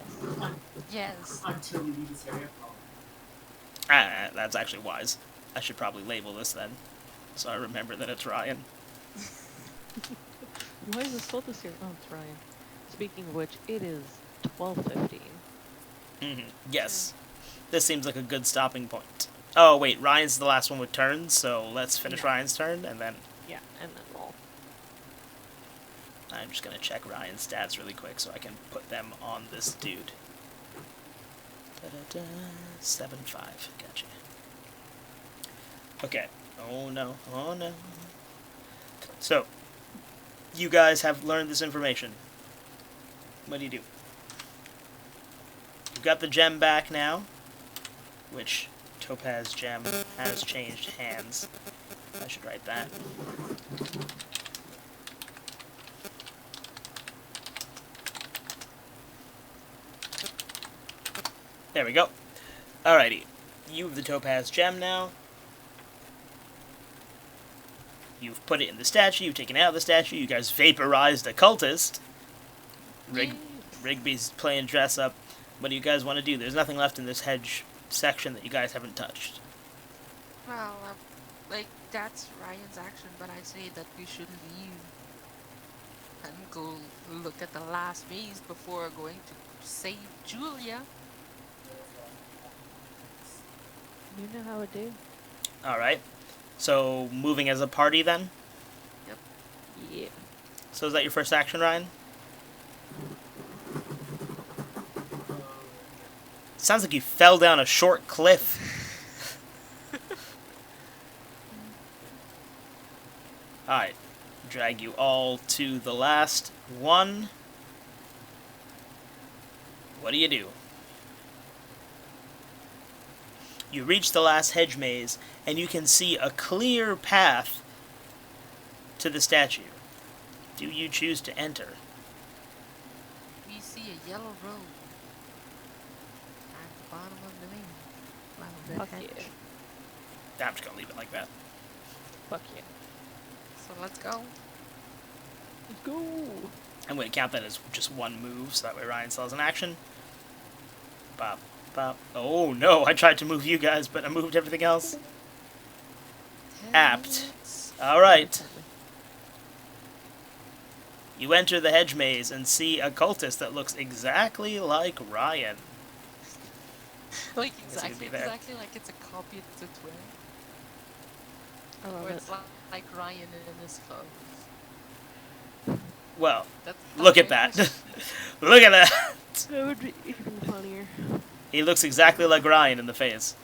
Yes. Until we leave this area. That's actually wise. I should probably label this then, so I remember that it's Ryan. Why is this solstice here? Oh, it's Ryan. Speaking of which, it is 12:15. Yes. This seems like a good stopping point. Oh, wait, Ryan's the last one with turns, so let's finish Yeah. Ryan's turn, and then Yeah, and then we'll... I'm just gonna check Ryan's stats really quick so I can put them on this dude. 7-5, gotcha. Okay. Oh no, oh no. So, you guys have learned this information. What do you do? You've got the gem back now, which Topaz gem has changed hands. I should write that. There we go. Alrighty. You have the Topaz gem now. You've put it in the statue, you've taken it out of the statue, you guys vaporized a cultist. Rigby's playing dress up. What do you guys want to do? There's nothing left in this hedge section that you guys haven't touched. Well, like, that's Ryan's action, but I'd say that we should leave and go look at the last maze before going to save Julia. You know how it do. Alright. So, moving as a party then? Yeah. So is that your first action, Ryan? Sounds like you fell down a short cliff. Alright. Drag you all to the last one. What do you do? You reach the last hedge maze, and you can see a clear path to the statue. Do you choose to enter? We see a yellow road at the bottom of the main. Fuck Hedge. yeah. I'm just gonna leave it like that. Fuck yeah. So let's go. Let's go. I'm gonna count that as just one move, so that way Ryan still has an action. Bop, bop. Oh no, I tried to move you guys, but I moved everything else. 10 Apt. minutes. Alright. You enter the hedge maze and see a cultist that looks exactly like Ryan. Like guess he could be there. exactly like it's a copy of the twin. I love Or it. it's like Ryan in his clothes. Well, That's look at very that. Look at that. That would be even funnier. He looks exactly like Ryan in the face.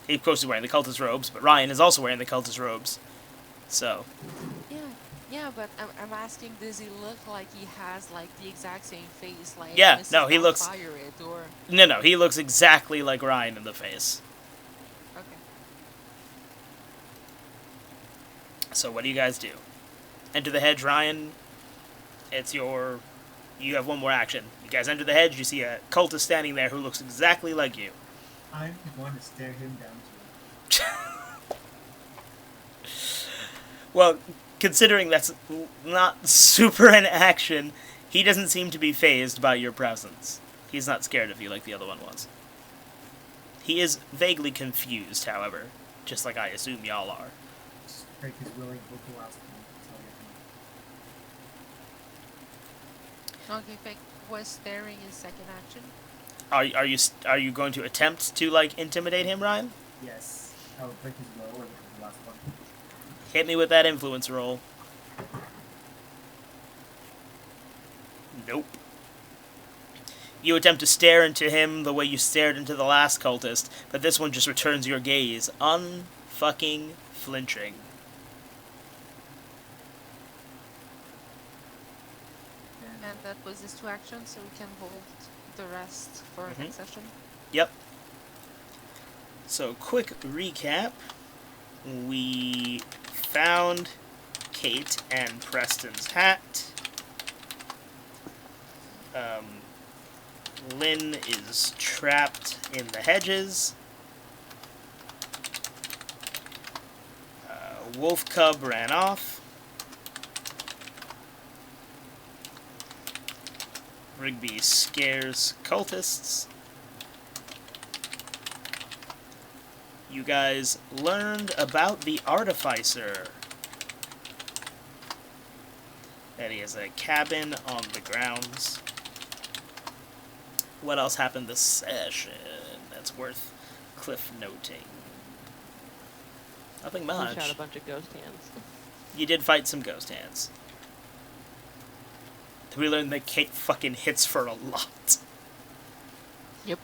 He, of course, is wearing the cultist robes, but Ryan is also wearing the cultist robes. So, Yeah, but I'm asking, does he look like he has like the exact same face? Like Yeah, Mrs. no, he looks- Fire it or no, he looks exactly like Ryan in the face. okay. So what do you guys do? Enter the hedge, Ryan. It's your... You have one more action. You guys enter the hedge, you see a cultist standing there who looks exactly like you. I'm going to stare him down to Well, considering that's not super an action, he doesn't seem to be fazed by your presence. He's not scared of you like the other one was. He is vaguely confused, however, just like I assume y'all are. Break his willing vocal last one. Okay, fake was staring is second action. Are you going to attempt to like intimidate him, Ryan? Yes. I'll break his will or the last one. Hit me with that influence roll. Nope. You attempt to stare into him the way you stared into the last cultist, but this one just returns your gaze, unfucking flinching. And that was his 2 actions, so we can hold the rest for Mhm. next session. Yep. So, quick recap. We found Kate and Preston's hat. Lynn is trapped in the hedges. Wolf Cub ran off. Rigby scares cultists. You guys learned about the Artificer. That he has a cabin on the grounds. What else happened this session that's worth cliff noting? Nothing We much. shot a bunch of ghost hands. You did fight some ghost hands. We learned that Kate fucking hits for a lot. Yep.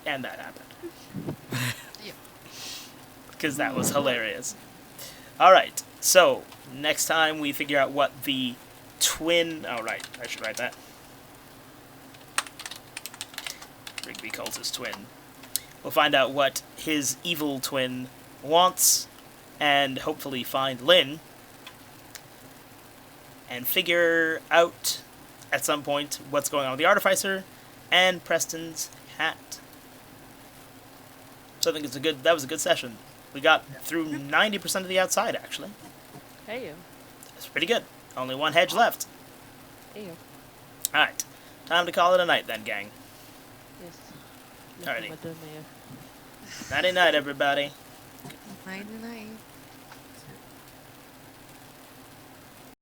And that happened. Yep. Because that was hilarious. Alright, so, next time we figure out what the twin... Oh, right, I should write that. Rigby calls his twin. We'll find out what his evil twin wants, and hopefully find Lynn, and figure out, at some point, what's going on with the Artificer, and Preston's hat. So I think that was a good session. We got through 90% of the outside, actually. Hey you. That's pretty good. Only one hedge left. Hey you. Alright. Time to call it a night then, gang. Yes. Alrighty. Nothing but the mayor. Nighty night, everybody. Night.